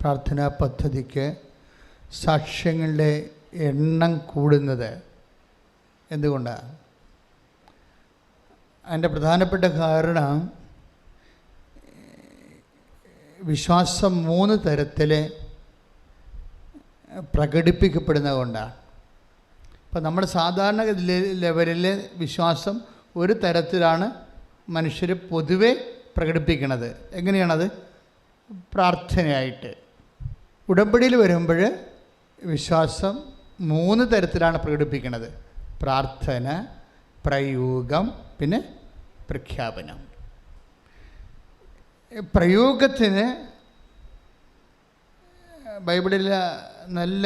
പ്രാർത്ഥനാ പദ്ധതിക്ക് സാക്ഷ്യങ്ങളുടെ എണ്ണം കൂടുന്നത് എന്തുകൊണ്ടാണ്? അതിൻ്റെ പ്രധാനപ്പെട്ട കാരണം വിശ്വാസം 3 തരത്തിൽ പ്രകടിപ്പിക്കപ്പെടുന്നത് കൊണ്ടാണ്. ഇപ്പം നമ്മുടെ സാധാരണ ലെവലിൽ വിശ്വാസം ഒരു തരത്തിലാണ് മനുഷ്യർ പൊതുവെ പ്രകടിപ്പിക്കുന്നത്. എങ്ങനെയാണത്? പ്രാർത്ഥനയായിട്ട്. ഉടമ്പടിയിൽ വരുമ്പോൾ വിശ്വാസം 3 തരത്തിലാണ് പ്രകടിപ്പിക്കുന്നത്: പ്രാർത്ഥന, പ്രയോഗം, പിന്നെ പ്രഖ്യാപനം. പ്രയോഗത്തിന് ബൈബിളിൽ നല്ല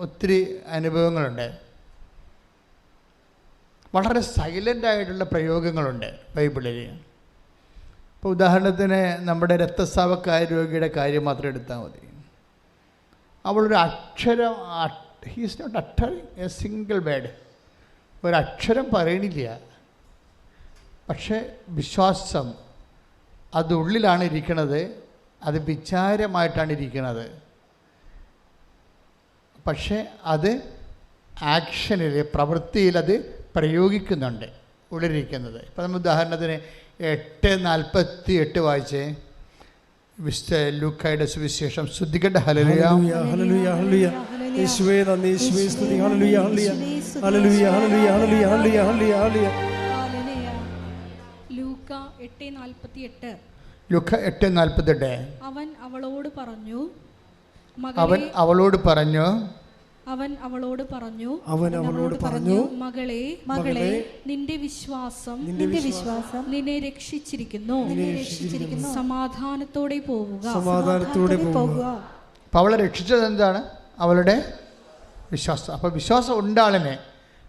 ഒത്തിരി അനുഭവങ്ങളുണ്ട്. വളരെ സൈലൻ്റായിട്ടുള്ള പ്രയോഗങ്ങളുണ്ട് ബൈബിളിൽ. ഇപ്പോൾ ഉദാഹരണത്തിന് നമ്മുടെ രക്തസ്രാവക്കായ രോഗിയുടെ കാര്യം മാത്രം എടുത്താൽ മതി. അവളൊരു അക്ഷരം, he's not uttering a single word, ഒരക്ഷരം പറയണില്ല. പക്ഷെ വിശ്വാസം അത് ഉള്ളിലാണ് ഇരിക്കുന്നത്, അത് വിചാരമായിട്ടാണ് ഇരിക്കുന്നത്. പക്ഷെ അത് ആക്ഷനിൽ, പ്രവൃത്തിയിൽ അത് പ്രയോഗിക്കുന്നുണ്ട്, ഉള്ളിലിരിക്കുന്നത്. ഇപ്പം നമ്മൾ ഉദാഹരണത്തിന് 8:48 വായിച്ചേ. വിശുദ്ധ ലൂക്കായുടെ സുവിശേഷം. സ്തുതിക്കട്ടെ. ഹല്ലേലൂയ, ഹല്ലേലൂയ, ഹല്ലേലൂയ. യേശുവേ നന്ദി, യേശുവേ സ്തുതി. ഹല്ലേലൂയ, ഹല്ലേലൂയ, ഹല്ലേലൂയ, ഹല്ലേലൂയ, ഹല്ലേലൂയ, ഹല്ലേലൂയ, ഹല്ലേലൂയ. ലൂക്ക 8:48. ലൂക്ക 8:48. അവൻ അവളോട് പറഞ്ഞു, മകളെ, നിന്റെ വിശ്വാസം നിന്നെ രക്ഷിച്ചിരിക്കുന്നു. സമാധാനത്തോടെ പോവുക. അപ്പോൾ അവളെ രക്ഷിച്ചത് എന്താണ്? അവളുടെ വിശ്വാസം. അപ്പോൾ വിശ്വാസം ഉണ്ട് ആളിനെ.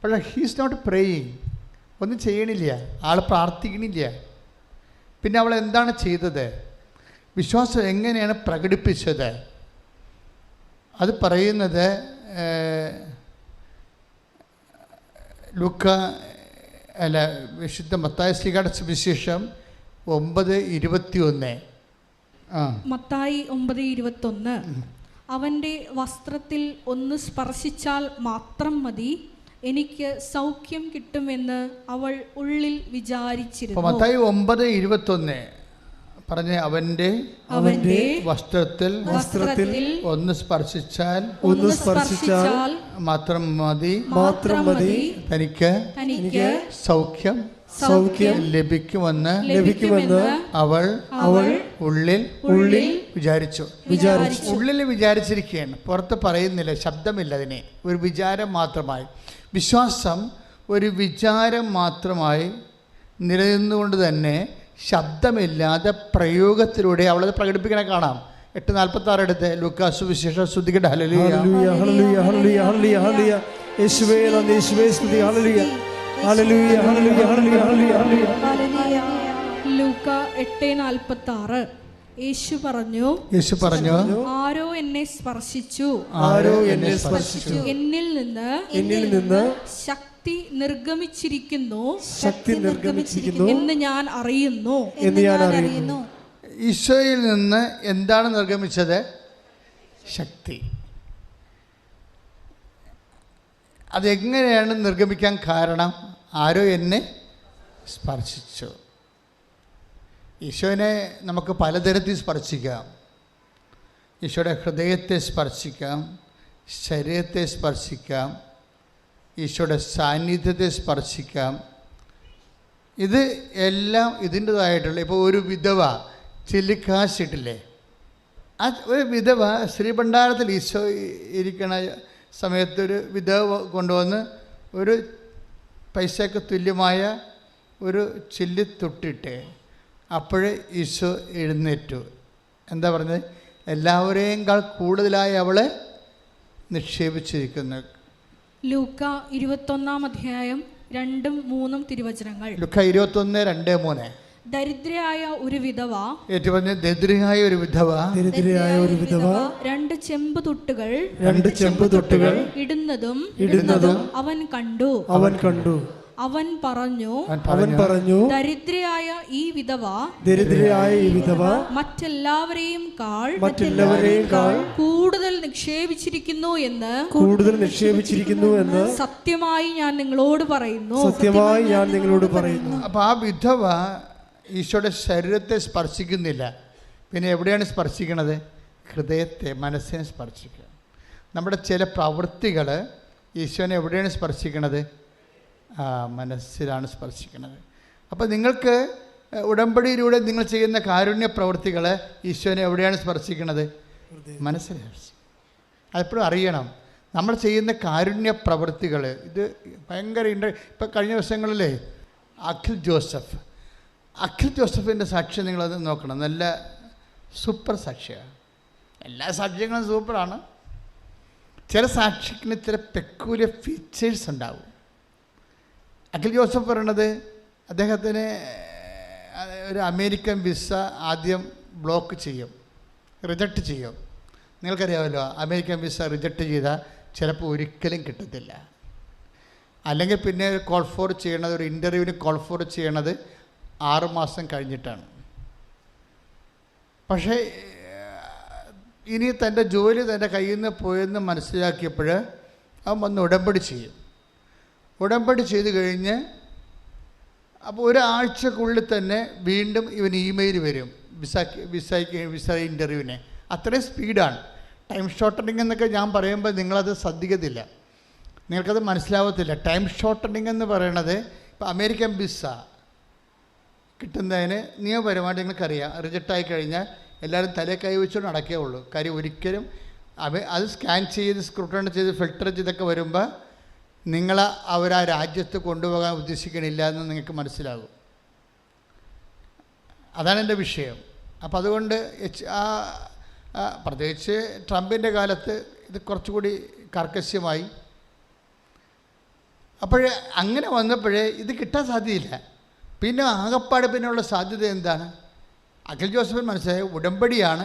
പക്ഷേ ഹീസ് നോട്ട് പ്രേയിങ്, ഒന്നും ചെയ്യണില്ല, ആൾ പ്രാർത്ഥിക്കണില്ല. പിന്നെ അവൾ എന്താണ് ചെയ്തത്? വിശ്വാസം എങ്ങനെയാണ് പ്രകടിപ്പിച്ചത്? അത് പറയുന്നത് വിശുദ്ധ മത്തായി ശ്ലീഹായുടെ സുവിശേഷം 9:21. മത്തായി 9:21. അവൻ്റെ വസ്ത്രത്തിൽ ഒന്ന് സ്പർശിച്ചാൽ മാത്രം മതി, എനിക്ക് സൗഖ്യം കിട്ടുമെന്ന് അവൾ ഉള്ളിൽ വിചാരിച്ചിരുന്നു. മത്തായി 9:21 പറഞ്ഞ് അവൻ്റെ വസ്ത്രത്തിൽ ഒന്ന് സ്പർശിച്ചാൽ മാത്രം മതി, തനിക്ക് സൗഖ്യം ലഭിക്കുമെന്ന് അവൾ ഉള്ളിൽ വിചാരിച്ചു. ഉള്ളിൽ വിചാരിച്ചിരിക്കുകയാണ്, പുറത്ത് പറയുന്നില്ല, ശബ്ദമില്ല. അതിനെ ഒരു വിചാരം മാത്രമായി. വിശ്വാസം ഒരു വിചാരം മാത്രമായി നിലനിന്നുകൊണ്ട് തന്നെ ശബ്ദമില്ലാതെ പ്രയോഗത്തിലൂടെ അവളത് പ്രകടിപ്പിക്കണ കാണാം. 8:46 എടുത്ത് ലൂക്കാ സുവിശേഷം. സ്തുതിക്കട്ടെ. ഹല്ലേലൂയ, ഹല്ലേലൂയ, ഹല്ലേലൂയ, ഹല്ലേലൂയ, ഹല്ലേലൂയ. യേശുവേ നന്ദി, യേശുവേ സ്തുതി. ഹല്ലേലൂയ, ഹല്ലേലൂയ, ഹല്ലേലൂയ, ഹല്ലേലൂയ, ഹല്ലേലൂയ, ഹല്ലേലൂയ. ലൂക്കാ 8:46. യേശു പറഞ്ഞു, ആരോ എന്നെ സ്പർശിച്ചു, എന്നിൽ നിന്ന് ശക്തി നിർഗമിച്ചിരിക്കുന്നു എന്ന് ഞാൻ അറിയുന്നു. ഈശോയിൽ നിന്ന് എന്താണ് നിർഗമിച്ചത്? ശക്തി. അതെങ്ങനെയാണ് നിർഗമിക്കാൻ കാരണം? ആരോ എന്നെ സ്പർശിച്ചു. ഈശോനെ നമുക്ക് പലതരത്തിൽ സ്പർശിക്കാം. ഈശോയുടെ ഹൃദയത്തെ സ്പർശിക്കാം, ശരീരത്തെ സ്പർശിക്കാം, ഈശോയുടെ സാന്നിധ്യത്തെ സ്പർശിക്കാം. ഇത് എല്ലാം ഇതിൻ്റെതായിട്ടുള്ള. ഇപ്പോൾ ഒരു വിധവ ചില്ലിക്കാശിട്ടില്ലേ, ആ ഒരു വിധവ ശ്രീഭണ്ഡാരത്തിൽ ഈശോ ഇരിക്കണ സമയത്ത് ഒരു വിധവ കൊണ്ടുവന്ന് ഒരു പൈസയ്ക്ക് തുല്യമായ ഒരു ചില്ലി തൊട്ടിട്ട് അപ്പോഴേ ഈശോ എഴുന്നേറ്റു. എന്താ പറഞ്ഞത്? എല്ലാവരെയും കൂടുതലായി അവളെ നിക്ഷേപിച്ചിരിക്കുന്നു. ലൂക്ക 21 2-3 തിരുവചനങ്ങൾ. ലൂക്ക 21:2-3. ദരിദ്രയായ ഒരു വിധവ, ദരിദ്രയായ ഒരു വിധവ 2 ചെമ്പ് തൊട്ടുകൾ ഇടുന്നതും അവൻ കണ്ടു. അവൻ പറഞ്ഞു ദരിദ്രയായ ഈ വിധവ മറ്റെല്ലാവരെയും കാൾ കൂടുതൽ നിക്ഷേപിച്ചിരിക്കുന്നു എന്ന് സത്യമായി ഞാൻ നിങ്ങളോട് പറയുന്നു. അപ്പൊ ആ വിധവ ഈശോയുടെ ശരീരത്തെ സ്പർശിക്കുന്നില്ല, പിന്നെ എവിടെയാണ് സ്പർശിക്കുന്നത്? ഹൃദയത്തെ, മനസ്സിനെ സ്പർശിക്കുക. നമ്മുടെ ചില പ്രവൃത്തികൾ ഈശോനെ എവിടെയാണ് സ്പർശിക്കുന്നത്? മനസ്സിലാണ് സ്പർശിക്കുന്നത്. അപ്പോൾ നിങ്ങൾക്ക് ഉടമ്പടിയിലൂടെ നിങ്ങൾ ചെയ്യുന്ന കാരുണ്യ പ്രവൃത്തികൾ ഈശോനെ എവിടെയാണ് സ്പർശിക്കുന്നത്? മനസ്സിലാണ്. അതെപ്പോഴും അറിയണം. നമ്മൾ ചെയ്യുന്ന കാരുണ്യ പ്രവൃത്തികൾ ഇത് ഭയങ്കര ഇപ്പം കഴിഞ്ഞ ദിവസങ്ങളിലേ അഖിൽ ജോസഫിൻ്റെ സാക്ഷ്യം നിങ്ങളത് നോക്കണം. നല്ല സൂപ്പർ സാക്ഷിയാണ്. എല്ലാ സാക്ഷ്യങ്ങളും സൂപ്പറാണ്. ചില സാക്ഷിക്കിന് ചില പെക്കൂലിയർ ഫീച്ചേഴ്സ് ഉണ്ടാവും. അഖിൽ ജോസഫ് പറയണത് അദ്ദേഹത്തിന് ഒരു അമേരിക്കൻ വിസ ആദ്യം ബ്ലോക്ക് ചെയ്യും, റിജക്റ്റ് ചെയ്യും. നിങ്ങൾക്കറിയാമല്ലോ, അമേരിക്കൻ വിസ റിജക്റ്റ് ചെയ്താൽ ചിലപ്പോൾ ഒരിക്കലും കിട്ടത്തില്ല. അല്ലെങ്കിൽ പിന്നെ കോൾ ഫോർ ചെയ്യണത്, ഒരു ഇൻ്റർവ്യൂവിന് കോൾ ഫോർ ചെയ്യണത് 6 മാസം കഴിഞ്ഞിട്ടാണ്. പക്ഷേ ഇനി തൻ്റെ ജോലി തൻ്റെ കയ്യിൽ നിന്ന് പോയെന്ന് മനസ്സിലാക്കിയപ്പോൾ അവൻ വന്ന് ഉടമ്പടി ചെയ്യും. ഉടമ്പടി ചെയ്ത് കഴിഞ്ഞ് അപ്പോൾ ഒരാഴ്ചക്കുള്ളിൽ തന്നെ വീണ്ടും ഇവന് ഇമെയിൽ വരും വിസ ഇൻ്റർവ്യൂവിന്. അത്രയും സ്പീഡാണ്. ടൈം ഷോർട്ടനിങ് എന്നൊക്കെ ഞാൻ പറയുമ്പോൾ നിങ്ങളത് ശ്രദ്ധിക്കത്തില്ല, നിങ്ങൾക്കത് മനസ്സിലാവത്തില്ല. ടൈം ഷോർട്ടനിങ് എന്ന് പറയണത് ഇപ്പോൾ അമേരിക്കൻ വിസ കിട്ടുന്നതിന് നിയമപരമായിട്ട് നിങ്ങൾക്കറിയാം, റിജക്റ്റായി കഴിഞ്ഞാൽ എല്ലാവരും തലേ കൈ വെച്ചുകൊണ്ട് നടക്കേ ഉള്ളൂ. കാര്യം ഒരിക്കലും അത് സ്കാൻ ചെയ്ത് സ്ക്രൂട്ടൺ ചെയ്ത് ഫിൽട്ടർ ചെയ്തൊക്കെ വരുമ്പോൾ നിങ്ങളെ അവർ ആ രാജ്യത്ത് കൊണ്ടുപോകാൻ ഉദ്ദേശിക്കണില്ല എന്ന് നിങ്ങൾക്ക് മനസ്സിലാകും. അതാണ് എൻ്റെ വിഷയം. അപ്പോൾ അതുകൊണ്ട് പ്രത്യേകിച്ച് ട്രംപിൻ്റെ കാലത്ത് ഇത് കുറച്ചുകൂടി കർക്കശ്യമായി. അപ്പോഴേ അങ്ങനെ വന്നപ്പോഴേ ഇത് കിട്ടാൻ സാധ്യതയില്ല. പിന്നെ ആകപ്പാട് പിന്നെയുള്ള സാധ്യത എന്താണ്? അഖിൽ ജോസഫിന് മനസ്സിലായ ഉടമ്പടിയാണ്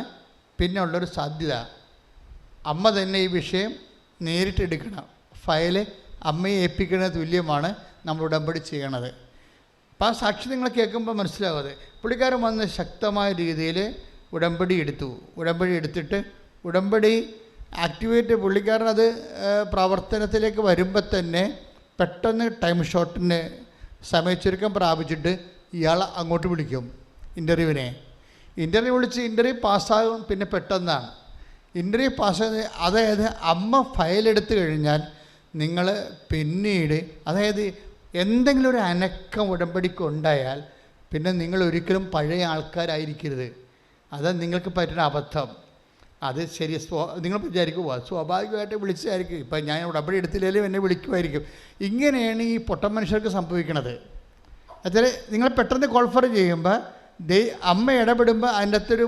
പിന്നെ ഉള്ളൊരു സാധ്യത. അമ്മ തന്നെ ഈ വിഷയം നേരിട്ടെടുക്കണം. ഫയല് അമ്മയെ ഏൽപ്പിക്കുന്നത് തുല്യമാണ് നമ്മൾ ഉടമ്പടി ചെയ്യണത്. അപ്പോൾ ആ സാക്ഷി നിങ്ങൾ കേൾക്കുമ്പോൾ മനസ്സിലാവാതെ പുള്ളിക്കാരൻ വന്ന് ശക്തമായ രീതിയിൽ ഉടമ്പടി എടുത്തിട്ട് ഉടമ്പടി ആക്ടിവേറ്റ് പുള്ളിക്കാരൻ അത് പ്രവർത്തനത്തിലേക്ക് വരുമ്പോൾ തന്നെ പെട്ടെന്ന് ടൈം ഷോട്ടിന് സമയച്ചുരുക്കം പ്രാപിച്ചിട്ട് ഇയാളെ അങ്ങോട്ട് വിളിക്കും ഇൻ്റർവ്യൂ വിളിച്ച് ഇൻ്റർവ്യൂ പാസ്സാകും. പിന്നെ പെട്ടെന്നാണ് ഇൻ്റർവ്യൂ പാസ്സാകുന്നത്. അതായത് അമ്മ ഫയലെടുത്ത് കഴിഞ്ഞാൽ നിങ്ങൾ പിന്നീട്, അതായത് എന്തെങ്കിലും ഒരു അനക്കം ഉടമ്പടിക്ക് ഉണ്ടായാൽ പിന്നെ നിങ്ങൾ ഒരിക്കലും പഴയ ആൾക്കാരായിരിക്കരുത്. അത് നിങ്ങൾക്ക് പറ്റുന്ന അബദ്ധം. അത് ശരി, നിങ്ങൾ വിചാരിക്കുക സ്വാഭാവികമായിട്ട് വിളിച്ചായിരിക്കും. ഇപ്പം ഞാൻ ഉടമ്പടി എടുത്തില്ലെങ്കിലും എന്നെ വിളിക്കുമായിരിക്കും. ഇങ്ങനെയാണ് ഈ പൊട്ട മനുഷ്യർക്ക് സംഭവിക്കുന്നത്. അതിൽ നിങ്ങൾ പെട്ടെന്ന് കോൾഫർ ചെയ്യുമ്പോൾ അമ്മ ഇടപെടുമ്പോൾ അതിൻ്റെ അകത്തൊരു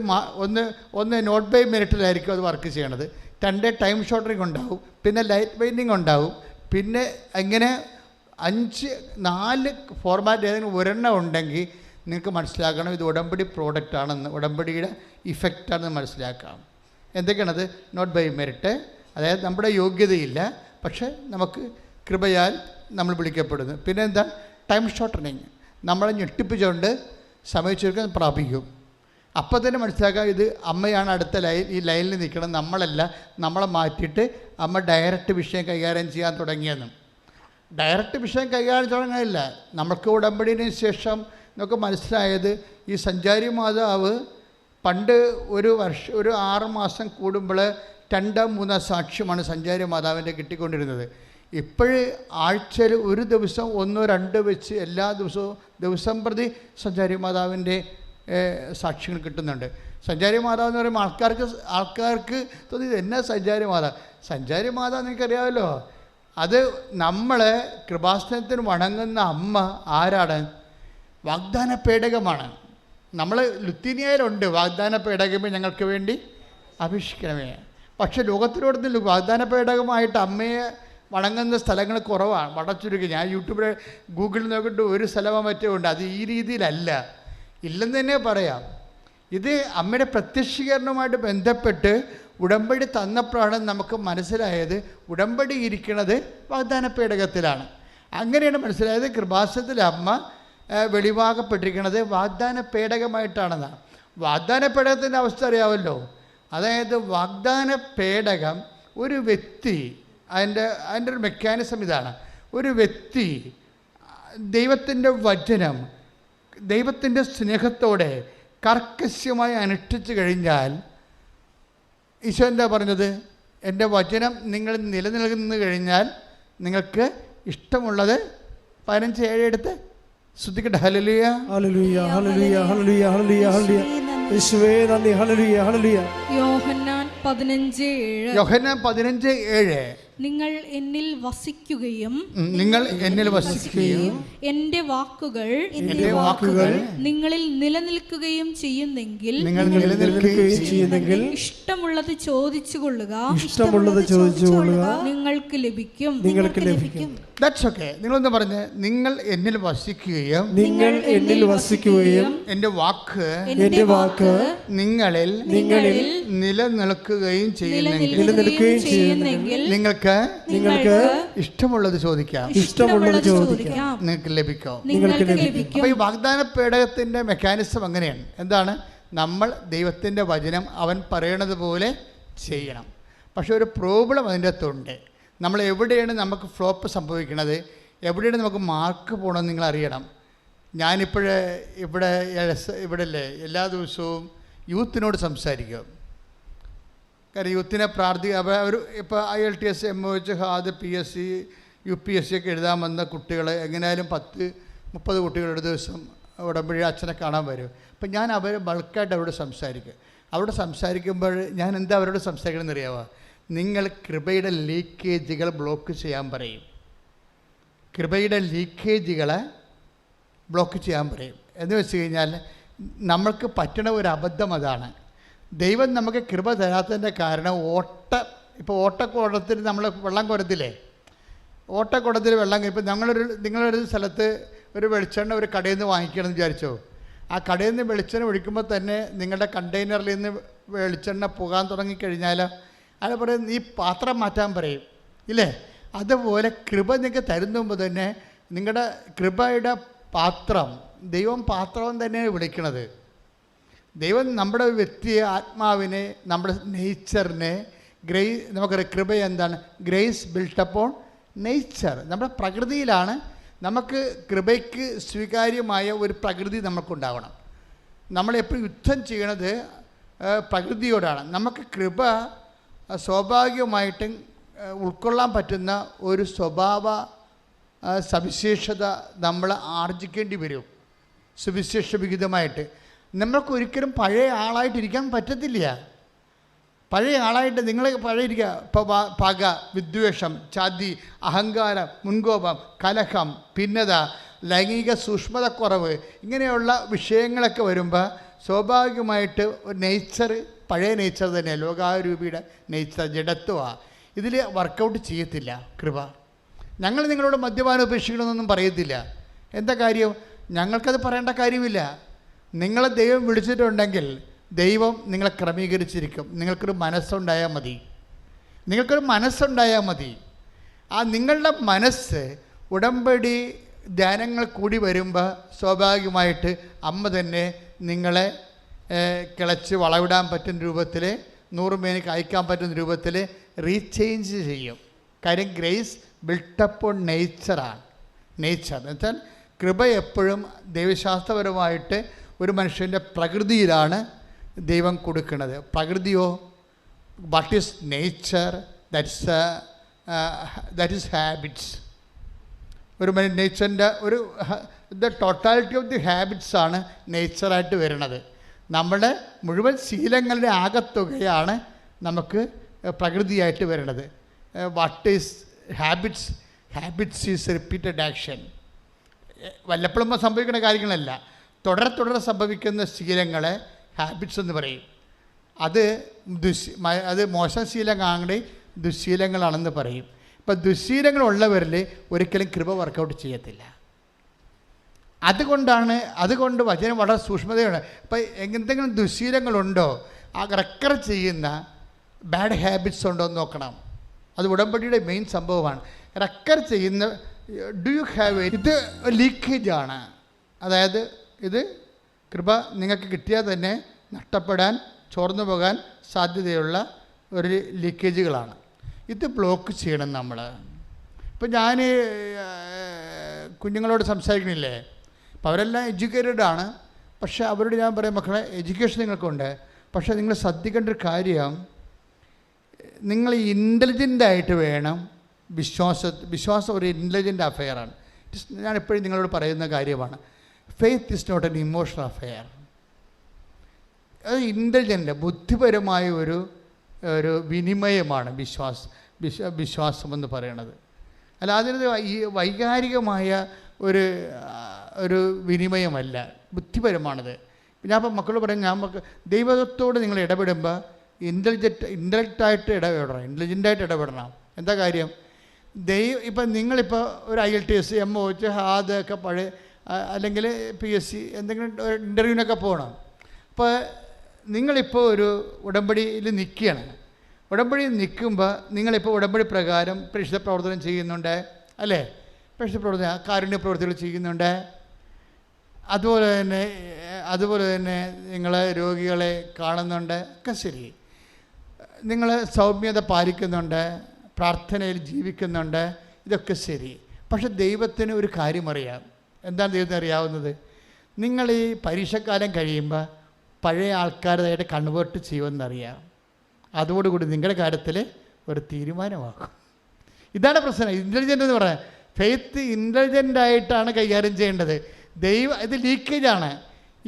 ഒന്ന് നോട്ട് ബൈ മിനിറ്റിലായിരിക്കും അത് വർക്ക് ചെയ്യണത്. 2 ടൈം ഷോർട്ടറിങ് ഉണ്ടാവും, പിന്നെ ലൈറ്റ് ബൈൻഡിങ് ഉണ്ടാവും, പിന്നെ അങ്ങനെ 4 ഫോർമാറ്റ് ഏതെങ്കിലും ഒരെണ്ണം ഉണ്ടെങ്കിൽ നിങ്ങൾക്ക് മനസ്സിലാക്കണം ഇത് ഉടമ്പടി പ്രോഡക്റ്റാണെന്ന്, ഉടമ്പടിയുടെ ഇഫക്റ്റാണെന്ന് മനസ്സിലാക്കാം. എന്തൊക്കെയാണത്? നോട്ട് ബൈ മെറിറ്റ്, അതായത് നമ്മുടെ യോഗ്യതയില്ല, പക്ഷേ നമുക്ക് കൃപയാൽ നമ്മൾ വിളിക്കപ്പെടുന്നു. പിന്നെ എന്താ? ടൈം ഷോർട്ടനിങ്, നമ്മളെ ഞെട്ടിപ്പിച്ചുകൊണ്ട് സമയച്ചുരുക്കം പ്രാപിക്കും. അപ്പം തന്നെ മനസ്സിലാക്കാം ഇത് അമ്മയാണ് അടുത്ത ഈ ലൈനിൽ നിൽക്കണം, നമ്മളല്ല. നമ്മളെ മാറ്റിയിട്ട് അമ്മ ഡയറക്റ്റ് വിഷയം കൈകാര്യം ചെയ്യാൻ തുടങ്ങിയെന്നും. ഡയറക്റ്റ് വിഷയം കൈകാര്യം തുടങ്ങാനില്ല. നമുക്ക് ഉടമ്പടിന് ശേഷം നമുക്ക് മനസ്സിലായത് ഈ സഞ്ചാരി മാതാവ് പണ്ട് ഒരു 6 മാസം കൂടുമ്പോൾ 2-3 സാക്ഷ്യമാണ് സഞ്ചാരി മാതാവിൻ്റെ കിട്ടിക്കൊണ്ടിരുന്നത്. ഇപ്പോഴ് ആഴ്ചയിൽ ഒരു ദിവസം 1-2 വെച്ച് എല്ലാ ദിവസം പ്രതി സഞ്ചാരി മാതാവിൻ്റെ സാക്ഷ്യങ്ങൾ കിട്ടുന്നുണ്ട്. സഞ്ചാരി മാതാവ് എന്ന് പറയുമ്പോൾ ആൾക്കാർക്ക് തോന്നി എന്നാ സഞ്ചാരി മാതാവ് നിങ്ങൾക്കറിയാമല്ലോ. അത് നമ്മളെ കൃപാസനത്തിന് വണങ്ങുന്ന അമ്മ ആരാണ്? വാഗ്ദാന പേടകമാണ്. നമ്മൾ ലുത്തീനിയയിലുണ്ട് വാഗ്ദാന പേടകമേ ഞങ്ങൾക്ക് വേണ്ടി അപേക്ഷിക്കണമേ. പക്ഷേ ലോകത്തിലോടത്തിൽ വാഗ്ദാന പേടകമായിട്ട് അമ്മയെ വണങ്ങുന്ന സ്ഥലങ്ങൾ കുറവാണ്, വടച്ചുരുക്കി. ഞാൻ യൂട്യൂബിൽ ഗൂഗിളിൽ നോക്കിയിട്ട് ഒരു സ്ഥലമോ മറ്റോ ഉണ്ട്. അത് ഈ രീതിയിലല്ല, ഇല്ലെന്ന് തന്നെ പറയാം. ഇത് അമ്മയുടെ പ്രത്യക്ഷീകരണവുമായിട്ട് ബന്ധപ്പെട്ട് ഉടമ്പടി തന്നപ്പോഴാണ് നമുക്ക് മനസ്സിലായത് ഉടമ്പടി ഇരിക്കുന്നത് വാഗ്ദാന പേടകത്തിലാണ്. അങ്ങനെയാണ് മനസ്സിലായത്. കൃപാസനത്തിലെ അമ്മ വെളിവാകപ്പെട്ടിരിക്കുന്നത് വാഗ്ദാന പേടകമായിട്ടാണെന്നാണ്. വാഗ്ദാന പേടകത്തിൻ്റെ അവസ്ഥ അറിയാമല്ലോ. അതായത് വാഗ്ദാന പേടകം ഒരു വ്യക്തി, അതിൻ്റെ ഒരു മെക്കാനിസം ഇതാണ്. ഒരു വ്യക്തി ദൈവത്തിൻ്റെ വചനം ദൈവത്തിൻ്റെ സ്നേഹത്തോടെ കർക്കശ്യമായി അനുഷ്ഠിച്ചു കഴിഞ്ഞാൽ, ഈശോ എന്താ പറഞ്ഞത്? എൻ്റെ വചനം നിങ്ങൾ നിലനിൽക്കുന്നു കഴിഞ്ഞാൽ നിങ്ങൾക്ക് ഇഷ്ടമുള്ളത് 15:7 എടുത്ത് ശ്രദ്ധിക്കട്ടെ. ഹല്ലേലൂയ ഹല്ലേലൂയ ഹല്ലേലൂയ ഹല്ലേലൂയ ഹല്ലേലൂയ ഹല്ലേലൂയ. യേശുവേ നന്ദി. ഹല്ലേലൂയ ഹല്ലേലൂയ. യോഹന്നാൻ 15:7. യോഹന്നാൻ 15:7. നിങ്ങൾ എന്നിൽ വസിക്കുകയും എന്റെ വാക്കുകൾ നിങ്ങളിൽ നിലനിൽക്കുകയും ചെയ്യുന്നെങ്കിൽ ഇഷ്ടമുള്ളത് ചോദിച്ചു കൊള്ളുക, നിങ്ങൾക്ക് ലഭിക്കും. That's okay. നിങ്ങളൊന്ന് പറഞ്ഞ്, നിങ്ങൾ എന്നിൽ വസിക്കുകയും എൻ്റെ വാക്ക് നിങ്ങളിൽ നിലനിൽക്കുകയും ചെയ്യുന്നെങ്കിൽ നിങ്ങൾക്ക് ഇഷ്ടമുള്ളത് ചോദിക്കാം, നിങ്ങൾക്ക് ലഭിക്കും. അപ്പോൾ ഈ വാഗ്ദാന പേടകത്തിൻ്റെ മെക്കാനിസം അങ്ങനെയാണ്. എന്താണ്? നമ്മൾ ദൈവത്തിൻ്റെ വചനം അവൻ പറയണത് പോലെ ചെയ്യണം. പക്ഷെ ഒരു പ്രോബ്ലം അതിൻ്റെ അകത്തുണ്ട്. നമ്മൾ എവിടെയാണ് നമുക്ക് ഫ്ലോപ്പ് സംഭവിക്കുന്നത്, എവിടെയാണ് നമുക്ക് മാർക്ക് പോകണമെന്ന് നിങ്ങൾ അറിയണം. ഞാനിപ്പോഴേ ഇവിടെ അല്ലേ എല്ലാ ദിവസവും യൂത്തിനോട് സംസാരിക്കും. കാരണം യൂത്തിനെ അവർ ഇപ്പോൾ IELTS, MOH, HAD, PSC, UPSC ഒക്കെ എഴുതാൻ വന്ന കുട്ടികൾ എങ്ങനെയായാലും 10-30 കുട്ടികൾ ഒരു ദിവസം ഉടമ്പടി അച്ഛനെ കാണാൻ വരും. അപ്പം ഞാൻ അവർ ബൾക്കായിട്ട് അവരോട് സംസാരിക്കും. അവരോട് സംസാരിക്കുമ്പോൾ ഞാൻ എന്താ അവരോട് സംസാരിക്കണമെന്ന് അറിയാമോ? നിങ്ങൾ കൃപയുടെ ലീക്കേജുകൾ ബ്ലോക്ക് ചെയ്യാൻ പറയും. കൃപയുടെ ലീക്കേജുകളെ ബ്ലോക്ക് ചെയ്യാൻ പറയും. എന്ന് വെച്ച് കഴിഞ്ഞാൽ നമ്മൾക്ക് പറ്റണ ഒരു അബദ്ധം അതാണ്. ദൈവം നമുക്ക് കൃപ തരാത്തതിൻ്റെ കാരണം ഇപ്പോൾ ഓട്ടക്കുടത്തിൽ നമ്മൾ വെള്ളം കുടത്തില്ലേ, ഓട്ടക്കുടത്തിൽ വെള്ളം. ഇപ്പം നിങ്ങളൊരു സ്ഥലത്ത് ഒരു വെളിച്ചെണ്ണ ഒരു കടയിൽ നിന്ന് വാങ്ങിക്കണമെന്ന് വിചാരിച്ചോ. ആ കടയിൽ നിന്ന് വെളിച്ചെണ്ണ ഒഴിക്കുമ്പോൾ തന്നെ നിങ്ങളുടെ കണ്ടെയ്നറിൽ നിന്ന് വെളിച്ചെണ്ണ പോകാൻ തുടങ്ങിക്കഴിഞ്ഞാൽ അത് പറയും ഈ പാത്രം മാറ്റാൻ പറയും ഇല്ലേ. അതുപോലെ കൃപ നിങ്ങൾക്ക് തരുന്ന മുമ്പ് തന്നെ നിങ്ങളുടെ കൃപയുടെ പാത്രം, ദൈവം പാത്രം തന്നെയാണ് വിളിക്കണത്. ദൈവം നമ്മുടെ വ്യക്തിയെ, ആത്മാവിനെ, നമ്മുടെ നേച്ചറിനെ നമുക്കറിയാം. കൃപ എന്താണ്? Grace built upon nature. നമ്മുടെ പ്രകൃതിയിലാണ്. നമുക്ക് കൃപയ്ക്ക് സ്വീകാര്യമായ ഒരു പ്രകൃതി നമുക്കുണ്ടാവണം. നമ്മളെപ്പോഴും യുദ്ധം ചെയ്യണത് പ്രകൃതിയോടാണ്. നമുക്ക് കൃപ സ്വാഭാവികമായിട്ടും ഉൾക്കൊള്ളാൻ പറ്റുന്ന ഒരു സ്വഭാവ സവിശേഷത നമ്മൾ ആർജിക്കേണ്ടി വരും. സുവിശേഷ വിഹിതമായിട്ട് നമ്മൾക്കൊരിക്കലും പഴയ ആളായിട്ടിരിക്കാൻ പറ്റത്തില്ല. പഴയ ആളായിട്ട് നിങ്ങൾ പഴയിരിക്കുക. ഇപ്പോൾ പക, വിദ്വേഷം, ചതി, അഹങ്കാരം, മുൻകോപം, കലഹം, ഭിന്നത, ലൈംഗിക സൂക്ഷ്മതക്കുറവ്, ഇങ്ങനെയുള്ള വിഷയങ്ങളൊക്കെ വരുമ്പോൾ സ്വാഭാവികമായിട്ട് ഒരു നേച്ചർ, പഴയ നേച്ചർ തന്നെ, ലോകാരൂപിയുടെ നേച്ചർ, ജഡത്വമാണ്. ഇതിൽ വർക്കൗട്ട് ചെയ്യത്തില്ല കൃപ. ഞങ്ങൾ നിങ്ങളോട് മദ്യപാനം ഉപേക്ഷിക്കണമെന്നൊന്നും പറയത്തില്ല. എന്താ കാര്യം? ഞങ്ങൾക്കത് പറയേണ്ട കാര്യമില്ല. നിങ്ങളെ ദൈവം വിളിച്ചിട്ടുണ്ടെങ്കിൽ ദൈവം നിങ്ങളെ ക്രമീകരിച്ചിരിക്കും. നിങ്ങൾക്കൊരു മനസ്സുണ്ടായാൽ മതി. ആ നിങ്ങളുടെ മനസ്സ് ഉടമ്പടി ധ്യാനങ്ങൾ കൂടി വരുമ്പോൾ സ്വാഭാവികമായിട്ട് അമ്മ തന്നെ നിങ്ങളെ കിളച്ച് വളവിടാൻ പറ്റുന്ന രൂപത്തിൽ, 100 മേനിക്ക് അയക്കാൻ പറ്റുന്ന രൂപത്തിൽ റീചേഞ്ച് ചെയ്യും. കാര്യം ഗ്രേസ് ബിൽട്ടപ്പോൾ നേച്ചറാണ്. നേച്ചർ എന്ന് വെച്ചാൽ കൃപ എപ്പോഴും ദൈവശാസ്ത്രപരമായിട്ട് ഒരു മനുഷ്യൻ്റെ പ്രകൃതിയിലാണ് ദൈവം കൊടുക്കുന്നത്. പ്രകൃതിയോ what is nature? That is habits. ഒരു നേച്ചറിൻ്റെ ദ ടോട്ടാലിറ്റി ഓഫ് ദി ഹാബിറ്റ്സാണ് നേച്ചറായിട്ട് വരുന്നത്. നമ്മുടെ മുഴുവൻ ശീലങ്ങളുടെ ആകത്തുകയാണ് നമുക്ക് പ്രകൃതിയായിട്ട് വരുന്നത്. What is habits? Habits is repeated action. വല്ലപ്പോഴും സംഭവിക്കുന്ന കാര്യങ്ങളല്ല, തുടരെ സംഭവിക്കുന്ന ശീലങ്ങളെ ഹാബിറ്റ്സ് എന്ന് പറയും. അത് മോശം ശീലങ്ങളാണെങ്കിൽ ദുശ്ശീലങ്ങളാണെന്ന് പറയും. ഇപ്പം ദുശ്ശീലങ്ങളുള്ളവരിൽ ഒരിക്കലും കൃപ വർക്കൗട്ട് ചെയ്യത്തില്ല. അതുകൊണ്ട് വചനം വളരെ സൂക്ഷ്മതയാണ്. ഇപ്പം എന്തെങ്കിലും ദുശ്ശീലങ്ങളുണ്ടോ, ആ റെക്കർ ചെയ്യുന്ന ബാഡ് ഹാബിറ്റ്സ് ഉണ്ടോ എന്ന് നോക്കണം. അത് ഉടമ്പടിയുടെ മെയിൻ സംഭവമാണ്. റെക്കർ ചെയ്യുന്ന ഡു യു ഹാവ് ഇത് ലീക്കേജാണ്. അതായത് ഇത് കൃപ നിങ്ങൾക്ക് കിട്ടിയാൽ തന്നെ നഷ്ടപ്പെടാൻ, ചോർന്നു പോകാൻ സാധ്യതയുള്ള ഒരു ലീക്കേജുകളാണ്. ഇത് ബ്ലോക്ക് ചെയ്യണം നമ്മൾ. ഇപ്പം ഞാൻ കുഞ്ഞുങ്ങളോട് സംസാരിക്കണില്ലേ, അപ്പം അവരെല്ലാം എഡ്യൂക്കേറ്റഡ് ആണ്. പക്ഷേ അവരോട് ഞാൻ പറയും, മക്കളെ എഡ്യൂക്കേഷൻ നിങ്ങൾക്കുണ്ട്, പക്ഷേ നിങ്ങൾ ശ്രദ്ധിക്കേണ്ട ഒരു കാര്യം, നിങ്ങൾ ഇൻ്റലിജൻ്റായിട്ട് വേണം വിശ്വാസം ഒരു ഇൻ്റലിജൻ്റ് അഫെയറാണ്. ഞാൻ എപ്പോഴും നിങ്ങളോട് പറയുന്ന കാര്യമാണ്. Faith is not an emotional affair. അത് ഇൻ്റലിജൻ്റ് ബുദ്ധിപരമായ ഒരു വിനിമയമാണ് വിശ്വാസം എന്ന് പറയുന്നത്. അല്ല, അതിന് ഈ വൈകാരികമായ ഒരു വിനിമയമല്ല, ബുദ്ധിപരമാണത്. ഞാൻ അപ്പം മക്കളോട് പറയും, ദൈവത്തോട് നിങ്ങൾ ഇടപെടുമ്പോൾ ഇൻ്റലക്റ്റായിട്ട് ഇൻ്റലിജൻ്റായിട്ട് ഇടപെടണം. എന്താ കാര്യം? ഇപ്പം നിങ്ങളിപ്പോൾ ഒരു IELTS, MOH, അതൊക്കെ പഴയ അല്ലെങ്കിൽ PSC എന്തെങ്കിലും ഇൻ്റർവ്യൂവിനൊക്കെ പോകണം. അപ്പോൾ നിങ്ങളിപ്പോൾ ഒരു ഉടമ്പടിയിൽ നിൽക്കുകയാണ്. ഉടമ്പടി നിൽക്കുമ്പോൾ നിങ്ങളിപ്പോൾ ഉടമ്പടി പ്രകാരം പ്രേക്ഷിത പ്രവർത്തനം ചെയ്യുന്നുണ്ട്, അല്ലേ? പ്രേക്ഷിത പ്രവർത്തനം, കാരുണ്യ പ്രവർത്തികൾ ചെയ്യുന്നുണ്ട്. അതുപോലെ തന്നെ നിങ്ങൾ രോഗികളെ കാണുന്നുണ്ട്, ഒക്കെ ശരി. നിങ്ങൾ സൗമ്യത പാലിക്കുന്നുണ്ട്, പ്രാർത്ഥനയിൽ ജീവിക്കുന്നുണ്ട്, ഇതൊക്കെ ശരി. പക്ഷെ ദൈവത്തിന് ഒരു കാര്യം അറിയാം. എന്താണ് ദൈവത്തിന് അറിയാവുന്നത്? നിങ്ങൾ ഈ പരീക്ഷക്കാലം കഴിയുമ്പോൾ പഴയ ആൾക്കാരായിട്ട് കൺവേർട്ട് ചെയ്യുമെന്നറിയാം. അതോടുകൂടി നിങ്ങളുടെ കാര്യത്തിൽ ഒരു തീരുമാനമാകും. ഇതാണ് പ്രശ്നം. ഇൻ്റലിജൻ്റ് എന്ന് പറയാം. ഫെയ്ത്ത് ഇൻ്റലിജൻ്റായിട്ടാണ് കൈകാര്യം ചെയ്യേണ്ടത്. ഇത് ലീക്കേജാണ്.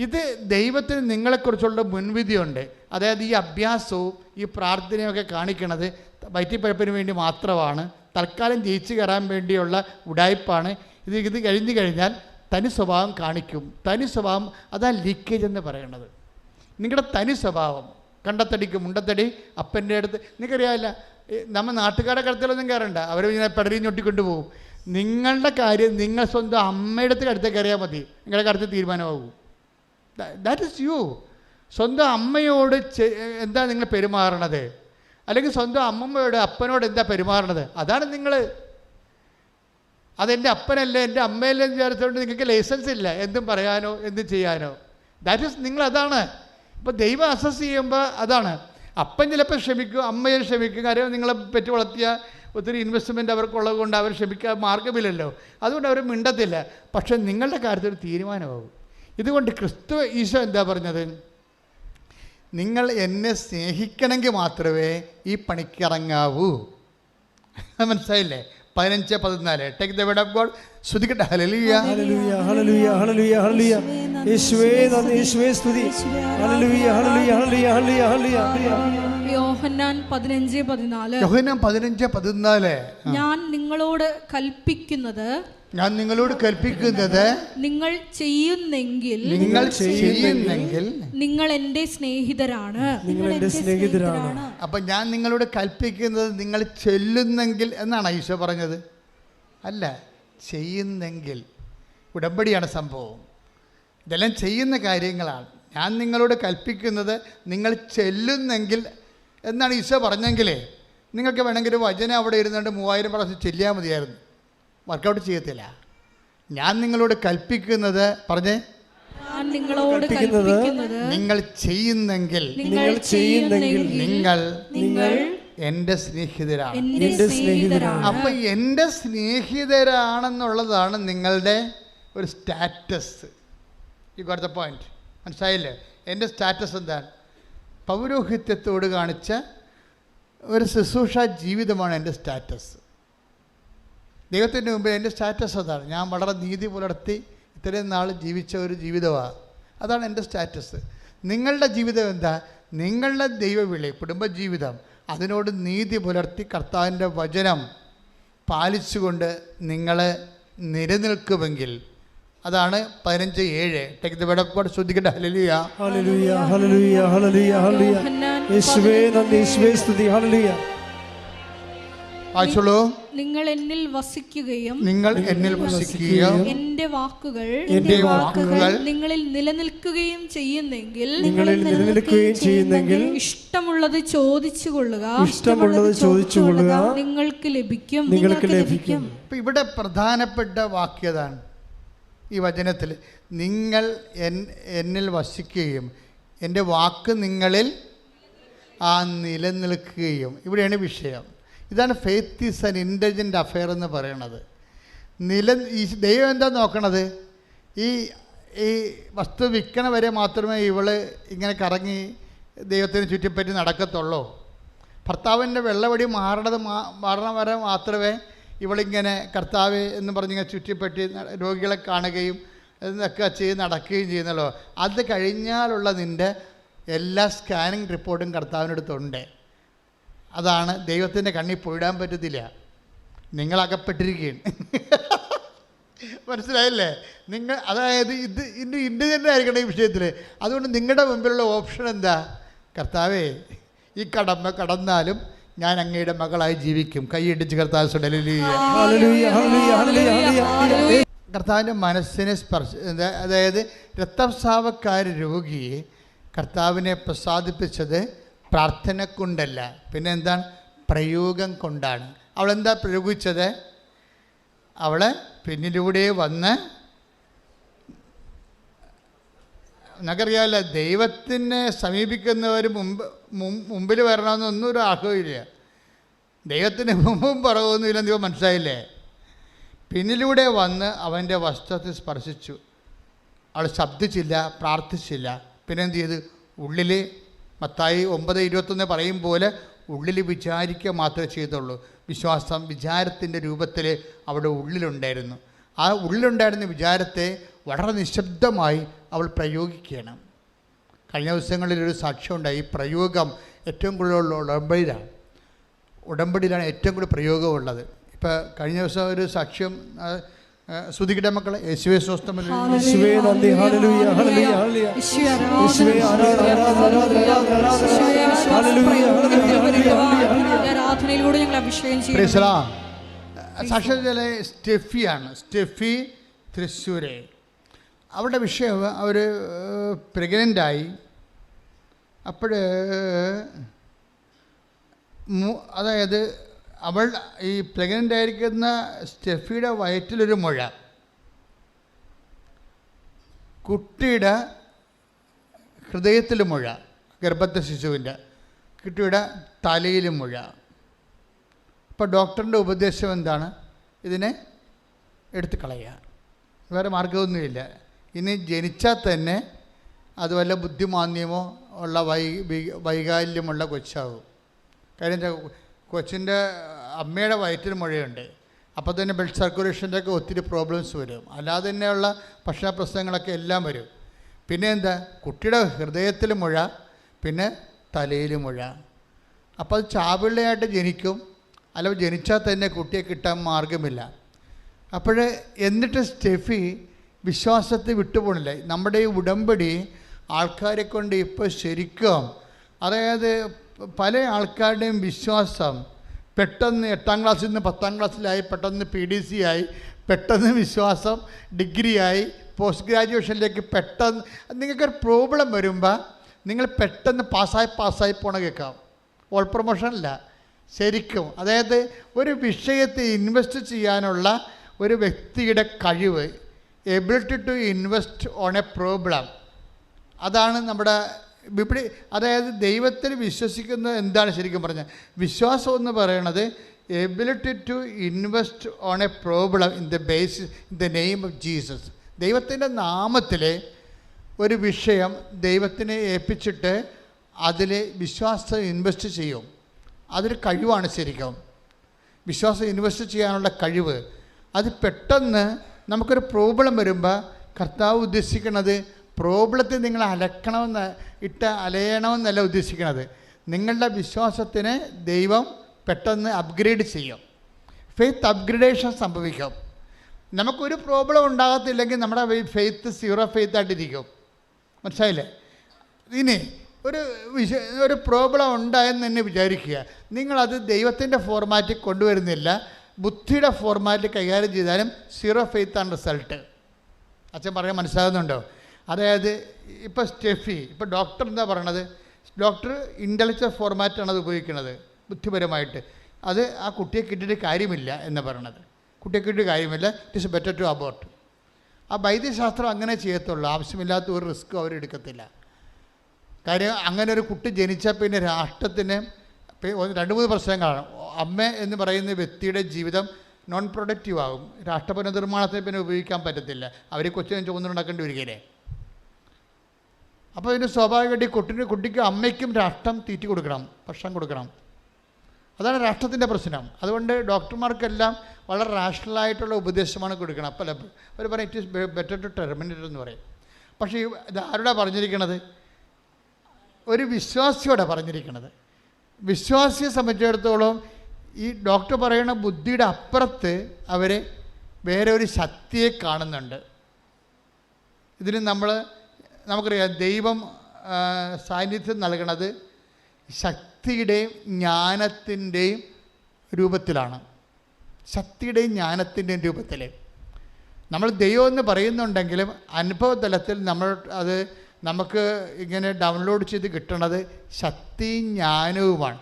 ഇത് ദൈവത്തിന് നിങ്ങളെക്കുറിച്ചുള്ള മുൻവിധിയുണ്ട്. അതായത് ഈ അഭ്യാസവും ഈ പ്രാർത്ഥനയൊക്കെ കാണിക്കുന്നത് വയറ്റിപ്പഴപ്പിന് വേണ്ടി മാത്രമാണ്, തൽക്കാലം ജയിച്ചു കയറാൻ വേണ്ടിയുള്ള ഉടായ്പാണ്. ഇത് കഴിഞ്ഞു കഴിഞ്ഞാൽ തനി സ്വഭാവം കാണിക്കും. തനി സ്വഭാവം, അതാണ് ലീക്കേജ് എന്ന് പറയുന്നത്. നിങ്ങളുടെ തനി സ്വഭാവം, കണ്ടത്തടിക്ക് മുണ്ടത്തടി, അപ്പൻ്റെ അടുത്ത് നിങ്ങൾക്കറിയാമല്ല, നമ്മൾ നാട്ടുകാരുടെ കടത്തിലൊന്നും കയറണ്ട, അവർ ഇങ്ങനെ പെടരി ഞൊട്ടിക്കൊണ്ട് പോകും. നിങ്ങളുടെ കാര്യം നിങ്ങൾ സ്വന്തം അമ്മയുടെ അടുത്തേക്ക് അറിയാൽ മതി, നിങ്ങളുടെ കാര്യത്തിൽ തീരുമാനമാകും. That is U. സ്വന്തം അമ്മയോട് എന്താ നിങ്ങൾ പെരുമാറണത്, അല്ലെങ്കിൽ സ്വന്തം അമ്മമ്മയോട് അപ്പനോട് എന്താ പെരുമാറണത്, അതാണ് നിങ്ങൾ. അതെൻ്റെ അപ്പനല്ലേ എൻ്റെ അമ്മയല്ലേ എന്ന് വിചാരിച്ചുകൊണ്ട് നിങ്ങൾക്ക് ലൈസൻസ് ഇല്ല എന്തും പറയാനോ എന്തും ചെയ്യാനോ. ദാറ്റ് ഈസ് നിങ്ങളതാണ്. ഇപ്പോൾ ദൈവം അസസ് ചെയ്യുമ്പോൾ അതാണ്. അപ്പൻ ചിലപ്പോൾ ക്ഷമിക്കും, അമ്മയെ ക്ഷമിക്കും. കാര്യം നിങ്ങളെ പെറ്റ് വളർത്തിയ ഒത്തിരി ഇൻവെസ്റ്റ്മെൻറ്റ് അവർക്കുള്ളത് കൊണ്ട് അവർ ക്ഷമിക്കാൻ മാർഗമില്ലല്ലോ, അതുകൊണ്ട് അവർ മിണ്ടത്തില്ല. പക്ഷെ നിങ്ങളുടെ കാര്യത്തിൽ ഒരു തീരുമാനമാകും. ഇതുകൊണ്ട് ഈശോ എന്താ പറഞ്ഞത്? നിങ്ങൾ എന്നെ സ്നേഹിക്കണമെങ്കിൽ മാത്രമേ ഈ പണിക്കിറങ്ങാവൂ. മനസ്സിലായില്ലേ? 15-14 take the word of God. സ്തുതിക്കട്ടെ. ഹല്ലേലൂയ ഹല്ലേലൂയ ഹല്ലേലൂയ ഹല്ലേലൂയ ഹല്ലേലൂയ. യേശുവേ നന്ദി, യേശുവേ സ്തുതി. ഹല്ലേലൂയ ഹല്ലേലൂയ ഹല്ലേലൂയ ഹല്ലേലൂയ ഹല്ലേലൂയ. യോഹന്നാൻ 15:14. യോഹന്നാൻ 15:14. ഞാൻ നിങ്ങളോട് കൽപ്പിക്കുന്നത് നിങ്ങൾ ചെയ്യുന്നെങ്കിൽ നിങ്ങൾ എൻ്റെ സ്നേഹിതരാണ്. അപ്പം ഞാൻ നിങ്ങളോട് കൽപ്പിക്കുന്നത് നിങ്ങൾ ചെല്ലുന്നെങ്കിൽ എന്നാണ് ഈശോ പറഞ്ഞത്. അല്ല, ചെയ്യുന്നെങ്കിൽ. ഉടമ്പടിയാണ് സംഭവം. ഇതെല്ലാം ചെയ്യുന്ന കാര്യങ്ങളാണ്. ഞാൻ നിങ്ങളോട് കൽപ്പിക്കുന്നത് നിങ്ങൾ ചെല്ലുന്നെങ്കിൽ എന്നാണ് ഈശോ പറഞ്ഞെങ്കിലേ നിങ്ങൾക്ക് വേണമെങ്കിൽ വചനം അവിടെ ഇരുന്നുകൊണ്ട് 3000 പ്രാവശ്യം ചെല്ലിയാൽ മതിയായിരുന്നു. വർക്കൗട്ട് ചെയ്യത്തില്ല. ഞാൻ നിങ്ങളോട് കൽപ്പിക്കുന്നത് പറഞ്ഞേ, നിങ്ങൾ ചെയ്യുന്നെങ്കിൽ നിങ്ങൾ എൻ്റെ സ്നേഹിതരാണ്. അപ്പൊ എൻ്റെ സ്നേഹിതരാണെന്നുള്ളതാണ് നിങ്ങളുടെ ഒരു status. You got the point. മനസ്സിലായില്ലേ? എൻ്റെ സ്റ്റാറ്റസ് എന്താണ്? പൗരോഹിത്യത്തോട് കാണിച്ച ഒരു ശുശ്രൂഷ ജീവിതമാണ് എൻ്റെ സ്റ്റാറ്റസ്. ദൈവത്തിൻ്റെ മുമ്പിൽ എൻ്റെ സ്റ്റാറ്റസ് അതാണ്. ഞാൻ വളരെ നീതി പുലർത്തി ഇത്രയും നാൾ ജീവിച്ച ഒരു ജീവിതമാണ്. അതാണ് എൻ്റെ സ്റ്റാറ്റസ്. നിങ്ങളുടെ ജീവിതം എന്താ? നിങ്ങളുടെ ദൈവവിളി, കുടുംബജീവിതം, അതിനോട് നീതി പുലർത്തി കർത്താവിൻ്റെ വചനം പാലിച്ചുകൊണ്ട് നിങ്ങൾ നിലനിൽക്കുമെങ്കിൽ അതാണ് 15:7. Take the word of God. ശ്രദ്ധിക്കട്ടെ. ഹല്ലേലൂയ ഹല്ലേലൂയ ഹല്ലേലൂയ ഹല്ലേലൂയ ഹല്ലേലൂയ. യേശുവേ നന്ദി, യേശുവേ സ്തുതി. ഹല്ലേലൂയ വായിച്ചോളൂ. നിങ്ങൾ എന്നിൽ വസിക്കുകയും നിങ്ങൾ എന്നിൽ വസിക്കുകയും എന്റെ വാക്കുകൾ നിങ്ങളിൽ നിലനിൽക്കുകയും ചെയ്യുന്നെങ്കിൽ ഇഷ്ടമുള്ളത് ചോദിച്ചുകൊള്ളുക, നിങ്ങൾക്ക് ലഭിക്കും. ഇപ്പം ഇവിടെ പ്രധാനപ്പെട്ട വാക്യതാണ് ഈ വചനത്തിൽ. നിങ്ങൾ എന്നിൽ വസിക്കുകയും എൻ്റെ വാക്ക് നിങ്ങളിൽ നിലനിൽക്കുകയും. ഇവിടെയാണ് വിഷയം. ഇതാണ് faith is an intelligent affair എന്ന് പറയണത്. ഈ ദൈവം എന്താ നോക്കണത്? ഈ വസ്തു വിൽക്കണ വരെ മാത്രമേ ഇവള് ഇങ്ങനെ കറങ്ങി ദൈവത്തിന് ചുറ്റിപ്പറ്റി നടക്കത്തുള്ളൂ. ഭർത്താവിൻ്റെ വെള്ളവടി മാറണ വരെ മാത്രമേ ഇവളിങ്ങനെ കർത്താവ് എന്ന് പറഞ്ഞിങ്ങനെ ചുറ്റിപ്പറ്റി രോഗികളെ കാണുകയും എന്നൊക്കെ ചെയ്ത് നടക്കുകയും ചെയ്യുന്നല്ലോ. അത് കഴിഞ്ഞാലുള്ള നിൻ്റെ എല്ലാ സ്കാനിങ് റിപ്പോർട്ടും കർത്താവിനടുത്തുണ്ട്. അതാണ് ദൈവത്തിൻ്റെ കണ്ണിൽ പൊഴിടാൻ പറ്റത്തില്ല. നിങ്ങളകപ്പെട്ടിരിക്കുകയാണ്. മനസ്സിലായില്ലേ? നിങ്ങൾ അതായത് ഇൻ്റലിജൻ്റ് ആയിരിക്കണം ഈ വിഷയത്തിൽ. അതുകൊണ്ട് നിങ്ങളുടെ മുമ്പിലുള്ള ഓപ്ഷൻ എന്താ? കർത്താവേ, ഈ കടന്നാലും ഞാൻ അങ്ങയുടെ മകളായി ജീവിക്കും. കൈയിടിച്ച് കർത്താവ് കർത്താവിൻ്റെ മനസ്സിനെ അതായത് രക്തസ്രാവക്കാർ രോഗിയെ കർത്താവിനെ പ്രസാദിപ്പിച്ചത് പ്രാർത്ഥന കൊണ്ടല്ല, പിന്നെ എന്താണ്? പ്രയോഗം കൊണ്ടാണ്. അവളെന്താ പ്രയോഗിച്ചത്? അവളെ പിന്നിലൂടെ വന്ന്, നമുക്കറിയാമല്ലോ, ദൈവത്തിനെ സമീപിക്കുന്നവർ മുമ്പിൽ വരണമെന്നൊന്നും ഒരു ആഗ്രഹമില്ല. ദൈവത്തിന് മുമ്പും പുറകൊന്നുമില്ല. ദൈവം മനസ്സിലായില്ലേ? പിന്നിലൂടെ വന്ന് അവൻ്റെ വസ്ത്രത്തിൽ സ്പർശിച്ചു. അവൾ ശബ്ദിച്ചില്ല, പ്രാർത്ഥിച്ചില്ല. പിന്നെ എന്ത് ചെയ്ത്? ഉള്ളിൽ മത്തായി 9:21 പറയും പോലെ ഉള്ളിൽ വിചാരിക്കുക മാത്രമേ ചെയ്തുള്ളൂ. വിശ്വാസം വിചാരത്തിൻ്റെ രൂപത്തിൽ അവിടെ ഉള്ളിലുണ്ടായിരുന്നു. ആ ഉള്ളിലുണ്ടായിരുന്ന വിചാരത്തെ വളരെ നിശബ്ദമായി അവൾ പ്രയോഗിക്കണം. കഴിഞ്ഞ ദിവസങ്ങളിലൊരു സാക്ഷ്യമുണ്ടായി. ഈ പ്രയോഗം ഏറ്റവും കൂടുതലുള്ള ഉടമ്പടിയിലാണ് ഏറ്റവും കൂടുതൽ പ്രയോഗമുള്ളത്. ഇപ്പോൾ കഴിഞ്ഞ ദിവസം ഒരു സാക്ഷ്യം ശ്രുതിയുടെ മക്കളെ യേശുവേ സ്വസ്ഥം. സാക്ഷ്യം സ്റ്റെഫിയാണ്. സ്റ്റെഫി തൃശ്ശൂരെ. അവരുടെ വിഷയം, അവർ പ്രഗ്നൻ്റായി. അപ്പോൾ അതായത് അവൾ ഈ പ്രഗ്നൻ്റ് ആയിരിക്കുന്ന സ്റ്റെഫിയുടെ വയറ്റിലൊരു മുഴ, കുട്ടിയുടെ ഹൃദയത്തിൽ മുഴ, ഗർഭത്തെ ശിശുവിൻ്റെ, കുട്ടിയുടെ തലയിലും മുഴ. അപ്പോൾ ഡോക്ടറിൻ്റെ ഉപദേശം എന്താണ്? ഇതിനെ എടുത്ത് കളയുക, വേറെ മാർഗമൊന്നുമില്ല. ഇനി ജനിച്ചാൽ തന്നെ അത് വല്ല ബുദ്ധിമാന്യമോ ഉള്ള വൈകാല്യമുള്ള കൊച്ചാകും. കാര്യം കൊച്ചിൻ്റെ അമ്മയുടെ വയറ്റിൽ മുഴയുണ്ട്. അപ്പോൾ തന്നെ ബ്ലഡ് സർക്കുലേഷൻ്റെ ഒക്കെ ഒത്തിരി പ്രോബ്ലംസ് വരും. അല്ലാതെ തന്നെയുള്ള ഭക്ഷണ പ്രശ്നങ്ങളൊക്കെ എല്ലാം വരും. പിന്നെ എന്താ? കുട്ടിയുടെ ഹൃദയത്തിൽ മുഴ, പിന്നെ തലയിൽ മുഴ. അപ്പോൾ അത് ചാപിള്ളയായിട്ട് ജനിക്കും, അല്ലെങ്കിൽ ജനിച്ചാൽ തന്നെ കുട്ടിയെ കിട്ടാൻ മാർഗമില്ല. അപ്പോൾ എന്നിട്ട് സ്റ്റെഫി വിശ്വാസത്തെ വിട്ടുപോകണില്ല. നമ്മുടെ ഈ ഉടമ്പടി ആൾക്കാരെ കൊണ്ട് ഇപ്പോൾ ശരിക്കും, അതായത് പല ആൾക്കാരുടെയും വിശ്വാസം പെട്ടെന്ന് 8ാം ക്ലാസ്സിൽ നിന്ന് 10ാം ക്ലാസ്സിലായി, പെട്ടെന്ന് PDC ആയി, പെട്ടെന്ന് വിശ്വാസം ഡിഗ്രിയായി, പോസ്റ്റ് ഗ്രാജുവേഷനിലേക്ക് പെട്ടെന്ന്. നിങ്ങൾക്കൊരു പ്രോബ്ലം വരുമ്പോൾ നിങ്ങൾ പെട്ടെന്ന് പാസ്സായി പോണ കേൾക്കാം. ഓൾ പ്രൊമോഷനല്ല, ശരിക്കും. അതായത് ഒരു വിഷയത്തെ ഇൻവെസ്റ്റ് ചെയ്യാനുള്ള ഒരു വ്യക്തിയുടെ കഴിവ്, ability to invest on a problem, അതാണ് നമ്മുടെ ഇവിടെ. അതായത് ദൈവത്തിൽ വിശ്വസിക്കുന്നത് എന്താണ് ശരിക്കും പറഞ്ഞാൽ? വിശ്വാസം എന്ന് പറയണത് ability to invest on a problem in the basis in the name of Jesus. ദൈവത്തിൻ്റെ നാമത്തിൽ ഒരു വിഷയം ദൈവത്തിനെ ഏൽപ്പിച്ചിട്ട് അതിൽ വിശ്വാസം ഇൻവെസ്റ്റ് ചെയ്യും. അതൊരു കഴിവാണ് ശരിക്കും. വിശ്വാസം ഇൻവെസ്റ്റ് ചെയ്യാനുള്ള കഴിവ്. അത് പെട്ടെന്ന് നമുക്കൊരു പ്രോബ്ലം വരുമ്പോൾ കർത്താവ് ഉദ്ദേശിക്കുന്നത് പ്രോബ്ലത്തിൽ നിങ്ങൾ അലയണമെന്നല്ല ഉദ്ദേശിക്കുന്നത്. നിങ്ങളുടെ വിശ്വാസത്തിനെ ദൈവം പെട്ടെന്ന് അപ്ഗ്രേഡ് ചെയ്യും. ഫെയ്ത്ത് അപ്ഗ്രേഡേഷൻ സംഭവിക്കും. നമുക്കൊരു പ്രോബ്ലം ഉണ്ടാകത്തില്ലെങ്കിൽ നമ്മുടെ ഫെയ്ത്ത് 0 ഫെയ്ത്തായിട്ടിരിക്കും. മനസ്സിലായില്ലേ? ഇനി ഒരു പ്രോബ്ലം ഉണ്ടായെന്ന് തന്നെ വിചാരിക്കുക. നിങ്ങളത് ദൈവത്തിൻ്റെ ഫോർമാറ്റിൽ കൊണ്ടുവരുന്നില്ല, ബുദ്ധിയുടെ ഫോർമാറ്റിൽ കൈകാര്യം ചെയ്താലും 0 ഫെയ്ത്ത് ആണ് റിസൾട്ട്. അച്ഛൻ പറയാൻ മനസ്സിലാകുന്നുണ്ടോ? അതായത് ഇപ്പോൾ സ്റ്റെഫി, ഇപ്പോൾ ഡോക്ടർ എന്താ പറയണത്? ഡോക്ടർ ഇൻ്റലക്ച്വൽ ഫോർമാറ്റാണ് അത് ഉപയോഗിക്കുന്നത് ബുദ്ധിപരമായിട്ട്. അത് ആ കുട്ടിയെ കിട്ടിയിട്ട് കാര്യമില്ല എന്ന് പറയണത്. കുട്ടിയെ കിട്ടിയിട്ട് കാര്യമില്ല, it is better to abort. ആ വൈദ്യശാസ്ത്രം അങ്ങനെ ചെയ്യത്തുള്ളൂ. ആവശ്യമില്ലാത്ത ഒരു റിസ്ക്കും അവരെടുക്കത്തില്ല. കാര്യം അങ്ങനെ ഒരു കുട്ടി ജനിച്ചാൽ പിന്നെ രാഷ്ട്രത്തിന് 2-3 പ്രശ്നങ്ങളാണ്. അമ്മ എന്ന് പറയുന്ന വ്യക്തിയുടെ ജീവിതം നോൺ പ്രൊഡക്റ്റീവ് ആകും. രാഷ്ട്ര പുനർനിർമ്മാണത്തിന് പിന്നെ ഉപയോഗിക്കാൻ പറ്റത്തില്ല. അവർ കൊച്ചിനെ ചുമന്നുണ്ടാക്കേണ്ടി വരികയില്ലേ. അപ്പോൾ ഇതിന് സ്വാഭാവികമായിട്ട് കുട്ടിക്ക് അമ്മയ്ക്കും രാഷ്ട്രം തീറ്റി കൊടുക്കണം, ഭക്ഷണം കൊടുക്കണം. അതാണ് രാഷ്ട്രത്തിൻ്റെ പ്രശ്നം. അതുകൊണ്ട് ഡോക്ടർമാർക്കെല്ലാം വളരെ റാഷണലായിട്ടുള്ള ഉപദേശമാണ് കൊടുക്കണം. അപ്പോൾ അവർ പറയും it is better to terminate എന്ന് പറയും. പക്ഷേ ഇത് ആരോടാ പറഞ്ഞിരിക്കണത്? ഒരു വിശ്വാസിയോടെ പറഞ്ഞിരിക്കണത്. വിശ്വാസിയെ സംബന്ധിച്ചിടത്തോളം ഈ ഡോക്ടർ പറയുന്ന ബുദ്ധിയുടെ അപ്പുറത്ത് അവർ വേറെ ഒരു ശക്തിയെ കാണുന്നുണ്ട്. ഇതിന് നമുക്കറിയാം, ദൈവം സാന്നിധ്യം നൽകണത് ശക്തിയുടെയും ജ്ഞാനത്തിൻ്റെയും രൂപത്തിലാണ്. ശക്തിയുടെയും ജ്ഞാനത്തിൻ്റെയും രൂപത്തിൽ നമ്മൾ ദൈവം എന്ന് പറയുന്നുണ്ടെങ്കിലും അനുഭവതലത്തിൽ നമ്മൾ അത് നമുക്ക് ഇങ്ങനെ ഡൗൺലോഡ് ചെയ്ത് കിട്ടണത് ശക്തിയും ജ്ഞാനവുമാണ്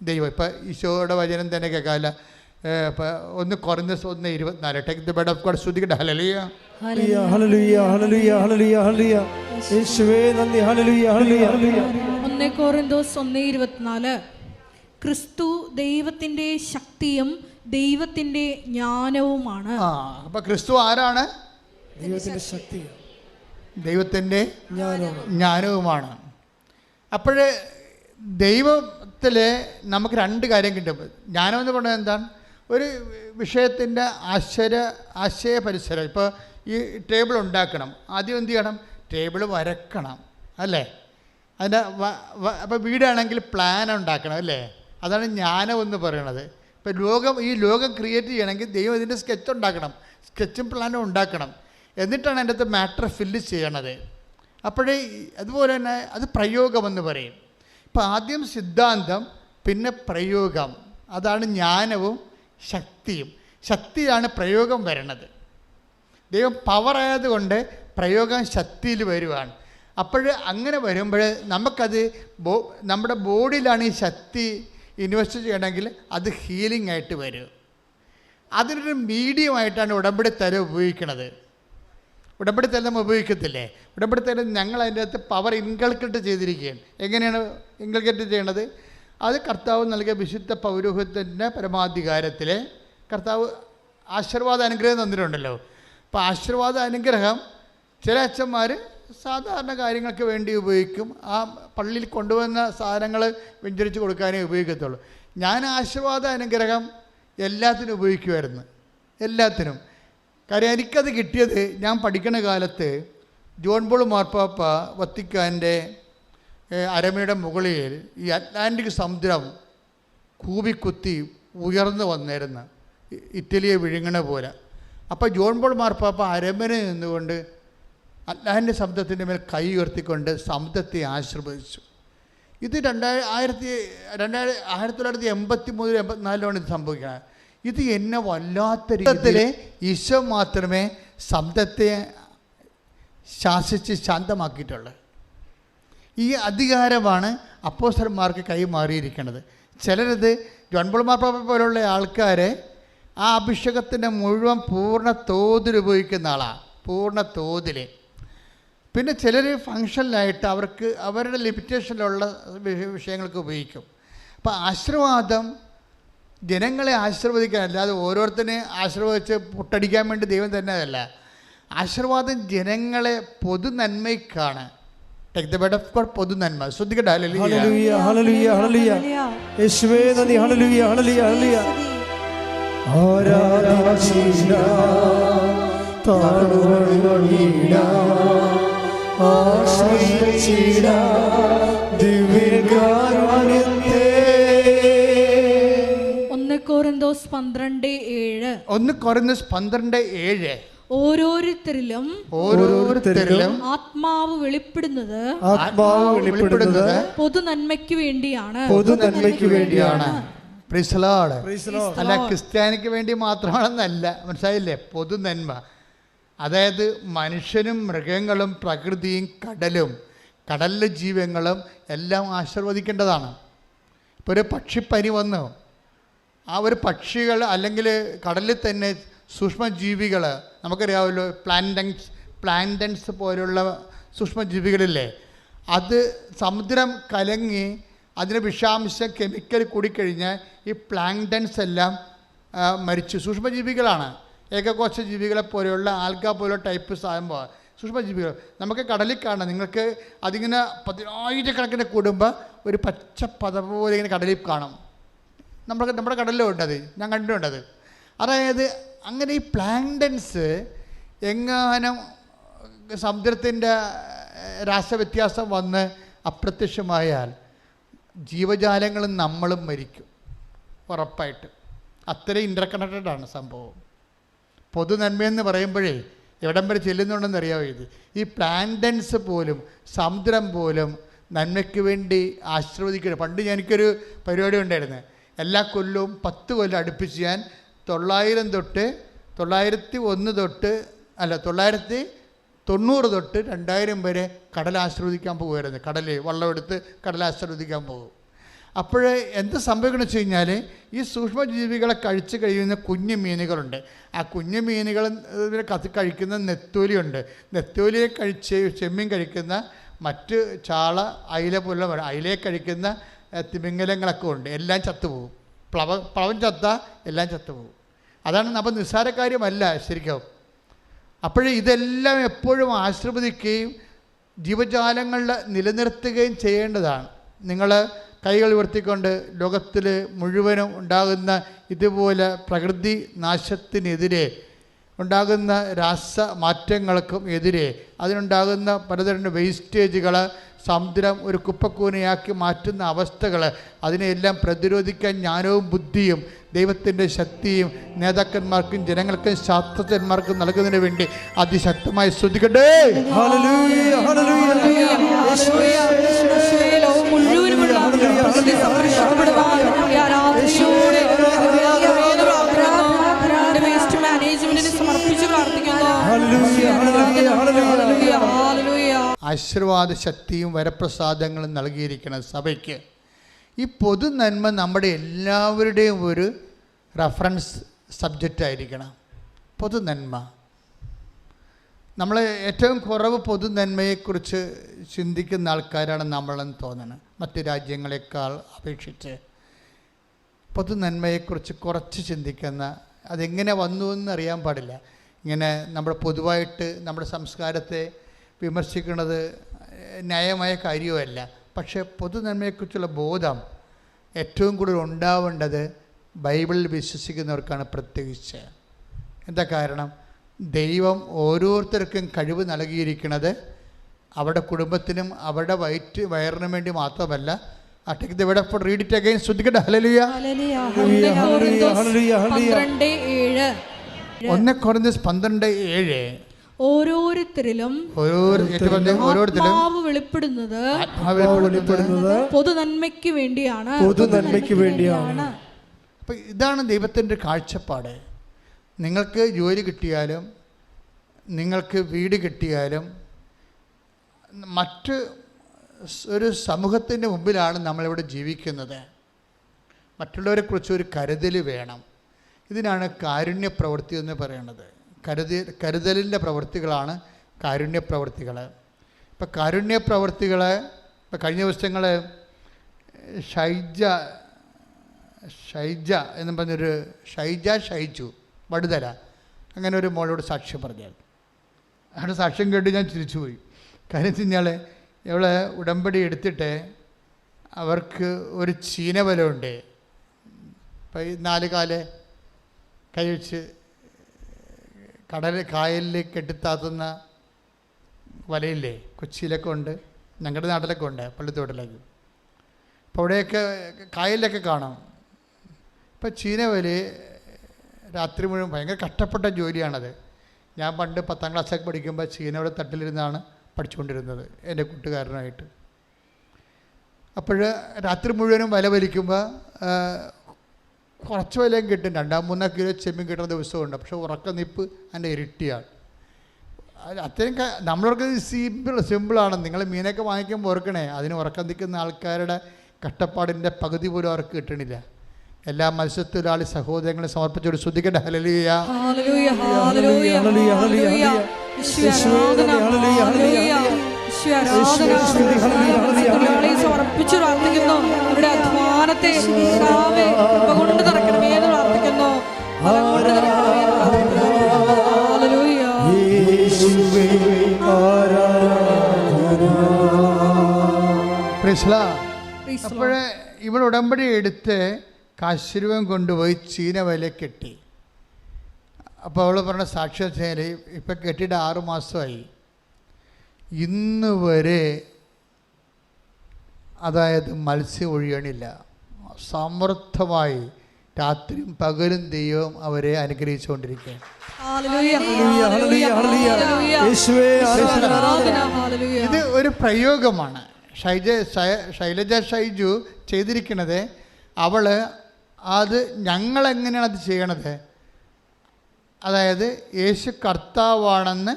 ദൈവം. ഇപ്പോൾ ഈശോയുടെ വചനം തന്നെ കേൾക്കാമല്ല. ഇപ്പോൾ 1 കൊറിന്തോസ് 1:24 take the bed of God. ശ്രുതിക്കട്ടെ. ഹല്ലേലൂയ ഹല്ലേലൂയ ഹല്ലേലൂയ ഹല്ലേലൂയ ഹല്ലേലൂയ. യേശുവേ നന്ദി. ഹല്ലേലൂയ ഹല്ലേലൂയ ഹല്ലേലൂയ. 1 കൊറിന്തോസ് 1:24 ക്രിസ്തു ദൈവത്തിൻ്റെ ശക്തിയും ദൈവത്തിൻ്റെ ജ്ഞാനവുമാണ്. അപ്പോൾ ക്രിസ്തു ആരാണ്? ദൈവത്തിൻ്റെ ശക്തി, ദൈവത്തിൻ്റെ ജ്ഞാനവുമാണ്. അപ്പോൾ ദൈവത്തിൽ നമുക്ക് 2 കാര്യം കിട്ടും. ജ്ഞാനം എന്ന് പറയുന്നത് എന്താണ്? ഒരു വിഷയത്തിൻ്റെ ആശയ പരിസരം. ഇപ്പോൾ ഈ ടേബിൾ ഉണ്ടാക്കണം, ആദ്യം എന്ത് ചെയ്യണം? ടേബിൾ വരക്കണം അല്ലേ? അതിൻ്റെ അപ്പോൾ വീടാണെങ്കിൽ പ്ലാൻ ഉണ്ടാക്കണം അല്ലേ? അതാണ് ജ്ഞാനം എന്ന് പറയണത്. ഇപ്പോൾ ഈ ലോകം ക്രിയേറ്റ് ചെയ്യണമെങ്കിൽ ദൈവം ഇതിൻ്റെ സ്കെച്ച് ഉണ്ടാക്കണം, സ്കെച്ചും പ്ലാനും ഉണ്ടാക്കണം. എന്നിട്ടാണ് അതിൻ്റെ അകത്ത് മാറ്റർ ഫില്ല് ചെയ്യണത്. അപ്പോഴേ അതുപോലെ തന്നെ അത് പ്രയോഗമെന്ന് പറയും. ഇപ്പോൾ ആദ്യം സിദ്ധാന്തം, പിന്നെ പ്രയോഗം. അതാണ് ജ്ഞാനവും ശക്തിയും. ശക്തിയാണ് പ്രയോഗം വരണത്. ദൈവം പവറായതുകൊണ്ട് പ്രയോഗം ശക്തിയിൽ വരുവാണ്. അപ്പോൾ അങ്ങനെ വരുമ്പോൾ നമുക്കത് നമ്മുടെ ബോഡിയിലാണ് ഈ ശക്തി ഇൻവെസ്റ്റ് ചെയ്യണമെങ്കിൽ അത് ഹീലിംഗ് ആയിട്ട് വരും. അതിനൊരു മീഡിയമായിട്ടാണ് ഉടമ്പടി തലം ഉപയോഗിക്കുന്നത്. ഉടമ്പടി തലം നമ്മൾ ഉപയോഗിക്കത്തില്ലേ? ഉടമ്പടി തലം ഞങ്ങൾ അതിൻ്റെ അകത്ത് പവർ ഇൻകൾക്കേറ്റ് ചെയ്തിരിക്കുകയാണ്. എങ്ങനെയാണ് ഇൻകൾക്കേറ്റ് ചെയ്യണത്? അത് കർത്താവ് നൽകിയ വിശുദ്ധ പൗരോഹിത്യത്തിൻ്റെ പരമാധികാരത്തിൽ കർത്താവ് ആശീർവാദ അനുഗ്രഹം തന്നിട്ടുണ്ടല്ലോ. അപ്പോൾ ആശീർവാദ അനുഗ്രഹം ചില അച്ഛന്മാർ സാധാരണ കാര്യങ്ങൾക്ക് വേണ്ടി ഉപയോഗിക്കും. ആ പള്ളിയിൽ കൊണ്ടുവന്ന സാധനങ്ങൾ വെഞ്ചരിച്ച് കൊടുക്കാനേ ഉപയോഗിക്കത്തുള്ളൂ. ഞാൻ ആശീർവാദ അനുഗ്രഹം എല്ലാത്തിനും ഉപയോഗിക്കുമായിരുന്നു, എല്ലാത്തിനും. കാര്യം എനിക്കത് കിട്ടിയത് ഞാൻ പഠിക്കുന്ന കാലത്ത് ജോൺ പോൾ മാർപ്പാപ്പ വത്തിക്കാൻ്റെ അരമനയുടെ മുകളിൽ ഈ അറ്റ്ലാന്റിക് സമുദ്രം കൂവിക്കുത്തി ഉയർന്നു വന്നിരുന്നു, ഇറ്റലിയെ വിഴുങ്ങണ പോലെ. അപ്പോൾ ജോൺ പോൾ മാർപ്പാപ്പ അരമനയിൽ നിന്നുകൊണ്ട് അറ്റ്ലാന്റിക് സമുദ്രത്തിൻ്റെ മേൽ കൈ ഉയർത്തിക്കൊണ്ട് സമുദ്രത്തെ ആശീർവദിച്ചു. ഇത് 1983-84 ഇത് സംഭവിക്കണം. ഇത് എന്നെ വല്ലാത്ത രീതിയിൽ ഈശോ മാത്രമേ സമുദ്രത്തെ ശാസിച്ച് ശാന്തമാക്കിയിട്ടുള്ളൂ. ഈ അധികാരമാണ് അപ്പോസ്തലന്മാർക്ക് കൈമാറിയിരിക്കുന്നത്. ചിലരത് ജോൺ പോൾ മാർപ്പാപ്പ പോലുള്ള ആൾക്കാരെ ആ അഭിഷേകത്തിൻ്റെ മുഴുവൻ പൂർണ്ണ തോതിൽ ഉപയോഗിക്കുന്ന ആളാണ്, പൂർണ്ണ തോതിൽ. പിന്നെ ചിലർ ഫങ്ഷനിലായിട്ട് അവർക്ക് അവരുടെ ലിമിറ്റേഷനിലുള്ള വിഷയങ്ങൾക്ക് ഉപയോഗിക്കും. അപ്പോൾ ആശീർവാദം ജനങ്ങളെ ആശീർവദിക്കാനല്ല, അത് ഓരോരുത്തരെ ആശീർവദിച്ച് പൊട്ടടിക്കാൻ വേണ്ടി ദൈവം തന്നെ അതല്ല. ആശീർവാദം ജനങ്ങളെ പൊതു നന്മയ്ക്കാണ്. Take the bed of God, പൊതു നന്മ. ശ്രദ്ധിക്കട്ടെ. ഹല്ലേലൂയ ഹല്ലേലൂയ ഹല്ലേലൂയ. യേശുവേ നന്ദി. ഹല്ലേലൂയ ഹല്ലേലൂയ ഹല്ലേലൂയ. ആരാധിച്ചിട താഴ്വണീട ആശ്രയിച്ചിട ദിവ്യകാരുണ്യത്തെ. 1 കൊറിന്തോസ് 12:7. 1 കൊറിന്തോസ് 12:7. ഓരോരുത്തരിലും ആത്മാവ് വെളിപ്പെടുന്നത് പൊതു നന്മയ്ക്ക് വേണ്ടിയാണ്. അല്ല, ക്രിസ്ത്യാനിക്ക് വേണ്ടി മാത്രമാണെന്നല്ല, മനസ്സിലായില്ലേ? പൊതു നന്മ, അതായത് മനുഷ്യനും മൃഗങ്ങളും പ്രകൃതിയും കടലിലെ ജീവങ്ങളും എല്ലാം ആശീർവദിക്കേണ്ടതാണ്. ഇപ്പോൾ ഒരു പക്ഷിപ്പനി വന്നു, ആ ഒരു പക്ഷികൾ അല്ലെങ്കിൽ കടലിൽ തന്നെ സൂക്ഷ്മജീവികൾ, നമുക്കറിയാമല്ലോ, പ്ലാന്റൻസ് പോലുള്ള സൂക്ഷ്മജീവികളില്ലേ, അത് സമുദ്രം കലങ്ങി അതിന് വിഷാംശം കെമിക്കൽ കൂടിക്കഴിഞ്ഞാൽ ഈ പ്ലാങ്ടൻസ് എല്ലാം മരിച്ചു. സൂക്ഷ്മജീവികളാണ്, ഏകകോശ ജീവികളെ പോലെയുള്ള ആൽഗ പോലുള്ള ടൈപ്പ് സാധനം സൂക്ഷ്മജീവികൾ നമുക്ക് കടലിൽ കാണാം. നിങ്ങൾക്ക് അതിങ്ങനെ 10,000 കൂടുമ്പോൾ ഒരു പച്ച പത പോലെ ഇങ്ങനെ കടലിൽ കാണും. നമ്മുടെ കടലിലും ഉണ്ടത്, ഞാൻ കണ്ടിട്ടുണ്ടത്. അതായത് അങ്ങനെ ഈ പ്ലാങ്ടൻസ് എങ്ങാനും സമുദ്രത്തിൻ്റെ രാസവ്യത്യാസം വന്ന് അപ്രത്യക്ഷമായാൽ ജീവജാലങ്ങളും നമ്മളും മരിക്കും ഉറപ്പായിട്ട്. അത്രയും ഇൻ്റർകണക്റ്റഡാണ് സംഭവം. പൊതു നന്മയെന്ന് പറയുമ്പോഴേ എവിടം വരെ ചെല്ലുന്നുണ്ടെന്ന് അറിയാമോ? ഈ പ്ലാന്റൻസ് പോലും സമുദ്രം പോലും നന്മയ്ക്ക് വേണ്ടി ആശീർവദിക്കണം. പണ്ട് എനിക്കൊരു പരിപാടി ഉണ്ടായിരുന്നു. എല്ലാ കൊല്ലവും 10 കൊല്ലം അടുപ്പിച്ച് ഞാൻ 901 തൊട്ട് 990 തൊട്ട് 2000 വരെ കടൽ ആശീർവദിക്കാൻ പോകുമായിരുന്നു. വള്ളമെടുത്ത് കടൽ ആശീർവദിക്കാൻ പോകും. അപ്പോൾ എന്ത് സംഭവിക്കണമെന്ന് വെച്ച് കഴിഞ്ഞാൽ, ഈ സൂക്ഷ്മജീവികളെ കഴിച്ച് കഴിയുന്ന കുഞ്ഞു മീനുകളുണ്ട്. ആ കുഞ്ഞു മീനുകൾ കഴിക്കുന്ന നെത്തോലിയുണ്ട്. നെത്തോലിയെ ചെമ്മീൻ കഴിക്കുന്ന മറ്റ് ചാള, അയില പോലുള്ള അയിലയെ കഴിക്കുന്ന തിമിംഗലങ്ങളൊക്കെ ഉണ്ട്. എല്ലാം ചത്തുപോകും. പ്ലവൻ ചത്താൽ എല്ലാം ചത്തുപോകും. അതാണ്. അപ്പം നിസ്സാര കാര്യമല്ല ശരിക്കും. അപ്പോഴേ ഇതെല്ലാം എപ്പോഴും ആശീർവദിക്കുകയും ജീവജാലങ്ങളിൽ നിലനിർത്തുകയും ചെയ്യേണ്ടതാണ്. നിങ്ങൾ കൈകൾ ഉയർത്തിക്കൊണ്ട് ലോകത്തിൽ മുഴുവനും ഉണ്ടാകുന്ന ഇതുപോലെ പ്രകൃതി നാശത്തിനെതിരെ, ഉണ്ടാകുന്ന രാസമാറ്റങ്ങൾക്കും എതിരെ, അതിനുണ്ടാകുന്ന പലതരം വേസ്റ്റേജുകൾ, സമുദ്രം ഒരു കുപ്പക്കൂനയാക്കി മാറ്റുന്ന അവസ്ഥകൾ, അതിനെയെല്ലാം പ്രതിരോധിക്കാൻ ജ്ഞാനവും ബുദ്ധിയും ദൈവത്തിൻ്റെ ശക്തിയും നേതാക്കന്മാർക്കും ജനങ്ങൾക്കും ശാസ്ത്രജ്ഞന്മാർക്കും നൽകുന്നതിന് വേണ്ടി അതിശക്തമായി ശ്രദ്ധിക്കട്ടെ. ആശീർവാദ ശക്തിയും വരപ്രസാദങ്ങളും നൽകിയിരിക്കണം സഭയ്ക്ക്. ഈ പൊതു നന്മ നമ്മുടെ എല്ലാവരുടെയും ഒരു റഫറൻസ് സബ്ജക്റ്റ് ആയിരിക്കണം. പൊതു നന്മ, നമ്മൾ ഏറ്റവും കുറവ് പൊതു നന്മയെക്കുറിച്ച് ചിന്തിക്കുന്ന ആൾക്കാരാണ് നമ്മളെന്ന് തോന്നുന്നത്. മറ്റ് രാജ്യങ്ങളെക്കാൾ അപേക്ഷിച്ച് പൊതു നന്മയെക്കുറിച്ച് കുറച്ച് ചിന്തിക്കുന്ന, അതെങ്ങനെ വന്നു എന്നറിയാൻ പാടില്ല. ഇങ്ങനെ നമ്മൾ പൊതുവായിട്ട് നമ്മുടെ സംസ്കാരത്തെ വിമർശിക്കുന്നത് ന്യായമായ കാര്യവുമല്ല. പക്ഷേ പൊതു നന്മയെക്കുറിച്ചുള്ള ബോധം ഏറ്റവും കൂടുതൽ ഉണ്ടാവേണ്ടത് ബൈബിളിൽ വിശ്വസിക്കുന്നവർക്കാണ്. പ്രത്യേകിച്ച് എന്താ കാരണം? ദൈവം ഓരോരുത്തർക്കും കഴിവ് നൽകിയിരിക്കുന്നത് അവരുടെ കുടുംബത്തിനും അവരുടെ വയറിനും വേണ്ടി മാത്രമല്ല. read it again. ശ്രദ്ധിക്കട്ടെ. ഹല്ലേലൂയ. 1 കൊരിന്ത്യസ് 12:7 ഓരോരുത്തരിലും വെളിപ്പെടുന്നത് പൊതു നന്മയ്ക്ക് വേണ്ടിയാണ്. അപ്പം ഇതാണ് ദൈവത്തിൻ്റെ കാഴ്ചപ്പാട്. നിങ്ങൾക്ക് ജോലി കിട്ടിയാലും നിങ്ങൾക്ക് വീട് കിട്ടിയാലും മറ്റ് ഒരു സമൂഹത്തിൻ്റെ മുമ്പിലാണ് നമ്മളിവിടെ ജീവിക്കുന്നത്. മറ്റുള്ളവരെക്കുറിച്ച് ഒരു കരുതൽ വേണം. ഇതിനാണ് കാരുണ്യ പ്രവൃത്തി എന്ന് പറയുന്നത്. കരുതലിൻ്റെ പ്രവൃത്തികളാണ് കാരുണ്യ പ്രവൃത്തികൾ. ഇപ്പം കാരുണ്യ പ്രവൃത്തികൾ, ഇപ്പം കഴിഞ്ഞ ദിവസങ്ങൾ ഷൈജ എന്നും പറഞ്ഞൊരു ഷൈജു വടുതല അങ്ങനെ ഒരു മോളോട് സാക്ഷ്യം പറഞ്ഞാൽ, അവിടെ സാക്ഷ്യം കേട്ട് ഞാൻ ചിരിച്ചുപോയി. കാര്യം വെച്ച് കഴിഞ്ഞാൽ ഇവളെ ഉടമ്പടി എടുത്തിട്ട് അവർക്ക് ഒരു ചീനവലമുണ്ട്. ഇപ്പം ഈ 4 കാല് കഴിച്ച് കായലിലേക്ക് കെട്ടിത്താത്തുന്ന വലയില്ലേ, കൊച്ചിയിലൊക്കെ ഉണ്ട്, ഞങ്ങളുടെ നാട്ടിലൊക്കെ ഉണ്ട്, പള്ളിത്തോട്ടിലേക്ക്. അപ്പോൾ അവിടെയൊക്കെ കായലിലൊക്കെ കാണാം. ഇപ്പം ചീനവലി രാത്രി മുഴുവൻ ഭയങ്കര കഷ്ടപ്പെട്ട ജോലിയാണത്. ഞാൻ പണ്ട് 10ാം ക്ലാസ്സൊക്കെ പഠിക്കുമ്പോൾ ചീനയുടെ തട്ടിലിരുന്നാണ് പഠിച്ചുകൊണ്ടിരുന്നത് എൻ്റെ കൂട്ടുകാരനായിട്ട്. അപ്പോൾ രാത്രി മുഴുവനും വല വലിക്കുമ്പോൾ കുറച്ച് വിലയും കിട്ടും, 2-3 കിലോ ചെമ്മീൻ കിട്ടുന്ന ദിവസമുണ്ട്. പക്ഷേ ഉറക്കനിപ്പ് അതിൻ്റെ ഇരട്ടിയാണ്. അത്രയും നമ്മളവർക്ക് സിമ്പിളാണ്. നിങ്ങൾ മീനൊക്കെ വാങ്ങിക്കുമ്പോൾ ഓർക്കണേ, അതിന് ഉറക്കം നിൽക്കുന്ന ആൾക്കാരുടെ കഷ്ടപ്പാടിൻ്റെ പകുതി പോലും അവർക്ക് കിട്ടണില്ല. എല്ലാ മത്സ്യത്തൊഴിലാളി സഹോദരങ്ങളെ സമർപ്പിച്ചോട് ശ്രദ്ധിക്കട്ടെ. ഹല്ലേലൂയ ഹല്ലേലൂയ ഹല്ലേലൂയ ഹല്ലേലൂയ സമർപ്പിച്ചു പ്രാർത്ഥിക്കുന്നു. അവരുടെ അധ്വാനത്തെ കൊണ്ട് നടക്കണമേ എന്ന് പ്രാർത്ഥിക്കുന്നു. അപ്പോഴേ ഇവിടെ ഉടമ്പടി എടുത്ത് കാശുരൂപം കൊണ്ടുപോയി ചീന വല കെട്ടി. അപ്പോൾ അവൾ പറഞ്ഞ സാക്ഷ്യം ചെയ്യൽ ഇപ്പം കെട്ടിയിട്ട് 6 മാസമായി. ഇന്ന് വരെ അതായത് മത്സ്യം ഒഴിയണില്ല. സമൃദ്ധമായി രാത്രിയും പകലും ദൈവം അവരെ അനുഗ്രഹിച്ചുകൊണ്ടിരിക്കുകയാണ്. ഇത് ഒരു പ്രയോഗമാണ്. ശൈലജ ഷൈജു ചെയ്തിരിക്കുന്നത്. അവൾ അത് ഞങ്ങളെങ്ങനെയാണ് അത് ചെയ്യണത്? അതായത് യേശു കർത്താവാണെന്ന്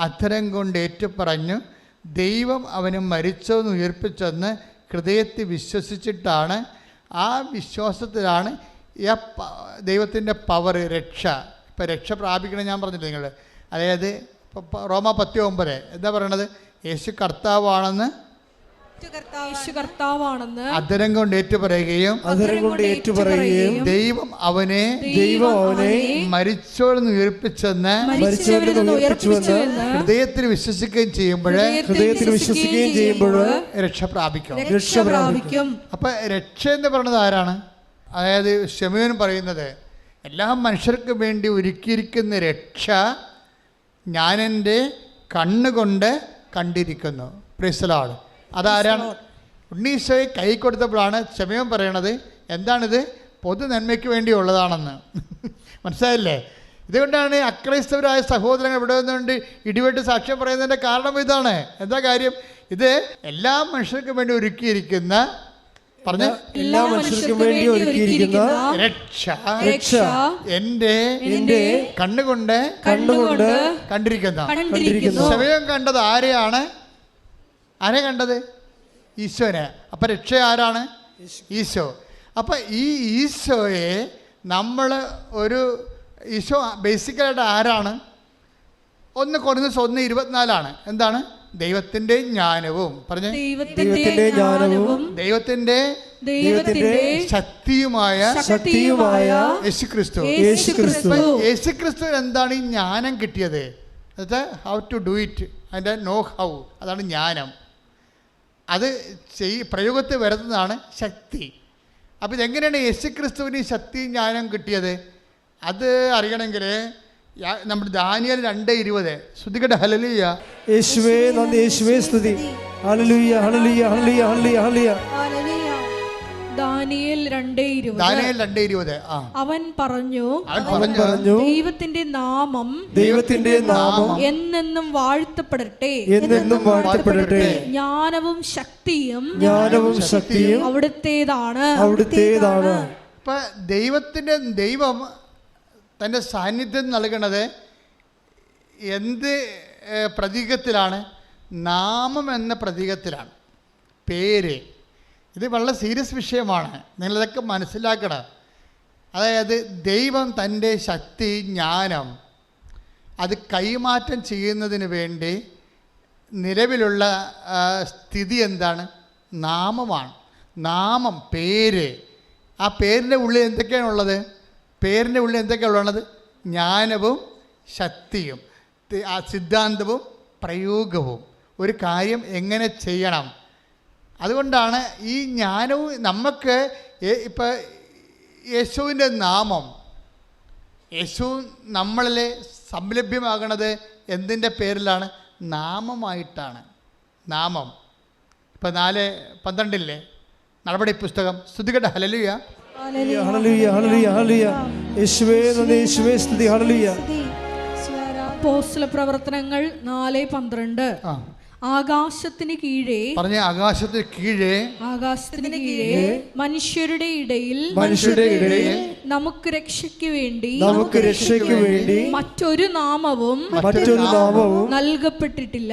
അധരം കൊണ്ട് ഏറ്റുപറഞ്ഞു, ദൈവം അവന് മരിച്ചെന്ന് ഉയർപ്പിച്ചെന്ന് ഹൃദയത്തിൽ വിശ്വസിച്ചിട്ടാണ്. ആ വിശ്വാസത്തിലാണ് ദൈവത്തിൻ്റെ പവർ, രക്ഷ. ഇപ്പോൾ രക്ഷ പ്രാപിക്കണം ഞാൻ പറഞ്ഞില്ല നിങ്ങൾ. അതായത് റോമ 10:9 എന്താ പറയണത്? യേശു കർത്താവാണെന്ന് അധരം കൊണ്ട് ഏറ്റുപറയുകയും ദൈവം അവനെ മരിച്ചവരെന്ന് ഉയർപ്പിച്ചെന്ന് ഹൃദയത്തിൽ വിശ്വസിക്കുകയും ചെയ്യുമ്പോൾ രക്ഷ പ്രാപിക്കും. അപ്പൊ രക്ഷ എന്ന് പറയുന്നത് ആരാണ്? അതായത് ശമൂവേൽ പറയുന്നത് എല്ലാ മനുഷ്യർക്കും വേണ്ടി ഒരുക്കിയിരിക്കുന്ന രക്ഷ ഞാനെൻ്റെ കണ്ണുകൊണ്ട് കണ്ടിരിക്കുന്നു. Price the Lord. അതാരാണ്? ഉണ്ണീശോയെ കൈ കൊടുത്തപ്പോഴാണ് ശമൂവേൽ പറയണത് എന്താണിത്? പൊതു നന്മയ്ക്ക് വേണ്ടിയുള്ളതാണെന്ന്. മനസ്സിലായില്ലേ? ഇതുകൊണ്ടാണ് അക്രൈസ്തവരായ സഹോദരങ്ങൾ ഇവിടെ നിന്നുകൊണ്ട് ഇടിവെട്ട് സാക്ഷ്യം പറയുന്നതിൻ്റെ കാരണം ഇതാണ്. എന്താ കാര്യം? ഇത് എല്ലാ മനുഷ്യർക്കും വേണ്ടി ഒരുക്കിയിരിക്കുന്ന എല്ലാ മനുഷ്യർക്കും വേണ്ടി ഒരുക്കിയിരിക്കുന്ന രക്ഷ എൻ്റെ കണ്ണുകൊണ്ട് കണ്ടിരിക്കുന്നു. ശമൂവേൽ കണ്ടത് ആരെയാണ്? ആരെ കണ്ടത്? ഈശോനെ. അപ്പം രക്ഷ ആരാണ്? ഈശോ. അപ്പം ഈ ഈശോയെ നമ്മൾ ഈശോ ബേസിക്കലായിട്ട് ആരാണ്? 1 കൊരിന്ത്യർ 1:24 എന്താണ്? ദൈവത്തിൻ്റെ ജ്ഞാനവും ദൈവത്തിൻ്റെ ശക്തിയുമായ യേശുക്രിസ്തു. യേശുക്രിസ്തു എന്താണ് ഈ ജ്ഞാനം കിട്ടിയത്? ഹൗ ടു ഡു ഇറ്റ്, അതിൻ്റെ നോ ഹൗ, അതാണ് ജ്ഞാനം. അത് പ്രയോഗത്തിൽ വരുന്നതാണ് ശക്തി. അപ്പോൾ ഇതെങ്ങനെയാണ് യേശുക്രിസ്തുവിന് ശക്തി ജ്ഞാനം കിട്ടിയത്? അത് അറിയണമെങ്കിൽ നമ്മുടെ ദാനിയേൽ 2:20 ശ്രദ്ധിക്കട്ടെ. ഹല്ലേലൂയ. യേശുവേ നന്ദി, യേശുവേ സ്തുതി. ഹല്ലേലൂയ ഹല്ലേലൂയ ഹല്ലേലൂയ ഹല്ലേലൂയ. ദാനിയേൽ 2:20 അവൻ പറഞ്ഞു ദൈവത്തിന്റെ നാമം എന്നെന്നും വാഴ്ത്തപ്പെടട്ടെ, ജ്ഞാനവും ശക്തിയും അവിടുത്തേതാണ്. ഇപ്പൊ ദൈവം തൻ്റെ സാന്നിധ്യം നൽകണത് എന്ത് പ്രതീകത്തിലാണ്? നാമം എന്ന പ്രതീകത്തിലാണ്. പേര്. ഇത് വളരെ സീരിയസ് വിഷയമാണ്. നിങ്ങളിതൊക്കെ മനസ്സിലാക്കണം. അതായത് ദൈവം തൻ്റെ ശക്തി, ജ്ഞാനം അത് കൈമാറ്റം ചെയ്യുന്നതിന് വേണ്ടി നിലവിലുള്ള സ്ഥിതി എന്താണ്? നാമമാണ്. നാമം, പേര്. ആ പേരിൻ്റെ ഉള്ളിൽ എന്തൊക്കെയാണുള്ളത്? പേരിൻ്റെ ഉള്ളിൽ എന്തൊക്കെയാണുള്ളത്? ജ്ഞാനവും ശക്തിയും, സിദ്ധാന്തവും പ്രയോഗവും. ഒരു കാര്യം എങ്ങനെ ചെയ്യണം. അതുകൊണ്ടാണ് ഈ ജ്ഞാനവും നമുക്ക് ഇപ്പം യേശുവിൻ്റെ നാമം, യേശു നമ്മളിൽ സംലഭ്യമാകണത് എന്തിൻ്റെ പേരിലാണ്? നാമമായിട്ടാണ്. നാമം. ഇപ്പം 4:12 നടപടി പുസ്തകം. സ്തുതിക്കട്ടെ. ഹല്ലേലൂയ ഹല്ലേലൂയ ഹല്ലേലൂയ ഹല്ലേലൂയ. യേശുവേ നന്ദി, യേശുവേ സ്തുതി. ഹല്ലേലൂയ. അപ്പോസ്തല പ്രവർത്തനങ്ങൾ 4:12. ആ ആകാശത്തിന് കീഴേ, പറഞ്ഞ ആകാശത്തിന് കീഴേ, ആകാശത്തിന് കീഴേ മനുഷ്യരുടെ ഇടയിൽ നമുക്ക് രക്ഷയ്ക്ക് വേണ്ടി മറ്റൊരു നാമവും നൽകപ്പെട്ടിട്ടില്ല.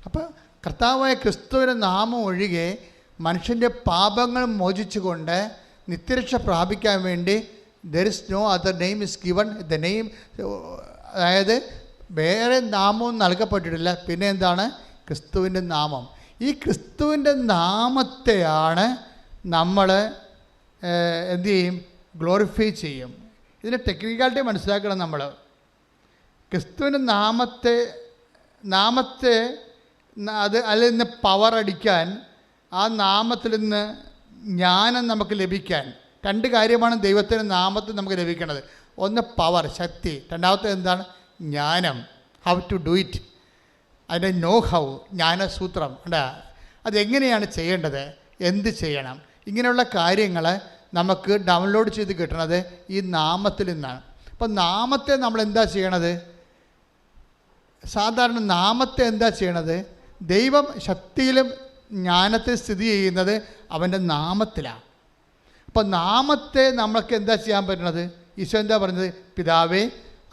അപ്പൊ കർത്താവായ ക്രിസ്തുവിന്റെ നാമം ഒഴികെ മനുഷ്യന്റെ പാപങ്ങൾ മോചിച്ചുകൊണ്ട് നിത്യരക്ഷ പ്രാപിക്കാൻ വേണ്ടി there is no other name is given. the name, അതായത് വേറെ നാമവും നൽകപ്പെട്ടിട്ടില്ല. പിന്നെ എന്താണ്? ക്രിസ്തുവിൻ്റെ നാമം. ഈ ക്രിസ്തുവിൻ്റെ നാമത്തെയാണ് നമ്മൾ എന്തു ചെയ്യും? ഗ്ലോറിഫൈ ചെയ്യും. ഇതിൻ്റെ ടെക്നിക്കാലിറ്റി മനസ്സിലാക്കണം നമ്മൾ. ക്രിസ്തുവിൻ്റെ നാമത്തെ അതിൽ നിന്ന് പവർ അടിക്കാൻ, ആ നാമത്തിൽ നിന്ന് ജ്ഞാനം നമുക്ക് ലഭിക്കാൻ, രണ്ട് കാര്യമാണ് ദൈവത്തിൻ്റെ നാമത്തിൽ നമുക്ക് ലഭിക്കുന്നത്. ഒന്ന് പവർ, ശക്തി. രണ്ടാമത്തെ എന്താണ്? ജ്ഞാനം. ഹൗ ടു ഡു ഇറ്റ്, അതിൻ്റെ നോ ഹൗ, ജ്ഞാനസൂത്രം. അതെങ്ങനെയാണ് ചെയ്യേണ്ടത്, എന്ത് ചെയ്യണം, ഇങ്ങനെയുള്ള കാര്യങ്ങൾ നമുക്ക് ഡൗൺലോഡ് ചെയ്ത് കിട്ടണത് ഈ നാമത്തിൽ നിന്നാണ്. അപ്പോൾ നാമത്തെ നമ്മൾ എന്താ ചെയ്യണത്? സാധാരണ നാമത്തെ എന്താ ചെയ്യണത്? ദൈവം ശക്തിയിലും ജ്ഞാനത്തിൽ സ്ഥിതി ചെയ്യുന്നത് അവൻ്റെ നാമത്തിലാണ്. അപ്പോൾ നാമത്തെ നമ്മൾക്ക് എന്താ ചെയ്യാൻ പറ്റണത്? ഈശോ എന്താ പറഞ്ഞത്? പിതാവേ,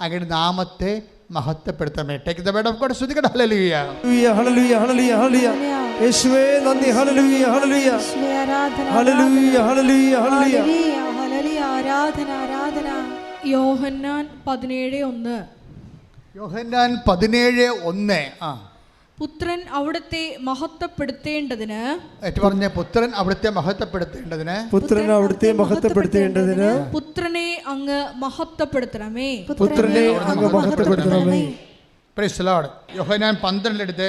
അങ്ങയുടെ നാമത്തെ മഹത്വപ്പെടുത്തണമേ. Take the word of God. സ്തുതിക്കട്ടെ. ഹല്ലേലൂയ, ഹല്ലേലൂയ, ഹല്ലേലൂയ, ഹല്ലേലൂയ. യേശുവേ നന്ദി. ഹല്ലേലൂയ, ഹല്ലേലൂയ, ഹല്ലേലൂയ, ഹല്ലേലൂയ, ഹല്ലേലൂയ, ആരാധന, ആരാധന. യോഹന്നാൻ 17:1. യോഹന്നാൻ 17:1. പുത്രൻ അവിടുത്തെ മഹത്വപ്പെടുത്തേണ്ടതിന്, പറഞ്ഞ പുത്രൻ അവിടുത്തെ മഹത്വപ്പെടുത്തേണ്ടതിന്, പുത്രൻ അവിടുത്തെ മഹത്വപ്പെടുത്തേണ്ടതിന് പുത്രനെ അങ്ങ് മഹത്വപ്പെടുത്തണമേ, പുത്രനെ അങ്ങ് മഹത്വപ്പെടുത്തണമേ. Praise the lord. യോഹന്നാൻ 12 എടുത്ത്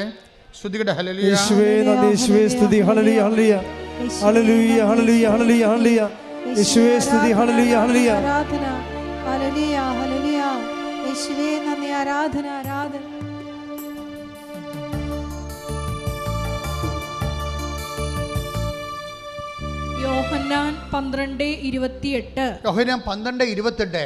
സ്തുതിക്കട്ടെ. ഹല്ലേലൂയ, യേശുവേ നന്ദി, യേശുവേ സ്തുതി. ഹല്ലേലൂയ, ഹല്ലേലൂയ, ഹല്ലേലൂയ, ഹല്ലേലൂയ, ഹല്ലേലൂയ, ഹല്ലേലൂയ. യേശുവേ സ്തുതി. ഹല്ലേലൂയ, ഹല്ലേലൂയ, ആരാധന. ഹല്ലേലൂയ, ഹല്ലേലൂയ. യേശുവേ നന്ദി, ആരാധന, ആരാധന. യോഹന്നാൻ 12:28. യോഹന്നാൻ 12:28.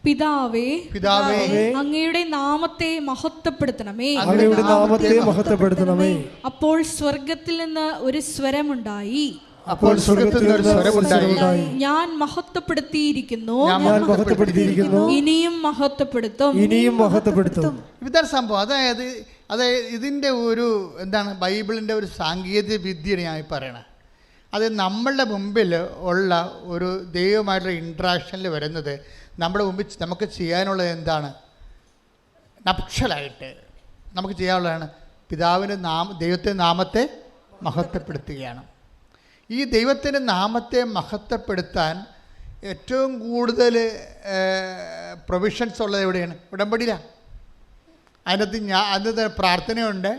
പിതാവേ, പിതാവേ, അങ്ങയുടെ നാമത്തെ മഹത്വപ്പെടുത്തണമേ, അങ്ങയുടെ നാമത്തെ മഹത്വപ്പെടുത്തണമേ. അപ്പോൾ സ്വർഗത്തിൽ നിന്ന് ഒരു സ്വരമുണ്ടായി, അപ്പോൾ സ്വർഗ്ഗത്തിൽ നിന്ന് ഒരു സ്വരമുണ്ടായി, ഞാൻ മഹത്വപ്പെടുത്തിയിരിക്കുന്നു, ഞാൻ മഹത്വപ്പെടുത്തിയിരിക്കുന്നു, ഇനിയും മഹത്വപ്പെടുത്തും, ഇനിയും മഹത്വപ്പെടുത്തും. ഇതാണ് സംഭവം. അതായത് ഇതിൻ്റെ ഒരു എന്താണ്, ബൈബിളിൻ്റെ ഒരു സാങ്കേതിക വിദ്യയാണ് ഞാൻ പറയണത്. അത് നമ്മളുടെ മുമ്പിൽ ഉള്ള ഒരു ദൈവമായിട്ടുള്ള ഇൻട്രാക്ഷനിൽ വരുന്നത് നമ്മുടെ മുമ്പിൽ നമുക്ക് ചെയ്യാനുള്ളത് എന്താണ്? നപ്ഷലായിട്ട് നമുക്ക് ചെയ്യാനുള്ളതാണ് പിതാവിൻ്റെ ദൈവത്തിൻ്റെ നാമത്തെ മഹത്വപ്പെടുത്തുകയാണ്. ഈ ദൈവത്തിൻ്റെ നാമത്തെ മഹത്വപ്പെടുത്താൻ ഏറ്റവും കൂടുതൽ പ്രൊവിഷൻസ് ഉള്ളത് എവിടെയാണ്? ഉടമ്പടിയിലാണ്. അതിനകത്ത് പ്രാർത്ഥനയുണ്ട്,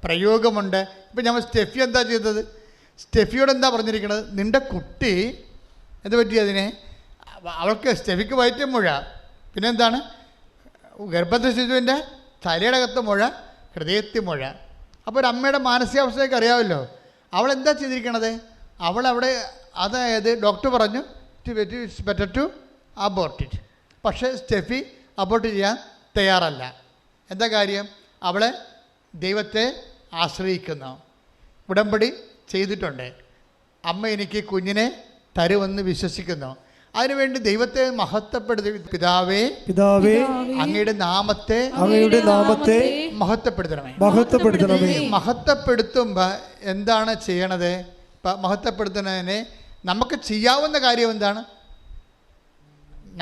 പ്രയോഗമുണ്ട്. ഇപ്പം നമ്മൾ സ്റ്റെഫി എന്താ ചെയ്തത്? സ്റ്റെഫിയോട് എന്താ പറഞ്ഞിരിക്കുന്നത്? നിൻ്റെ കുട്ടി എന്ത് പറ്റി? അതിനെ അവൾക്ക് സ്റ്റെഫിക്ക് വയറ്റും മുഴ, പിന്നെ എന്താണ്, ഗർഭസ്ഥ ശിശുവിൻ്റെ തലയടകത്ത് മുഴ, ഹൃദയത്തിൽ മുഴ. അപ്പോൾ ഒരു അമ്മയുടെ മാനസികാവസ്ഥയൊക്കെ അറിയാമല്ലോ. അവളെന്താ ചെയ്തിരിക്കണത്? അവളവിടെ, അതായത് ഡോക്ടർ പറഞ്ഞു it's better to abort it. പക്ഷേ സ്റ്റെഫി അബോർട്ട് ചെയ്യാൻ തയ്യാറല്ല. എന്താ കാര്യം? അവളെ ദൈവത്തെ ആശ്രയിക്കുന്നു, ഉടമ്പടി ചെയ്തിട്ടുണ്ട്. അമ്മ എനിക്ക് കുഞ്ഞിനെ തരുമെന്ന് വിശ്വസിക്കുന്നു. അതിനുവേണ്ടി ദൈവത്തെ മഹത്വപ്പെടുത്തി, പിതാവേ, പിതാവേ, അങ്ങയുടെ നാമത്തെ മഹത്വപ്പെടുത്തണമേ. മഹത്വപ്പെടുത്തുമ്പോൾ എന്താണ് ചെയ്യണത്? മഹത്വപ്പെടുത്തുന്നതിന് നമുക്ക് ചെയ്യാവുന്ന കാര്യം എന്താണ്?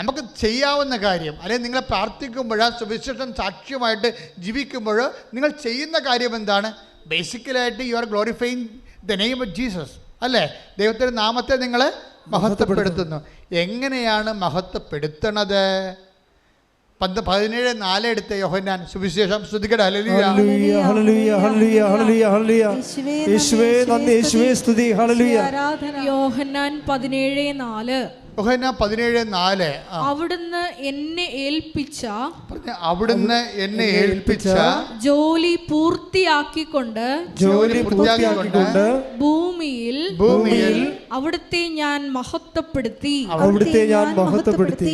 നമുക്ക് ചെയ്യാവുന്ന കാര്യം, അല്ലെങ്കിൽ നിങ്ങൾ പ്രാർത്ഥിക്കുമ്പോഴോ സുവിശേഷം സാക്ഷ്യമായിട്ട് ജീവിക്കുമ്പോഴോ നിങ്ങൾ ചെയ്യുന്ന കാര്യം എന്താണ്? ബേസിക്കലായിട്ട് you are glorifying the name of Jesus, അല്ലേ? ദൈവത്തിൻ്റെ നാമത്തെ നിങ്ങൾ മഹത്വപ്പെടുത്തുന്നു. എങ്ങനെയാണ് മഹത്വപ്പെടുത്തണത്? 17:4 എടുത്ത യോഹന്നാൻ സുവിശേഷം. സ്തുതിക്കട്ടെ. ഹല്ലേലൂയ, ഹല്ലേലൂയ, ഹല്ലേലൂയ, ഹല്ലേലൂയ, ഹല്ലേലൂയ. യേശുവേ നന്ദി, യേശുവേ സ്തുതി. ഹല്ലേലൂയ. യോഹന്നാൻ 17:4. യോഹന്നാൻ 17:4. അവിടുന്ന് എന്നെ ഏൽപ്പിച്ച ജോലി പൂർത്തിയാക്കിക്കൊണ്ട് ഭൂമിയിൽ അവിടുത്തെ ഞാൻ മഹത്വപ്പെടുത്തി.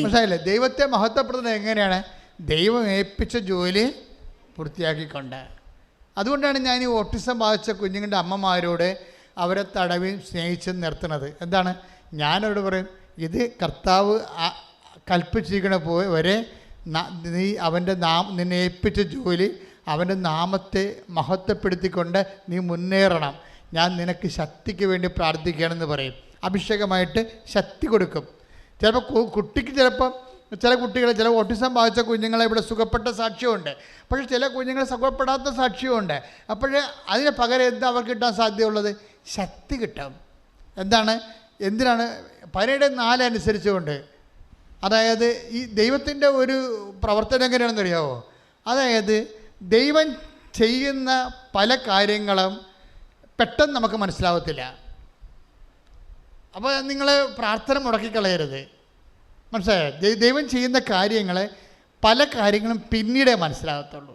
മനസ്സിലായില്ലേ? ദൈവത്തെ മഹത്വപ്പെടുത്തുന്നത് എങ്ങനെയാണ്? ദൈവം ഏൽപ്പിച്ച ജോലി പൂർത്തിയാക്കിക്കൊണ്ട്. അതുകൊണ്ടാണ് ഞാൻ ഈ ഓട്ടിസം ബാധിച്ച കുഞ്ഞുങ്ങളുടെ അമ്മമാരോട് അവരെ തടവി സ്നേഹിച്ച് നിർത്തുന്നത്. എന്താണ്, ഞാനവരോട് പറയും, ഇത് കർത്താവ് കൽപ്പിച്ചിരിക്കണ വരെ നീ അവൻ്റെ നിന്നെ ഏൽപ്പിച്ച ജോലി അവൻ്റെ നാമത്തെ മഹത്വപ്പെടുത്തിക്കൊണ്ട് നീ മുന്നേറണം. ഞാൻ നിനക്ക് ശക്തിക്ക് വേണ്ടി പ്രാർത്ഥിക്കുകയാണെന്ന് പറയും. അഭിഷേകമായിട്ട് ശക്തി കൊടുക്കും. ചിലപ്പോൾ കുട്ടിക്ക് ചില കുട്ടികൾ, ചില ഓട്ടിസം ബാധിച്ച കുഞ്ഞുങ്ങളെ ഇവിടെ സുഖപ്പെട്ട സാക്ഷ്യമുണ്ട്. പക്ഷേ ചില കുഞ്ഞുങ്ങൾ സുഖപ്പെടാത്ത സാക്ഷ്യമുണ്ട്. അപ്പോഴേ അതിന് പകരം എന്താ അവർക്ക് കിട്ടാൻ സാധ്യതയുള്ളത്? ശക്തി കിട്ടും. എന്തിനാണ് 17:4 അനുസരിച്ചുകൊണ്ട്. അതായത് ഈ ദൈവത്തിൻ്റെ ഒരു പ്രവർത്തനം എങ്ങനെയാണെന്ന് അറിയാമോ? അതായത് ദൈവം ചെയ്യുന്ന പല കാര്യങ്ങളും പെട്ടെന്ന് നമുക്ക് മനസ്സിലാവത്തില്ല. അപ്പോൾ നിങ്ങൾ പ്രാർത്ഥന മുടക്കിക്കളയരുത്. മനസ്സിലായോ? ദൈവം ചെയ്യുന്ന കാര്യങ്ങൾ പല കാര്യങ്ങളും പിന്നീടേ മനസ്സിലാകത്തുള്ളൂ.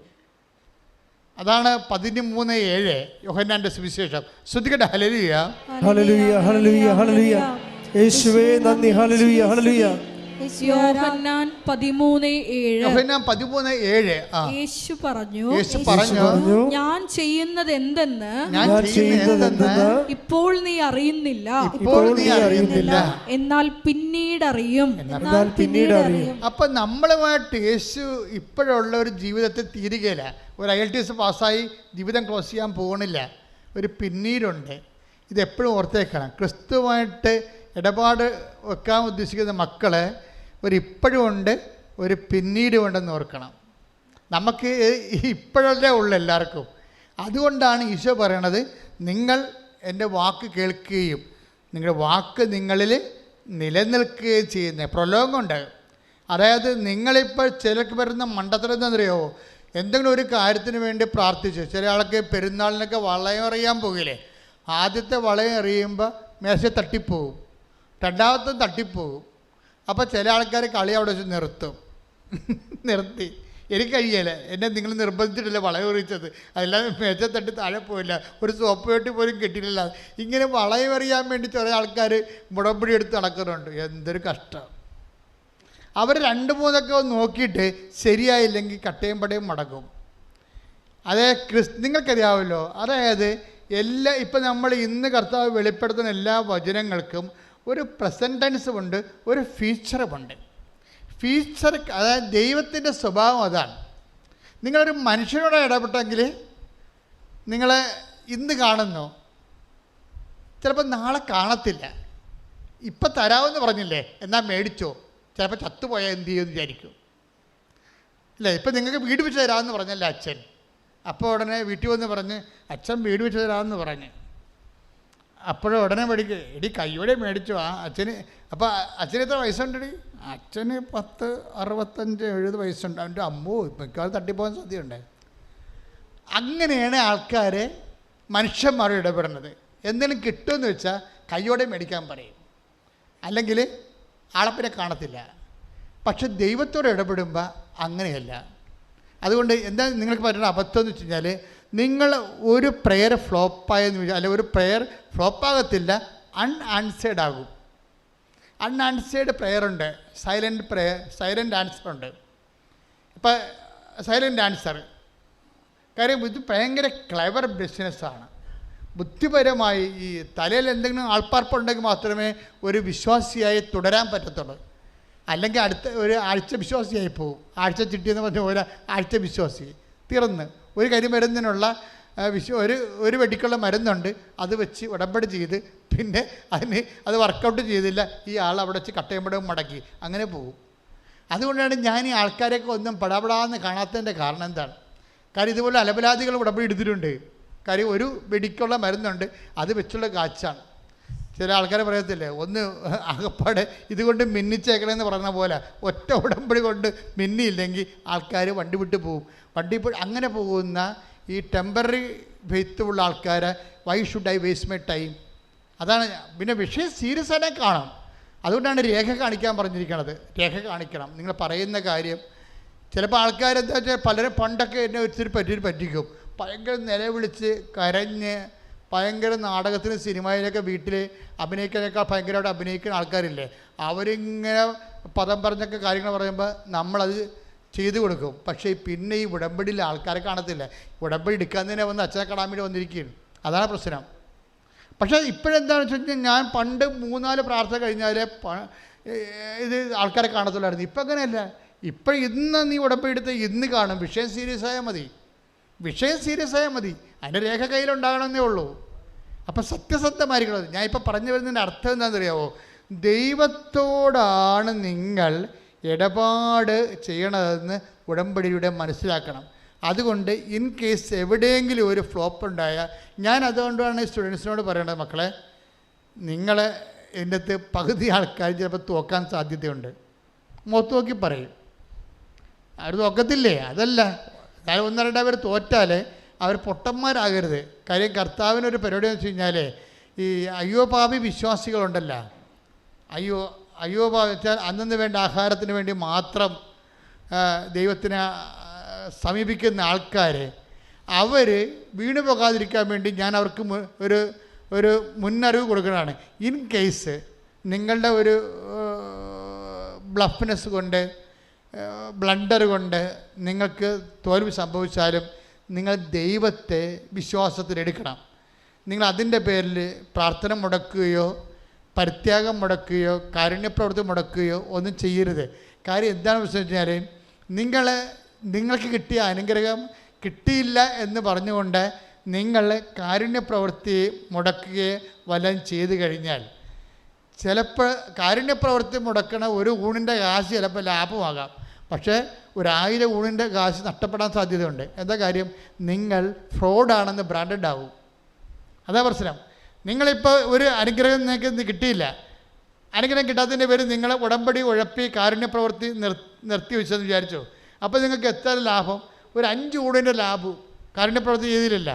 അതാണ് 13:7 യോഹന്നാന്റെ സുവിശേഷം. ശ്രദ്ധിക്കട്ടെ. ഹല്ലേലൂയ, ഹല്ലേലൂയ, ഹല്ലേലൂയ, ഹല്ലേലൂയ. യേശുവേ നന്ദി. ഹല്ലേലൂയ, ഹല്ലേലൂയ. യോഹന്നാൻ 13:7 യേശു പറഞ്ഞു, ഞാൻ ചെയ്യുന്നത് എന്തെന്ന് ഇപ്പോൾ നീ അറിയുന്നില്ല, എന്നാൽ പിന്നീട് അറിയും. അപ്പൊ നമ്മളുമായിട്ട് യേശു ഇപ്പോഴുള്ള ഒരു ജീവിതത്തിൽ തീരുകയില്ല. ഒരു IELTS പാസ്സായി ജീവിതം ക്ലോസ് ചെയ്യാൻ പോകണില്ല. ഒരു പിന്നീടുണ്ട്. ഇതെപ്പോഴും ഓർത്തേക്കണം. ക്രിസ്തുവായിട്ട് ഇടപാട് വെക്കാൻ ഉദ്ദേശിക്കുന്ന മക്കളെ ഒരു ഇപ്പോഴും ഉണ്ട്, ഒരു പിന്നീടും ഉണ്ടെന്ന് ഓർക്കണം. നമുക്ക് ഇപ്പോഴല്ലേ ഉള്ളു എല്ലാവർക്കും. അതുകൊണ്ടാണ് ഈശോ പറയണത്, നിങ്ങൾ എൻ്റെ വാക്ക് കേൾക്കുകയും നിങ്ങളുടെ വാക്ക് നിങ്ങളിൽ നിലനിൽക്കുകയും ചെയ്യുന്ന പ്രലോഭമുണ്ട്. അതായത് നിങ്ങളിപ്പോൾ ചിലർക്ക് വരുന്ന മണ്ടത്തരം എന്താണെന്നറിയോ? എന്തെങ്കിലും ഒരു കാര്യത്തിന് വേണ്ടി പ്രാർത്ഥിച്ചു. ചില ആൾക്ക് പെരുന്നാളിനൊക്കെ വളയം എറിയാൻ പോകില്ലേ? ആദ്യത്തെ വളയം എറിയുമ്പോൾ മേശ തട്ടിപ്പോവും, രണ്ടാമത്തെ തട്ടിപ്പോവും. അപ്പോൾ ചില ആൾക്കാർ കളി അവിടെ വെച്ച് നിർത്തി. എനിക്ക് കഴിയല, എന്നെ നിങ്ങൾ നിർബന്ധിച്ചിട്ടില്ല വളയം എറിയിച്ചത്, അതെല്ലാം മേശ തട്ടി താഴെ പോയില്ല, ഒരു സോപ്പ് പെട്ടി പോലും കിട്ടിയില്ല. ഇങ്ങനെ വളയം എറിയാൻ വേണ്ടി ചില ആൾക്കാർ മുടമ്പടി എടുത്ത് നടക്കുന്നുണ്ട്. എന്തൊരു കഷ്ടം. അവർ 2-3 നോക്കിയിട്ട് ശരിയായില്ലെങ്കിൽ കട്ടയും പടയും മടക്കും. അതേ നിങ്ങൾക്കറിയാമല്ലോ. അതായത് ഇപ്പം നമ്മൾ ഇന്ന് കർത്താവ് വെളിപ്പെടുത്തുന്ന എല്ലാ വചനങ്ങൾക്കും ഒരു പ്രസൻറ്റ് ടെൻസും ഉണ്ട്, ഒരു ഫ്യൂച്ചറുമുണ്ട്. ഫ്യൂച്ചർ അതായത് ദൈവത്തിൻ്റെ സ്വഭാവം അതാണ്. നിങ്ങളൊരു മനുഷ്യനോട് ഇടപെട്ടെങ്കിൽ നിങ്ങളെ ഇന്ന് കാണുന്നു, ചിലപ്പോൾ നാളെ കാണത്തില്ല. ഇപ്പം തരാമെന്ന് പറഞ്ഞില്ലേ, എന്നാൽ മേടിച്ചോ, ചിലപ്പോൾ ചത്തുപോയാൽ എന്ത് ചെയ്യുമെന്ന് വിചാരിക്കും. ഇല്ല, ഇപ്പം നിങ്ങൾക്ക് വീട് വെച്ച് തരാമെന്ന് പറഞ്ഞല്ലേ അച്ഛൻ, അപ്പോൾ ഉടനെ വീട്ടിൽ വന്ന് പറഞ്ഞ് അച്ഛൻ വീട് വെച്ച് തരാമെന്ന് പറഞ്ഞ്, അപ്പോഴും ഉടനെ മേടിക്കുക, എടി കയ്യോടെ മേടിച്ചു ആ അച്ഛന്. അപ്പോൾ അച്ഛന് എത്ര വയസ്സുണ്ടെടി? അച്ഛന് 10, 65, 70 വയസ്സുണ്ട്. അവൻ്റെ അമ്മോ മിക്കവാറും തട്ടിപ്പോകാൻ സാധ്യതയുണ്ട്. അങ്ങനെയാണ് ആൾക്കാർ മനുഷ്യന്മാരോട് ഇടപെടുന്നത്. എന്തെങ്കിലും കിട്ടുമെന്ന് വെച്ചാൽ കയ്യോടെ മേടിക്കാൻ പറയും, അല്ലെങ്കിൽ ആളപ്പിനെ കാണത്തില്ല. പക്ഷെ ദൈവത്തോട് ഇടപെടുമ്പോൾ അങ്ങനെയല്ല. അതുകൊണ്ട് എന്താ നിങ്ങൾക്ക് പറ്റുന്ന അബദ്ധം എന്ന് വെച്ച് കഴിഞ്ഞാൽ, നിങ്ങൾ ഒരു പ്രെയർ ഫ്ലോപ്പായെന്ന് വെച്ചാൽ, അല്ലെങ്കിൽ ഒരു പ്രെയർ ഫ്ലോപ്പാകത്തില്ല, അൺആൻസേർഡ് ആകും. അൺആൻസേർഡ് പ്രെയറുണ്ട്, സൈലൻ്റ് ആൻസറുണ്ട്. ഇപ്പം സൈലൻ്റ് ആൻസർ കാര്യം ഇത് ഭയങ്കര ക്ലെവർ ബിസിനസ്സാണ്. ബുദ്ധിപരമായി ഈ തലയിൽ എന്തെങ്കിലും ആൾപ്പാർപ്പുണ്ടെങ്കിൽ മാത്രമേ ഒരു വിശ്വാസിയായി തുടരാൻ പറ്റത്തുള്ളൂ. അല്ലെങ്കിൽ അടുത്ത ഒരു ആഴ്ച വിശ്വാസിയായി പോകും. ആഴ്ച ചിട്ടിയെന്ന് പറഞ്ഞ ആഴ്ച വിശ്വാസി തീർന്ന്. ഒരു കരിമരുന്നിനുള്ള ഒരു വെടിക്കുള്ള മരുന്നുണ്ട്, അത് വെച്ച് ഉടമ്പടി ചെയ്ത് പിന്നെ അത് വർക്കൗട്ട് ചെയ്തില്ല, ഈ ആൾ അവിടെ വെച്ച് കട്ടയമ്പടവും മടക്കി അങ്ങനെ പോകും. അതുകൊണ്ടാണ് ഞാൻ ഈ ആൾക്കാരെയൊക്കെ ഒന്നും പടാപടാന്ന് കാണാത്തതിൻ്റെ കാരണം എന്താണ്? കാര്യം ഇതുപോലെ അലപലാദികൾ ഉടമ്പടി എടുത്തിട്ടുണ്ട്. കാര്യം ഒരു വെടിക്കുള്ള മരുന്നുണ്ട്, അത് വെച്ചുള്ള കാച്ചാണ്. ചില ആൾക്കാരെ പറയത്തില്ലേ, ഒന്ന് അകപ്പാടെ ഇതുകൊണ്ട് മിന്നിച്ചേക്കണമെന്ന് പറഞ്ഞ പോലെ ഒറ്റ ഉടമ്പടി കൊണ്ട് മിന്നിയില്ലെങ്കിൽ ആൾക്കാർ വണ്ടി വിട്ട് പോകും. അങ്ങനെ പോകുന്ന ഈ ടെമ്പററി ഫെയ്ത്തുള്ള ആൾക്കാരെ why should I waste my time? അതാണ്. പിന്നെ വിഷയം സീരിയസ് ആയിട്ട് കാണാം. അതുകൊണ്ടാണ് രേഖ കാണിക്കാൻ പറഞ്ഞിരിക്കുന്നത്. രേഖ കാണിക്കണം നിങ്ങൾ പറയുന്ന കാര്യം. ചിലപ്പോൾ ആൾക്കാരെന്താ വെച്ചാൽ പലരും പണ്ടൊക്കെ എന്നെ ഒത്തിരി പറ്റിക്കും. ഭയങ്കര നിലവിളിച്ച് കരഞ്ഞ് ഭയങ്കര നാടകത്തിനും സിനിമയിലൊക്കെ വീട്ടിൽ അഭിനയിക്കാനേക്കാൾ ഭയങ്കരമായിട്ട് അഭിനയിക്കുന്ന ആൾക്കാരില്ലേ, അവരിങ്ങനെ പദം പറഞ്ഞൊക്കെ കാര്യങ്ങൾ പറയുമ്പോൾ നമ്മളത് ചെയ്തു കൊടുക്കും. പക്ഷേ പിന്നെ ഈ ഉടമ്പടിയിൽ ആൾക്കാരെ കാണത്തില്ല. ഉടമ്പടി എടുക്കാൻ തന്നെ വന്ന് അച്ഛനെ കാണാൻ വേണ്ടി വന്നിരിക്കുകയാണ്. അതാണ് പ്രശ്നം. പക്ഷേ ഇപ്പോഴെന്താണെന്ന് വെച്ച് കഴിഞ്ഞാൽ, ഞാൻ പണ്ട് 3-4 പ്രാർത്ഥന കഴിഞ്ഞാൽ ഇത് ആൾക്കാരെ കാണത്തുള്ളായിരുന്നു. ഇപ്പം അങ്ങനെയല്ല. ഇപ്പം ഇന്ന് നീ ഉടമ്പടി എടുത്ത് ഇന്ന് കാണും. വിഷയം സീരിയസ് ആയാൽ മതി. വിഷയം സീരിയസ് ആയാൽ മതി. അതിൻ്റെ രേഖ കയ്യിലുണ്ടാകണമെന്നേ ഉള്ളൂ. അപ്പം സത്യസന്ധമായിരിക്കണം. ഞാൻ ഇപ്പം പറഞ്ഞു വരുന്നതിൻ്റെ അർത്ഥം എന്താണെന്നറിയാമോ? ദൈവത്തോടാണ് നിങ്ങൾ ഇടപാട് ചെയ്യണതെന്ന് ഉടമ്പടിയുടെ മനസ്സിലാക്കണം. അതുകൊണ്ട് ഇൻ കേസ് എവിടെയെങ്കിലും ഒരു ഫ്ലോപ്പ് ഉണ്ടായാൽ, ഞാൻ അതുകൊണ്ടാണ് സ്റ്റുഡൻസിനോട് പറയേണ്ടത്, മക്കളെ, നിങ്ങൾ ഇതിൻ്റെ അകത്ത് പകുതി ആൾക്കാർ ചിലപ്പോൾ തോക്കാൻ സാധ്യതയുണ്ട്. മുഖത്ത് നോക്കി പറയും, അവർ തോക്കത്തില്ലേ? അതല്ല, അതായത് 1-2 പേർ തോറ്റാൽ അവർ പൊട്ടന്മാരാകരുത്. കാര്യം കർത്താവിനൊരു പരിപാടി എന്ന് വെച്ച് കഴിഞ്ഞാൽ, ഈ അയ്യോപാപി വിശ്വാസികളുണ്ടല്ലോ, അയ്യോപാപി വെച്ചാൽ അന്നു വേണ്ട ആഹാരത്തിന് വേണ്ടി മാത്രം ദൈവത്തിനെ സമീപിക്കുന്ന ആൾക്കാർ, അവർ വീണു പോകാതിരിക്കാൻ വേണ്ടി ഞാൻ അവർക്ക് ഒരു മുന്നറിവ് കൊടുക്കുന്നതാണ്. ഇൻ കേസ് നിങ്ങളുടെ ഒരു ബ്ലഫ്നെസ് കൊണ്ട്, ബ്ലണ്ടർ കൊണ്ട് നിങ്ങൾക്ക് തോൽവി സംഭവിച്ചാലും നിങ്ങൾ ദൈവത്തെ വിശ്വാസത്തിലെടുക്കണം. നിങ്ങൾ അതിൻ്റെ പേരിൽ പ്രാർത്ഥന മുടക്കുകയോ പരിത്യാഗം മുടക്കുകയോ കാരുണ്യപ്രവൃത്തി മുടക്കുകയോ ഒന്നും ചെയ്യരുത്. കാര്യം എന്താണെന്ന് വെച്ച് കഴിഞ്ഞാൽ, നിങ്ങൾക്ക് കിട്ടിയ അനുഗ്രഹം കിട്ടിയില്ല എന്ന് പറഞ്ഞുകൊണ്ട് നിങ്ങൾ കാരുണ്യപ്രവൃത്തി മുടക്കുകയോ വല്ലതും ചെയ്തു കഴിഞ്ഞാൽ, ചിലപ്പോൾ കാരുണ്യപ്രവൃത്തി മുടക്കണ ഒരു ഊണിൻ്റെ കാശ് ചിലപ്പോൾ ലാഭമാകാം. പക്ഷേ 1000 ഊണിൻ്റെ കാശ് നഷ്ടപ്പെടാൻ സാധ്യതയുണ്ട്. എന്താ കാര്യം? നിങ്ങൾ ഫ്രോഡാണെന്ന് ബ്രാൻഡഡ് ആവും. അതാ പ്രശ്നം. നിങ്ങളിപ്പോൾ ഒരു അനുഗ്രഹം നിങ്ങൾക്ക് കിട്ടിയില്ല. അനുഗ്രഹം കിട്ടാത്തതിൻ്റെ പേര് നിങ്ങൾ ഉടമ്പടി ഉഴപ്പി കാരുണ്യപ്രവൃത്തി നിർത്തി വെച്ചെന്ന് വിചാരിച്ചോ. അപ്പോൾ നിങ്ങൾക്ക് എത്ര ലാഭം? ഒരു 5 ഊണിൻ്റെ ലാഭം കാരുണ്യപ്രവൃത്തി ചെയ്തില്ല.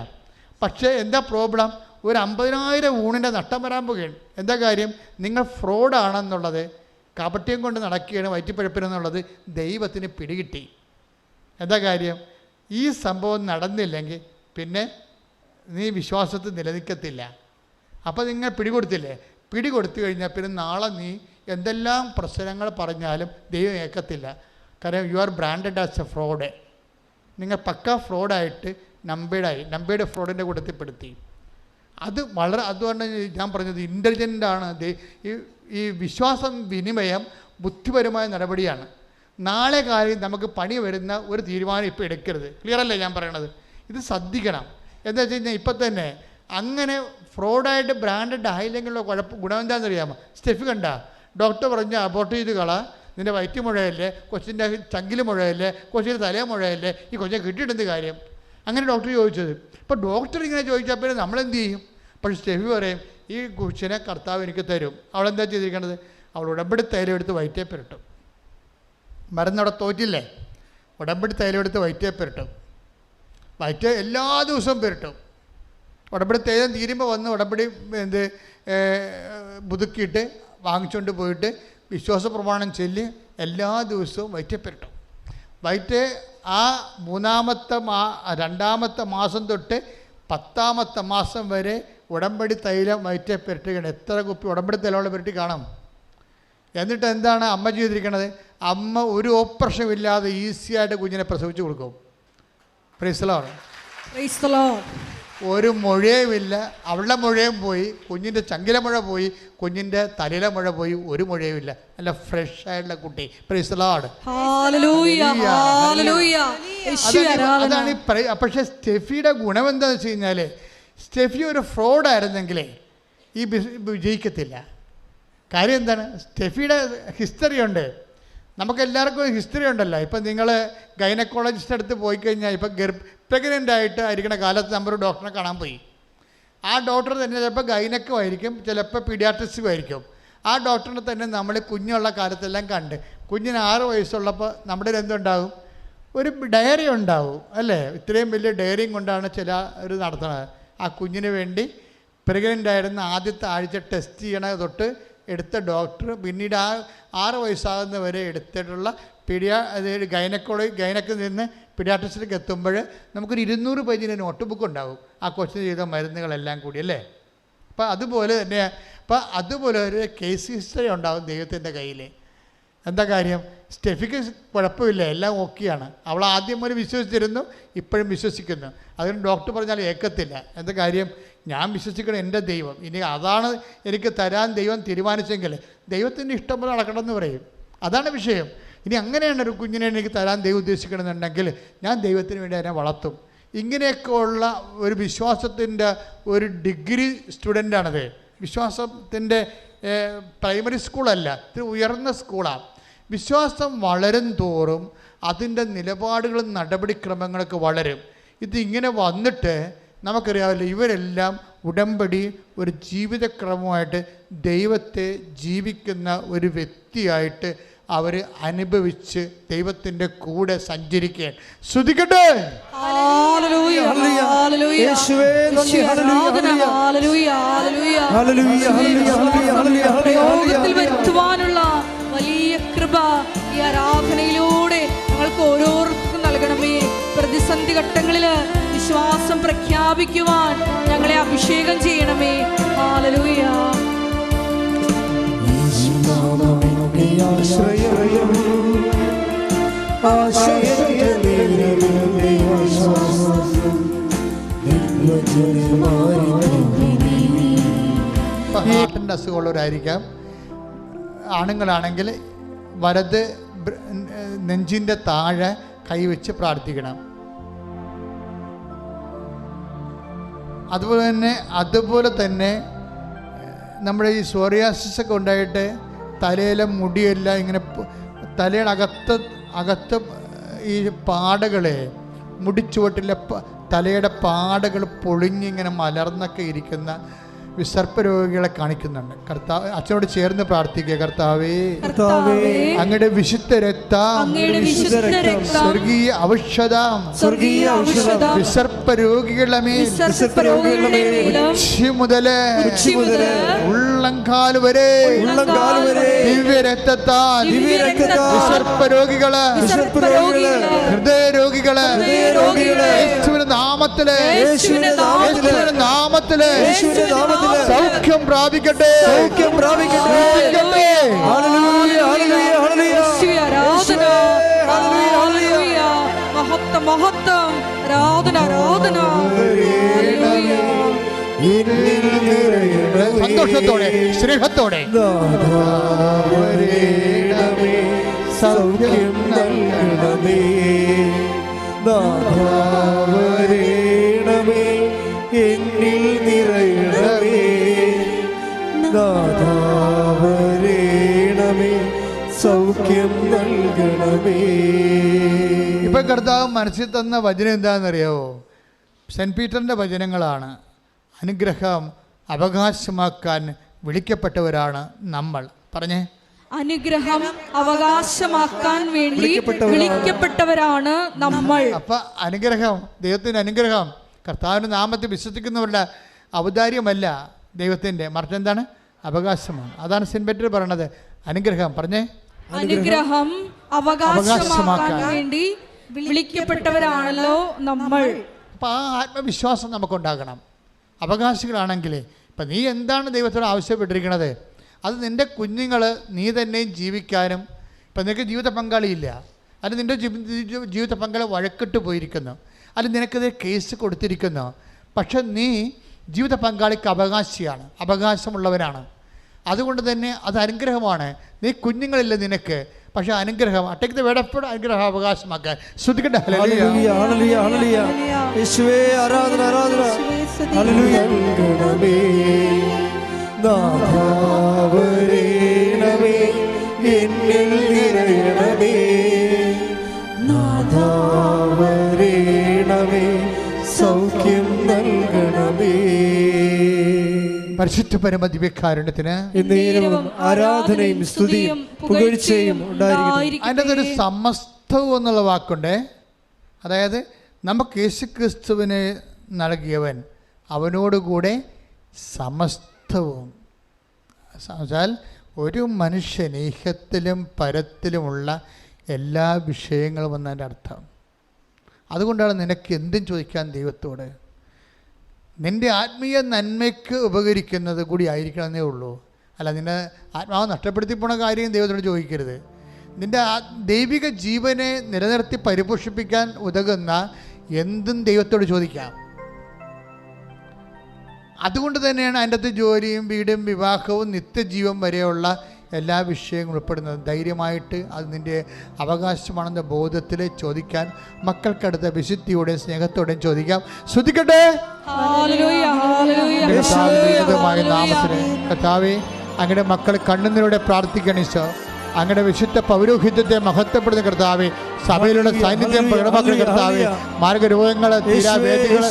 പക്ഷേ എന്താ പ്രോബ്ലം? ഒരു 50,000 ഊണിൻ്റെ നഷ്ടം വരാൻ പോകുകയാണ്. എന്താ കാര്യം? നിങ്ങൾ ഫ്രോഡാണെന്നുള്ളത്, കാപട്യം കൊണ്ട് നടക്കുകയാണ്, വയറ്റിപ്പഴപ്പിനെന്നുള്ളത് ദൈവത്തിന് പിടികിട്ടി. എന്താ കാര്യം? ഈ സംഭവം നടന്നില്ലെങ്കിൽ പിന്നെ നീ വിശ്വാസത്തിൽ നിലനിൽക്കത്തില്ല. അപ്പോൾ നിങ്ങൾ പിടികൊടുത്തില്ലേ? പിടികൊടുത്തു കഴിഞ്ഞാൽ പിന്നെ നാളെ നീ എന്തെല്ലാം പ്രശ്നങ്ങൾ പറഞ്ഞാലും ദൈവം ഏൽക്കത്തില്ല. കാരണം you are branded as A fraud. നിങ്ങൾ പക്ക ഫ്രോഡായിട്ട് നമ്പേഡ് ഫ്രോഡിൻ്റെ കൂട്ടത്തിൽപ്പെടുത്തി. അതുകൊണ്ട് ഞാൻ പറഞ്ഞത് ഇൻ്റലിജൻ്റാണ്. ഈ വിശ്വാസം വിനിമയം ബുദ്ധിപരമായ നടപടിയാണ്. നാളെ കാര്യം നമുക്ക് പണി വരുന്ന ഒരു തീരുമാനം ഇപ്പോൾ എടുക്കരുത്. ക്ലിയർ അല്ലേ ഞാൻ പറയണത്? ഇത് ശ്രദ്ധിക്കണം. എന്താ വെച്ച് കഴിഞ്ഞാൽ ഇപ്പം തന്നെ അങ്ങനെ ഫ്രോഡായിട്ട് ബ്രാൻഡഡ് ആയില്ലെങ്കിലുള്ള ഗുണം എന്താണെന്നറിയാമോ? സ്റ്റെഫി കണ്ട ഡോക്ടർ പറഞ്ഞ അബോർട്ട് ചെയ്ത് കളാ, നിൻ്റെ വയറ്റ് മുഴയല്ലേ, കൊച്ചിൻ്റെ ചങ്കിൽ മുഴയല്ലേ, കൊച്ചിൻ്റെ തലേ മുഴയല്ലേ, ഈ കൊച്ചിനെ കിട്ടിയിട്ടെന്ത് കാര്യം? അങ്ങനെ ഡോക്ടർ ചോദിച്ചത്. ഇപ്പോൾ ഡോക്ടർ ഇങ്ങനെ ചോദിച്ചാൽ പിന്നെ നമ്മളെന്ത് ചെയ്യും? പക്ഷേ സ്റ്റെഫി പറയും, ഈ കൊച്ചിനെ കർത്താവ് എനിക്ക് തരും. അവളെന്താ ചെയ്തിരിക്കേണ്ടത്? അവൾ ഉടമ്പടി തൈലമെടുത്ത് വയറ്റേ പുരട്ടും. മരുന്നവിടെ തോറ്റില്ലേ? ഉടമ്പടി തൈലമെടുത്ത് വയറ്റേ പുരട്ടും. വയറ്റ് എല്ലാ ദിവസവും പുരട്ടും. ഉടമ്പടി തൈലം തീരുമ്പോൾ വന്ന് ഉടമ്പടി പുതുക്കിയിട്ട് വാങ്ങിച്ചുകൊണ്ട് പോയിട്ട് വിശ്വാസ പ്രമാണം ചൊല്ലി എല്ലാ ദിവസവും വയറ്റേ പുരട്ടും. വയറ്റ് ആ 2-ാമത്തെ മാസം തൊട്ട് 10-ാമത്തെ മാസം വരെ ഉടമ്പടി തൈലം വയറ്റേ പുരട്ടുകയാണ്. എത്ര കുപ്പി ഉടമ്പടി തൈലമുള്ള പുരട്ടി കാണാം. എന്നിട്ട് എന്താണ് അമ്മ ചെയ്തിരിക്കണത്? അമ്മ ഒരു ഓപ്പറേഷൻ ഇല്ലാതെ ഈസിയായിട്ട് കുഞ്ഞിനെ പ്രസവിച്ച് കൊടുക്കും. Price the Lord. Price the Lord. ഒരു മുഴയുമില്ല. അവളുടെ മുഴയും പോയി, കുഞ്ഞിൻ്റെ ചങ്കിലെ മുഴ പോയി, കുഞ്ഞിൻ്റെ തലയിലെ മുഴ പോയി, ഒരു മുഴയുമില്ല. നല്ല ഫ്രഷ് ആയിട്ടുള്ള കുട്ടി. Price the Lord. Hallelujah, hallelujah. അതാണ് പക്ഷേ സ്റ്റെഫിയുടെ ഗുണം എന്താണെന്ന് വെച്ച് കഴിഞ്ഞാൽ, സ്റ്റെഫി ഒരു ഫ്രോഡായിരുന്നെങ്കിലേ ഈ വിജയിക്കത്തില്ല. കാര്യം എന്താണ്? സ്റ്റെഫിയുടെ ഹിസ്റ്ററി ഉണ്ട്. നമുക്കെല്ലാവർക്കും ഹിസ്റ്ററി ഉണ്ടല്ലോ. ഇപ്പം നിങ്ങൾ ഗൈനക്കോളജിസ്റ്റ് അടുത്ത് പോയി കഴിഞ്ഞാൽ, ഇപ്പം പ്രഗ്നൻ്റ് ആയിട്ട് ആയിരിക്കണ കാലത്ത് നമ്മളൊരു ഡോക്ടറെ കാണാൻ പോയി. ആ ഡോക്ടർ തന്നെ ചിലപ്പോൾ ഗൈനക്കും ആയിരിക്കും, ചിലപ്പോൾ പീഡിയാട്രിസ്റ്റും ആയിരിക്കും. ആ ഡോക്ടറിനെ തന്നെ നമ്മൾ കുഞ്ഞുള്ള കാലത്തെല്ലാം കണ്ട്, കുഞ്ഞിന് 6 വയസ്സുള്ളപ്പോൾ നമ്മുടെ എന്തുണ്ടാകും? ഒരു ഡയറി ഉണ്ടാവും അല്ലേ? ഇത്രയും വലിയ ഡയറിയും കൊണ്ടാണ് ചില ഒരു നടത്തുന്നത്. ആ കുഞ്ഞിന് വേണ്ടി പ്രഗ്നൻ്റ് ആയിരുന്ന ആദ്യത്തെ ആഴ്ച ടെസ്റ്റ് ചെയ്യണ തൊട്ട് എടുത്ത ഡോക്ടർ പിന്നീട് ആ 6 വയസ്സാകുന്നവരെ എടുത്തിട്ടുള്ള അതായത് ഗൈനക്കിൽ നിന്ന് പീഡിയാട്രിസ്റ്റിലേക്ക് എത്തുമ്പോൾ നമുക്കൊരു 200 പേജിൻ്റെ നോട്ട് ബുക്ക് ഉണ്ടാവും. ആ കൊച്ചിന് ചെയ്ത മരുന്നുകളെല്ലാം കൂടി അല്ലേ? അപ്പോൾ അതുപോലെ തന്നെ അതുപോലെ ഒരു കേസ് ഹിസ്റ്ററി ഉണ്ടാകും ദൈവത്തിൻ്റെ കയ്യിൽ. എന്താ കാര്യം? സ്റ്റെഫിക്ക് കുഴപ്പമില്ല, എല്ലാം ഓക്കെയാണ്. അവൾ ആദ്യം മുതൽ വിശ്വസിച്ചിരുന്നു, ഇപ്പോഴും വിശ്വസിക്കുന്നു. അതിന് ഡോക്ടർ പറഞ്ഞാൽ ഏക്കത്തില്ല. എന്താ കാര്യം? ഞാൻ വിശ്വസിക്കണം എൻ്റെ ദൈവം, ഇനി അതാണ് എനിക്ക് തരാൻ ദൈവം തീരുമാനിച്ചെങ്കിൽ ദൈവത്തിൻ്റെ ഇഷ്ടം പോലെ നടക്കണമെന്ന് പറയും. അതാണ് വിഷയം. ഇനി അങ്ങനെയാണ് ഒരു കുഞ്ഞിനെ എനിക്ക് തരാൻ ദൈവം ഉദ്ദേശിക്കണമെന്നുണ്ടെങ്കിൽ ഞാൻ ദൈവത്തിന് വേണ്ടി അതിനെ വളർത്തും. ഇങ്ങനെയൊക്കെ ഉള്ള ഒരു വിശ്വാസത്തിൻ്റെ ഒരു ഡിഗ്രി സ്റ്റുഡൻ്റാണത്. വിശ്വാസത്തിൻ്റെ പ്രൈമറി സ്കൂളല്ല, ഇത് ഉയർന്ന സ്കൂളാണ്. വിശ്വാസം വളരും തോറും അതിൻ്റെ നിലപാടുകളും നടപടിക്രമങ്ങളൊക്കെ വളരും. ഇതിങ്ങനെ വന്നിട്ട് നമുക്കറിയാമല്ലോ, ഇവരെല്ലാം ഉടമ്പടി ഒരു ജീവിതക്രമമായിട്ട് ദൈവത്തെ ജീവിക്കുന്ന ഒരു വ്യക്തിയായിട്ട് അവർ അനുഭവിച്ച് ദൈവത്തിൻ്റെ കൂടെ സഞ്ചരിക്കാൻ ശ്രുതിക്കട്ടെ. വരുത്തുവാനുള്ള വലിയ കൃപ ഈ ആരാധനയിലൂടെ ഞങ്ങൾക്ക് ഓരോരുത്തർക്കും നൽകണമേ. പ്രതിസന്ധി ഘട്ടങ്ങളിൽ വിശ്വാസം പ്രഖ്യാപിക്കുവാൻ ഞങ്ങളെ അഭിഷേകം ചെയ്യണമേ. ഹല്ലേലൂയ. ഹാർട്ടിൻ്റെ അസുഖമുള്ളവരായിരിക്കാം. ആണുങ്ങളാണെങ്കിൽ വലത് നെഞ്ചിൻ്റെ താഴെ കൈവച്ച് പ്രാർത്ഥിക്കണം. അതുപോലെ തന്നെ നമ്മുടെ ഈ സോറിയാസിസ് ഒക്കെ ഉണ്ടായിട്ട് തലയിലെ മുടിയെല്ലാം ഇങ്ങനെ തലയുടെ അകത്ത് ഈ പാടകളെ മുടിച്ചുവട്ടിലെ തലയുടെ പാടകൾ പൊളിഞ്ഞിങ്ങനെ മലർന്നൊക്കെ ഇരിക്കുന്ന വിസർപ്പ രോഗികളെ കാണിക്കുന്നുണ്ട്. കർത്താവ് അച്ഛനോട് ചേർന്ന് പ്രാർത്ഥിക്കുക. കർത്താവേ, അങ്ങയുടെ വിശുദ്ധ രക്തം സ്വർഗീയ ഔഷധം വിസർപ്പ രോഗികളുടെ മേൽ ഉച്ചി മുതല് ഉള്ളംകാല് വരെ ദിവ്യ രക്തത്താൽ വിസർപ്പ രോഗികള്, ഹൃദയ രോഗികള് യേശുവിന്റെ നാമത്തില് സൗഖ്യം പ്രാപിക്കട്ടെ, സൗഖ്യം പ്രാപിക്കട്ടെ. മഹത്വം മഹത്വം, ആരാധന ആരാധന. സന്തോഷത്തോടെ സ്നേഹത്തോടെ സൗഖ്യം നൽകണമേ, എന്നിൽ നിറയണമേ, നാഥാവരേണമേ, സൗഖ്യം നൽകണമേ. ഇപ്പൊ കർത്താവ് മനസ്സിൽ തന്ന വചനം എന്താണെന്നറിയാവോ? സെൻറ്റ് പീറ്ററിൻ്റെ വചനങ്ങളാണ്. അനുഗ്രഹം അവകാശമാക്കാൻ വിളിക്കപ്പെട്ടവരാണ് നമ്മൾ. പറഞ്ഞേ, അനുഗ്രഹം അവകാശമാക്കാൻ വേണ്ടി വിളിക്കപ്പെട്ടവരാണ് നമ്മൾ. അപ്പൊ അനുഗ്രഹം, ദൈവത്തിൻ്റെ അനുഗ്രഹം കർത്താവിൻ്റെ നാമത്തിൽ വിശ്വസിക്കുന്നവരുടെ ഔദാര്യമല്ല, ദൈവത്തിൻ്റെ മറിച്ചെന്താണ്? അവകാശമാണ്. അതാണ് സെൻറ്റ് പീറ്റർ പറയണത്. അനുഗ്രഹം പറഞ്ഞേ, അനുഗ്രഹം അവകാശമാക്കാൻ വേണ്ടി വിളിക്കപ്പെട്ടവരാണല്ലോ നമ്മൾ. അപ്പം ആ ആത്മവിശ്വാസം നമുക്കുണ്ടാകണം. അവകാശികളാണെങ്കിൽ ഇപ്പം നീ എന്താണ് ദൈവത്തോട് ആവശ്യപ്പെട്ടിരിക്കുന്നത് അത് നിൻ്റെ കുഞ്ഞുങ്ങൾ നീ തന്നെയും ജീവിക്കാനും. ഇപ്പം നിനക്ക് ജീവിത പങ്കാളിയില്ല, അത് നിൻ്റെ ജീവിത പങ്കാളി വഴക്കിട്ട് പോയിരിക്കുന്നു, അത് നിനക്കത് കേസ് കൊടുത്തിരിക്കുന്നു. പക്ഷെ നീ ജീവിത പങ്കാളിക്ക് അവകാശിയാണ്, അവകാശമുള്ളവനാണ്. അതുകൊണ്ട് തന്നെ അത് അനുഗ്രഹമാണ്. നീ കുഞ്ഞുങ്ങളില്ല നിനക്ക്, പക്ഷെ അനുഗ്രഹം അട്ടേക്ക് വേടപ്പോഴും അനുഗ്രഹം അവകാശമാക്കാൻ ശ്രദ്ധിക്കട്ടെ. യേശുവേ ആരാധന ആരാധന. നാഥാവരേണമേ, എന്നിൽ നിറയണമേ, നാഥാവരേണമേ, സൗഖ്യം നൽകണമേ. പരിശുദ്ധ പരമദിവ്യകാരുണ്യത്തിന് എന്നേരവും ആരാധനയും സ്തുതിയും പുകഴ്ചയും ഉണ്ടായിരിക്കട്ടെ. അതിൻ്റെ അകത്തൊരു സമസ്തവും എന്നുള്ള വാക്കുണ്ട്. അതായത് നമുക്ക് യേശുക്രിസ്തുവിനെ നൽകിയവൻ അവനോടുകൂടെ സമസ്തവും. എന്നുവെച്ചാൽ ഒരു മനുഷ്യൻ ഈഹത്തിലും പരത്തിലുമുള്ള എല്ലാ വിഷയങ്ങളും എന്നതിൻ്റെ അർത്ഥം. അതുകൊണ്ടാണ് നിനക്ക് എന്തും ചോദിക്കാൻ ദൈവത്തോട്. നിൻ്റെ ആത്മീയ നന്മയ്ക്ക് ഉപകരിക്കുന്നത് കൂടി ആയിരിക്കണമെന്നേ ഉള്ളൂ. അല്ല നിന്നെ ആത്മാവ് നഷ്ടപ്പെടുത്തി പോണ കാര്യം ദൈവത്തോട് ചോദിക്കരുത്. നിൻ്റെ ദൈവിക ജീവനെ നിലനിർത്തി പരിപോഷിപ്പിക്കാൻ ഉതകുന്ന എന്തും ദൈവത്തോട് ചോദിക്കാം. അതുകൊണ്ട് തന്നെയാണ് അതിൻ്റെ അകത്ത് ജോലിയും വീടും വിവാഹവും നിത്യജീവൻ വരെയുള്ള എല്ലാ വിഷയങ്ങളും ഉൾപ്പെടുന്നത്. ധൈര്യമായിട്ട് അത് നിൻ്റെ അവകാശമാണെന്ന ബോധത്തിൽ ചോദിക്കാൻ മക്കൾക്കടുത്ത വിശുദ്ധിയോടെയും സ്നേഹത്തോടെയും ചോദിക്കാം. ശ്രദ്ധിക്കട്ടെ. നാമത്തിൽ കർത്താവേ, അങ്ങയുടെ മക്കൾ കണ്ണുനീരോടെ പ്രാർത്ഥിക്കണം. ഈശോ, അങ്ങയുടെ വിശുദ്ധ പൗരോഹിത്യത്തെ മഹത്വപ്പെടുന്ന കർത്താവേ, സഭയിലുള്ള സാന്നിധ്യം പ്രകടമാക്കുന്ന കർത്താവേ, മാർഗരോഗങ്ങൾ, തീരാവേദികൾ,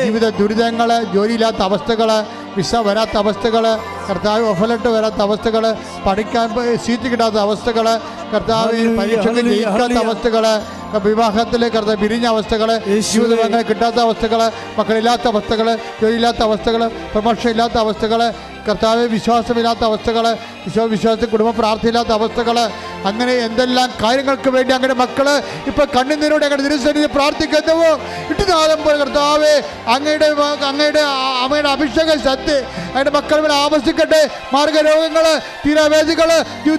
ജീവിത ദുരിതങ്ങൾ, ജോലിയില്ലാത്ത അവസ്ഥകൾ, വിസ വരാത്ത അവസ്ഥകൾ, കർത്താവ് ഒഫലട്ട് വരാത്ത അവസ്ഥകൾ, പഠിക്കാൻ സീറ്റ് കിട്ടാത്ത അവസ്ഥകൾ, കർത്താവ് പരീക്ഷകൾ ജയിക്കാത്ത അവസ്ഥകൾ, വിവാഹത്തിൽ കർത്താവ് പിരിഞ്ഞ അവസ്ഥകൾ, ജീവിതങ്ങൾ കിട്ടാത്ത അവസ്ഥകൾ, മക്കളില്ലാത്ത അവസ്ഥകൾ, ജോലിയില്ലാത്ത അവസ്ഥകൾ, പ്രമോഷൻ ഇല്ലാത്ത അവസ്ഥകൾ, കർത്താവ് വിശ്വാസമില്ലാത്ത അവസ്ഥകൾ, വിശ്വാസത്തിൽ കുടുംബ പ്രാർത്ഥനയില്ലാത്ത അവസ്ഥകൾ, അങ്ങനെ എന്തെല്ലാം കാര്യങ്ങൾക്ക് വേണ്ടി അങ്ങനെ മക്കൾ ഇപ്പോൾ കണ്ണുനീരോടെ അങ്ങനെ തിരുസന്നിധിയിൽ പ്രാർത്ഥിക്കുന്നുവോ ഇട്ടുനാദം പോലെ കർത്താവേ, അങ്ങയുടെ അഭിഷേക ശക്തി അങ്ങയുടെ മക്കൾ മേൽ ആവസിക്കട്ടെ. മാർഗരോഗങ്ങൾ, തീരാവേദികൾ,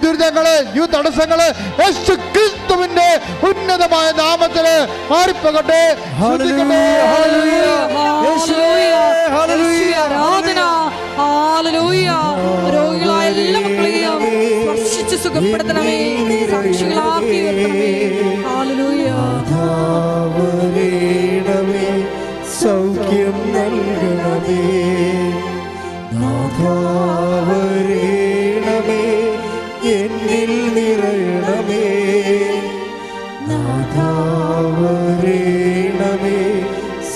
ദുരിതങ്ങൾ, തടസ്സങ്ങൾ യേശു ക്രിസ്തുവിന്റെ ഉന്നതമായ നാമത്തിൽ മാറിപ്പോകട്ടെ. രോഗികളായ എല്ലാ മക്കളെയും സ്പർശിച്ച് സുഖപ്പെടുത്തണമേ, സാക്ഷികളാക്കി ഉയർത്തണമേ. ഹല്ലേലൂയ. സൗഖ്യം നൽകണമേ, നാഥാവരേണമേ, എന്നിൽ നിറയണമേ, നാഥാവരേണമേ,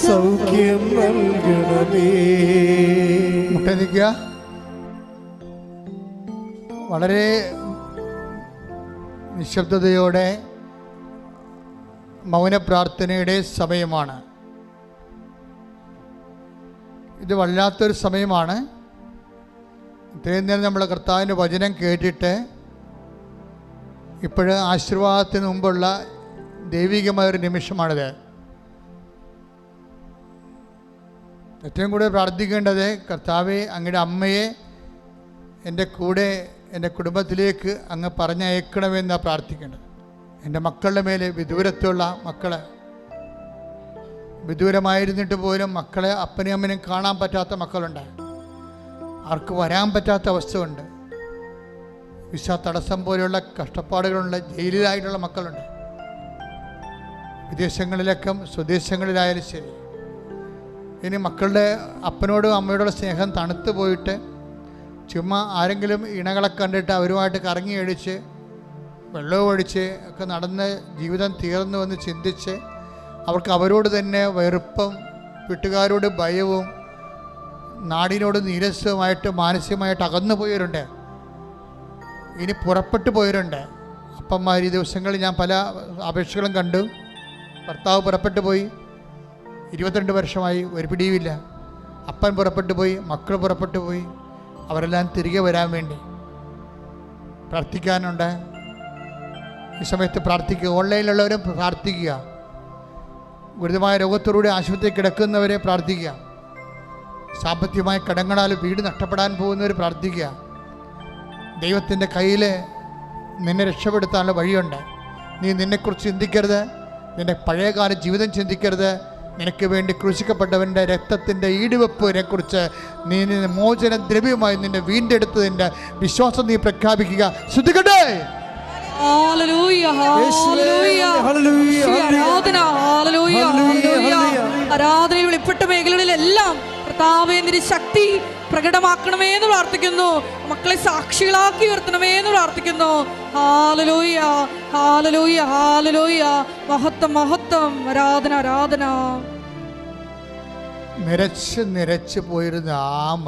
സൗഖ്യം നൽകണമേ. മുട്ടനിക്കുക. വളരെ നിശബ്ദതയോടെ മൗനപ്രാർത്ഥനയുടെ സമയമാണ് ഇത്. വല്ലാത്തൊരു സമയമാണ്. ഇത്രയും നേരം നമ്മൾ കർത്താവിൻ്റെ വചനം കേട്ടിട്ട് ഇപ്പോഴ് ആശീർവാദത്തിന് മുമ്പുള്ള ദൈവികമായൊരു നിമിഷമാണിത്. ഏറ്റവും കൂടുതൽ പ്രാർത്ഥിക്കേണ്ടത്, കർത്താവെ, അങ്ങയുടെ അമ്മയെ എൻ്റെ കൂടെ എൻ്റെ കുടുംബത്തിലേക്ക് അങ്ങ് പറഞ്ഞയക്കണമെന്നാണ് പ്രാർത്ഥിക്കേണ്ടത്. എൻ്റെ മക്കളുടെ മേലെ, വിദൂരത്തുള്ള മക്കൾ, വിദൂരമായിരുന്നിട്ട് പോലും മക്കളെ അപ്പനെയും അമ്മനെയും കാണാൻ പറ്റാത്ത മക്കളുണ്ട്. അവർക്ക് വരാൻ പറ്റാത്ത അവസ്ഥയുണ്ട്. വിസ തടസ്സം പോലെയുള്ള കഷ്ടപ്പാടുകളുണ്ട്. ജയിലിലായിട്ടുള്ള മക്കളുണ്ട്. വിദേശങ്ങളിലൊക്കെ സ്വദേശങ്ങളിലായാലും ശരി. ഇനി മക്കളുടെ അപ്പനോടും അമ്മയോടുള്ള സ്നേഹം തണുത്തു പോയിട്ട് ചുമ്മാ ആരെങ്കിലും ഇണകളെ കണ്ടിട്ട് അവരുമായിട്ട് കറങ്ങി അടിച്ച് വെള്ളവും ഒഴിച്ച് ഒക്കെ നടന്ന് ജീവിതം തീർന്നു എന്ന് ചിന്തിച്ച് അവർക്ക് അവരോട് തന്നെ വെറുപ്പും, വീട്ടുകാരോട് ഭയവും, നാടിനോട് നീരസവുമായിട്ട് മാനസികമായിട്ട് അകന്നു പോയവരുണ്ട്. ഇനി പുറപ്പെട്ടു പോയവരുണ്ട്. അപ്പന്മാർ ഈ ദിവസങ്ങളിൽ ഞാൻ പല അപേക്ഷകളും കണ്ടു. ഭർത്താവ് പുറപ്പെട്ടു പോയി, 22 വർഷമായി, ഒരു പിടിയുമില്ല. അപ്പൻ പുറപ്പെട്ടു പോയി, മക്കൾ പുറപ്പെട്ടു പോയി. അവരെല്ലാം തിരികെ വരാൻ വേണ്ടി പ്രാർത്ഥിക്കാനുണ്ട്. ഈ സമയത്ത് പ്രാർത്ഥിക്കുക. ഓൺലൈനിലുള്ളവരും പ്രാർത്ഥിക്കുക. ഗുരുതരമായ രോഗത്തോടുകൂടി ആശുപത്രിയിൽ കിടക്കുന്നവരെ പ്രാർത്ഥിക്കുക. സാമ്പത്തികമായ കടങ്ങളാൽ വീട് നഷ്ടപ്പെടാൻ പോകുന്നവർ പ്രാർത്ഥിക്കുക. ദൈവത്തിൻ്റെ കയ്യിൽ നിന്നെ രക്ഷപ്പെടുത്താനുള്ള വഴിയുണ്ട്. നീ നിന്നെക്കുറിച്ച് ചിന്തിക്കരുത്. നിൻ്റെ പഴയകാല ജീവിതം ചിന്തിക്കരുത്. നിനക്ക് വേണ്ടി ക്രൂശിക്കപ്പെട്ടവൻ്റെ രക്തത്തിൻ്റെ ഈടുവെപ്പിനെ കുറിച്ച് നീ മോചന ദ്രവ്യമായി നിന്നെ വീണ്ടെടുത്തതിൻ്റെ വിശ്വാസം നീ പ്രഖ്യാപിക്കുക. ശ്രദ്ധിക്കട്ടെ. ആരാധനയിൽ വെളിപ്പെട്ട മേഖലകളിലെല്ലാം കർത്താവേ, നിന്റെ ശക്തി പ്രകടമാക്കണമേ എന്ന് പ്രാർത്ഥിക്കുന്നു. മക്കളെ സാക്ഷികളാക്കി ഉയർത്തണമേ എന്ന് പ്രാർത്ഥിക്കുന്നു. ഹല്ലേലൂയ, ഹല്ലേലൂയ, ഹല്ലേലൂയ. മഹത്വം, മഹത്വം. ആരാധന, ആരാധന. നിരച്ച് പോയിരുന്ന ആമ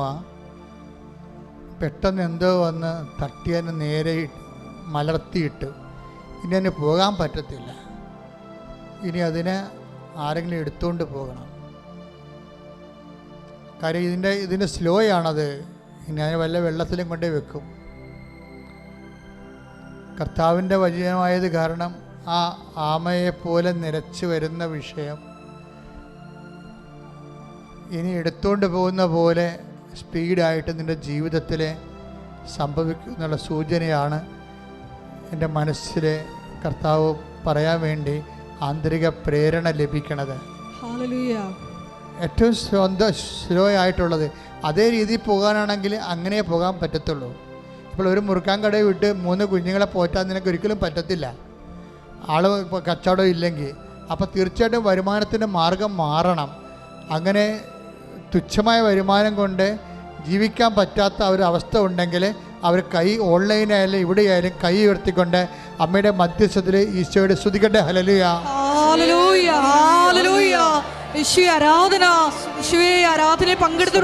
പെട്ടെന്ന് എന്തോ വന്ന് തട്ടിയതിന് നേരെ മലർത്തിയിട്ട് ഇനി അതിന് പോകാൻ പറ്റത്തില്ല. ഇനി അതിനെ ആരെങ്കിലും എടുത്തുകൊണ്ട് പോകണം. കാര്യം ഇതിൻ്റെ സ്ലോയാണത്. ഇനി അതിന് വല്ല വെള്ളത്തിലും കൊണ്ടേ വെക്കും. കർത്താവിൻ്റെ വചനമായത് കാരണം ആ ആമയെപ്പോലെ നിരച്ച് വരുന്ന വിഷയം ഇനി എടുത്തുകൊണ്ട് പോകുന്ന പോലെ സ്പീഡായിട്ട് നിൻ്റെ ജീവിതത്തിൽ സംഭവിക്കുന്നുള്ള സൂചനയാണ് എൻ്റെ മനസ്സിൽ കർത്താവ് പറയാൻ വേണ്ടി ആന്തരിക പ്രേരണ ലഭിക്കണത്. ഹല്ലേലൂയ. ഏറ്റവും സ്ലോ ആയിട്ടുള്ളത് അതേ രീതിയിൽ പോകാനാണെങ്കിൽ അങ്ങനെ പോകാൻ പറ്റത്തുള്ളൂ. ഇപ്പോൾ ഒരു മുറുക്കാൻ കടയിൽ വിട്ട് 3 കുഞ്ഞുങ്ങളെ പോറ്റാൻ നിനക്ക് ഒരിക്കലും പറ്റത്തില്ല, ആൾ ഇപ്പോൾ കച്ചവടം ഇല്ലെങ്കിൽ. അപ്പോൾ തീർച്ചയായിട്ടും വരുമാനത്തിൻ്റെ മാർഗം മാറണം. അങ്ങനെ തുച്ഛമായ വരുമാനം കൊണ്ട് ജീവിക്കാൻ പറ്റാത്ത ഒരവസ്ഥ ഉണ്ടെങ്കിൽ അവർ കൈ ഓൺലൈനായാലും ഇവിടെയായാലും കൈ ഉയർത്തിക്കൊണ്ട് അമ്മയുടെ മധ്യസ്ഥത്തിൽ ഈശോയുടെ സ്തുതിക്കട്ടെ. ഹല്ലേലൂയ, ഹല്ലേലൂയ, ഹല്ലേലൂയ. യേശുവേ ആരാധന, യേശുവേ ആരാധനയിൽ പങ്കെടുത്ത്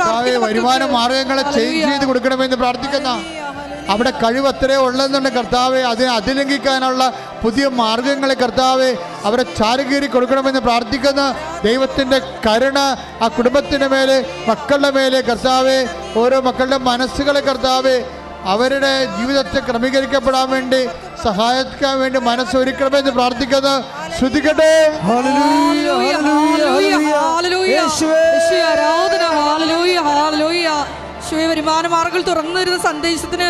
വരുമാന മാർഗങ്ങളെ ചേഞ്ച് ചെയ്ത് കൊടുക്കണമെന്ന് പ്രാർത്ഥിക്കുന്ന, അവിടെ കഴിവത്രേ ഉള്ളതെന്നുണ്ട് കർത്താവെ, അതിനെ അതിലംഘിക്കാനുള്ള പുതിയ മാർഗങ്ങളെ കർത്താവെ അവരെ ചാരുകീറി കൊടുക്കണമെന്ന് പ്രാർത്ഥിക്കുന്ന ദൈവത്തിൻ്റെ കരുണ ആ കുടുംബത്തിൻ്റെ മേലെ, മക്കളുടെ മേലെ കർത്താവെ, ഓരോ മക്കളുടെ മനസ്സുകളെ കർത്താവെ അവരുടെ ജീവിതത്തെ ക്രമീകരിക്കപ്പെടാൻ വേണ്ടി സഹായിക്കാൻ വേണ്ടി മനസ്സൊരുക്കണമെന്ന് പ്രാർത്ഥിക്കുന്നത്. ശ്രദ്ധിക്കട്ടെ. വരുമാന മാർഗങ്ങൾ തുറന്നു തരുന്ന സന്ദേശത്തിന്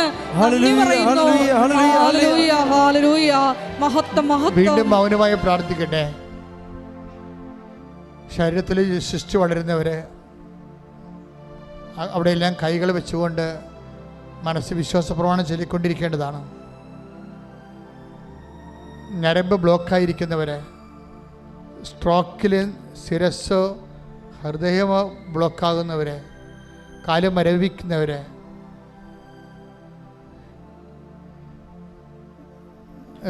വീണ്ടും മൗനമായി പ്രാർത്ഥിക്കട്ടെ. ശരീരത്തിൽ ശിശു വളരുന്നവരെ അവിടെയെല്ലാം കൈകൾ വെച്ചുകൊണ്ട് മനസ്സ് വിശ്വാസ പ്രമാണം ചൊല്ലിക്കൊണ്ടിരിക്കേണ്ടതാണ്. ഞരമ്പ് ബ്ലോക്കായിരിക്കുന്നവരെ, സ്ട്രോക്കിൽ ശിരസ്സോ ഹൃദയമോ ബ്ലോക്കാകുന്നവരെ, കാല് മരവിക്കുന്നവരെ,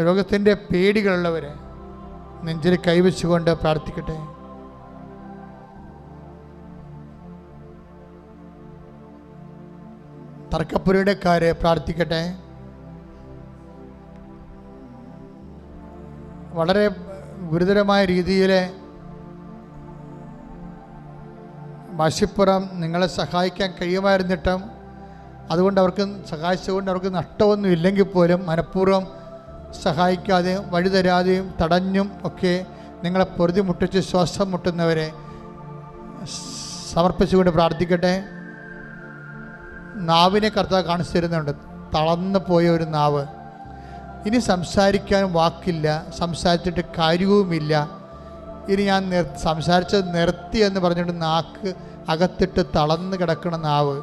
രോഗത്തിൻ്റെ പേടികളുള്ളവരെ നെഞ്ചിൽ കൈവച്ചുകൊണ്ട് പ്രാർത്ഥിക്കട്ടെ. തർക്കപ്പുരയുടെക്കാരെ പ്രാർത്ഥിക്കട്ടെ. വളരെ ഗുരുതരമായ രീതിയിൽ വാശിപ്പുറം നിങ്ങളെ സഹായിക്കാൻ കഴിയുമായിരുന്നിട്ടും അതുകൊണ്ട് അവർക്ക് സഹായിച്ചുകൊണ്ട് അവർക്ക് നഷ്ടമൊന്നും ഇല്ലെങ്കിൽ പോലും മനഃപൂർവ്വം സഹായിക്കാതെയും വഴിതരാതെയും തടഞ്ഞും ഒക്കെ നിങ്ങളെ പൊറുതി മുട്ടിച്ച് ശ്വാസം മുട്ടുന്നവരെ സമർപ്പിച്ചുകൊണ്ട് പ്രാർത്ഥിക്കട്ടെ. നാവിനെ കർത്താവ് കാണിച്ചു തരുന്നുണ്ട്, തളർന്നു പോയ ഒരു നാവ്. ഇനി സംസാരിക്കാൻ വാക്കില്ല, സംസാരിച്ചിട്ട് കാര്യവുമില്ല, ഇനി ഞാൻ സംസാരിച്ചത് നിർത്തി എന്ന് പറഞ്ഞിട്ട് നാക്ക് അകത്തിട്ട് തളർന്ന് കിടക്കുന്ന നാവ്,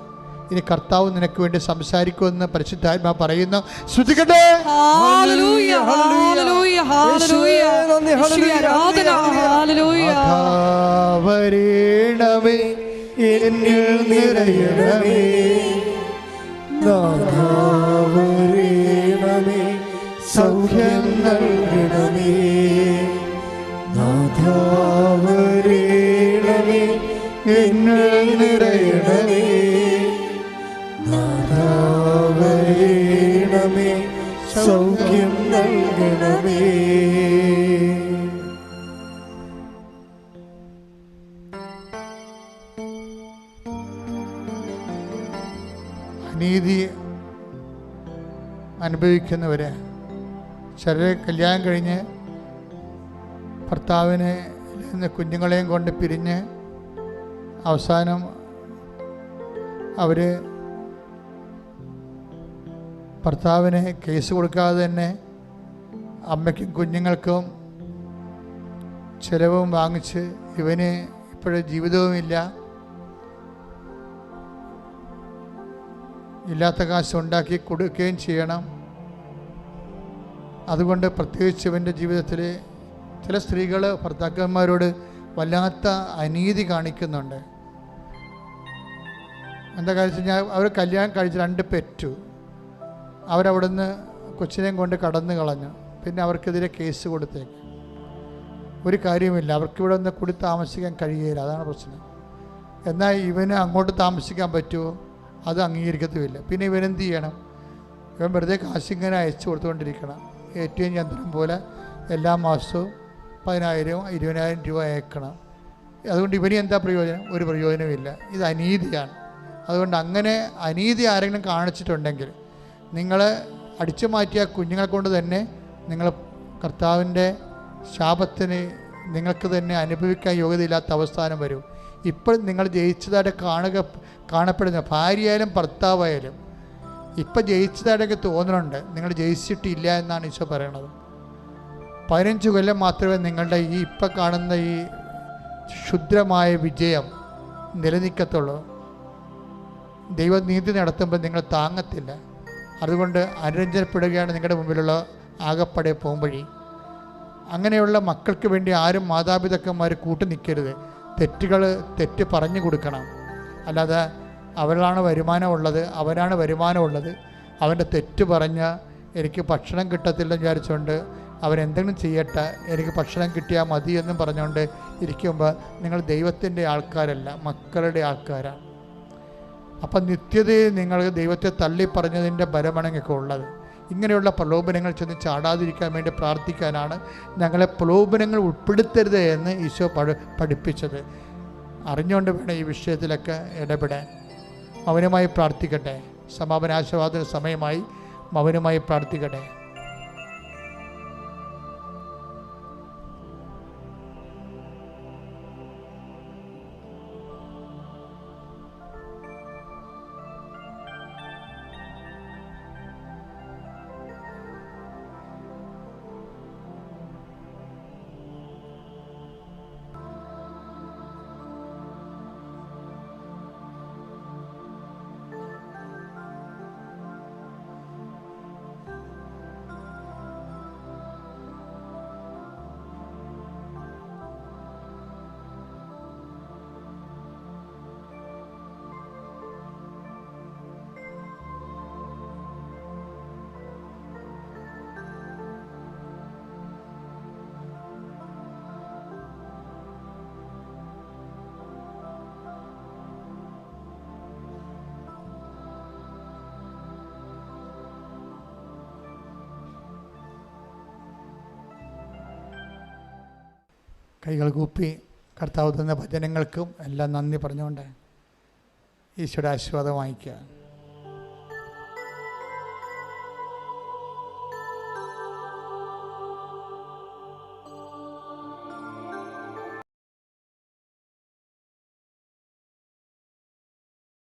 ഇനി കർത്താവ് നിനക്ക് വേണ്ടി സംസാരിക്കുമെന്ന് പരിശുദ്ധാത്മാ പറയുന്നു. ശ്രദ്ധിക്കട്ടെ. വരേണമേ എന്നിൽ നിറയണമേ, നാഥാവരേണമേ സൗഖ്യം നൽകണമേ, നാഥാവരേണമേ എന്നിൽ നിറയണമേ, നാഥാവരേണമേ സൗഖ്യം നൽകണമേ. നീതി അനുഭവിക്കുന്നവരെ, ചിലരെ കല്യാണം കഴിഞ്ഞ് ഭർത്താവിനെ നിന്ന് കുഞ്ഞുങ്ങളെയും കൊണ്ട് പിരിഞ്ഞ് അവസാനം അവർ ഭർത്താവിന് കേസ് കൊടുക്കാതെ തന്നെ അമ്മയ്ക്കും കുഞ്ഞുങ്ങൾക്കും ചിലവും വാങ്ങിച്ച് ഇവന് ഇപ്പോഴും ജീവിതവുമില്ല, ഇല്ലാത്ത കാശ് ഉണ്ടാക്കി കൊടുക്കുകയും ചെയ്യണം. അതുകൊണ്ട് പ്രത്യേകിച്ച് ഇവൻ്റെ ജീവിതത്തിൽ ചില സ്ത്രീകൾ ഭർത്താക്കന്മാരോട് വല്ലാത്ത അനീതി കാണിക്കുന്നുണ്ട്. എന്താ കാര്യം ഞാൻ അവർ കല്യാണം കഴിച്ച് 2 പെറ്റു, അവരവിടുന്ന് കൊച്ചിനെയും കൊണ്ട് കടന്നു കളഞ്ഞു, പിന്നെ അവർക്കെതിരെ കേസ് കൊടുത്തേക്ക്. ഒരു കാര്യമില്ല, അവർക്കിവിടെ ഒന്ന് കൂടി താമസിക്കാൻ കഴിയില്ല, അതാണ് പ്രശ്നം. എന്നാൽ ഇവന് അങ്ങോട്ട് താമസിക്കാൻ പറ്റുമോ? അത് അംഗീകരിക്കത്തുമില്ല. പിന്നെ ഇവനെന്ത് ചെയ്യണം? ഇവൻ വെറുതെ കാശിങ്ങനെ അയച്ചു കൊടുത്തുകൊണ്ടിരിക്കണം. ATM യന്ത്രം പോലെ എല്ലാ മാസവും 10,000 20,000 രൂപ അയക്കണം. അതുകൊണ്ട് ഇവന് എന്താ പ്രയോജനം? ഒരു പ്രയോജനമില്ല. ഇത് അനീതിയാണ്. അതുകൊണ്ട് അങ്ങനെ അനീതി ആരെങ്കിലും കാണിച്ചിട്ടുണ്ടെങ്കിൽ നിങ്ങൾ അടിച്ചു മാറ്റിയ കുഞ്ഞുങ്ങളെ കൊണ്ട് തന്നെ നിങ്ങൾ കർത്താവിൻ്റെ ശാപത്തിന് നിങ്ങൾക്ക് തന്നെ അനുഭവിക്കാൻ യോഗ്യതയില്ലാത്ത അവസ്ഥാനം വരും. ഇപ്പോൾ നിങ്ങൾ ജയിച്ചതായിട്ട് കാണപ്പെടുന്ന ഭാര്യയായാലും ഭർത്താവായാലും ഇപ്പം ജയിച്ചതായിട്ടൊക്കെ തോന്നുന്നുണ്ട്, നിങ്ങൾ ജയിച്ചിട്ടില്ല എന്നാണ് ഈശോ പറയണത്. 15 കൊല്ലം മാത്രമേ നിങ്ങളുടെ ഈ ഇപ്പം കാണുന്ന ഈ ക്ഷുദ്രമായ വിജയം നിലനിൽക്കത്തുള്ളൂ. ദൈവനീതി നടത്തുമ്പോൾ നിങ്ങൾ താങ്ങത്തില്ല. അതുകൊണ്ട് അനുരഞ്ജനപ്പെടുകയാണ് നിങ്ങളുടെ മുമ്പിലുള്ള ആകപ്പടെ പോകുമ്പഴി. അങ്ങനെയുള്ള മക്കൾക്ക് വേണ്ടി ആരും മാതാപിതാക്കന്മാർ കൂട്ടു നിൽക്കരുത്. തെറ്റ് പറഞ്ഞു കൊടുക്കണം. അല്ലാതെ അവനാണ് വരുമാനമുള്ളത്, അവൻ്റെ തെറ്റ് പറഞ്ഞ് എനിക്ക് ഭക്ഷണം കിട്ടത്തില്ലെന്ന് വിചാരിച്ചുകൊണ്ട് അവരെന്തെങ്കിലും ചെയ്യട്ടെ, എനിക്ക് ഭക്ഷണം കിട്ടിയാൽ മതി എന്നും പറഞ്ഞുകൊണ്ട് ഇരിക്കുമ്പോൾ നിങ്ങൾ ദൈവത്തിൻ്റെ ആൾക്കാരല്ല, മക്കളുടെ ആൾക്കാരാണ്. അപ്പം നിത്യതയിൽ നിങ്ങൾ ദൈവത്തെ തള്ളി പറഞ്ഞതിൻ്റെ ബലമണങ്ങൊക്കെ ഉള്ളത്. ഇങ്ങനെയുള്ള പ്രലോഭനങ്ങൾ ചെന്ന് ചാടാതിരിക്കാൻ വേണ്ടി പ്രാർത്ഥിക്കാനാണ് ഞങ്ങളെ പ്രലോഭനങ്ങൾ ഉൾപ്പെടുത്തരുത് എന്ന് ഈശോ പഠിപ്പിച്ചത്. അറിഞ്ഞുകൊണ്ട് വേണം ഈ വിഷയത്തിലൊക്കെ ഇടപെടാൻ. മൗനമായി പ്രാർത്ഥിക്കട്ടെ. സമാപനാശീർവാദ സമയമായി മൗനമായി പ്രാർത്ഥിക്കട്ടെ. കൈകൾ കൂപ്പി കർത്താവ് തന്ന ഭജനങ്ങൾക്കും എല്ലാം നന്ദി പറഞ്ഞുകൊണ്ട് ഈശോയുടെ ആശീർവാദം വാങ്ങിക്കുക.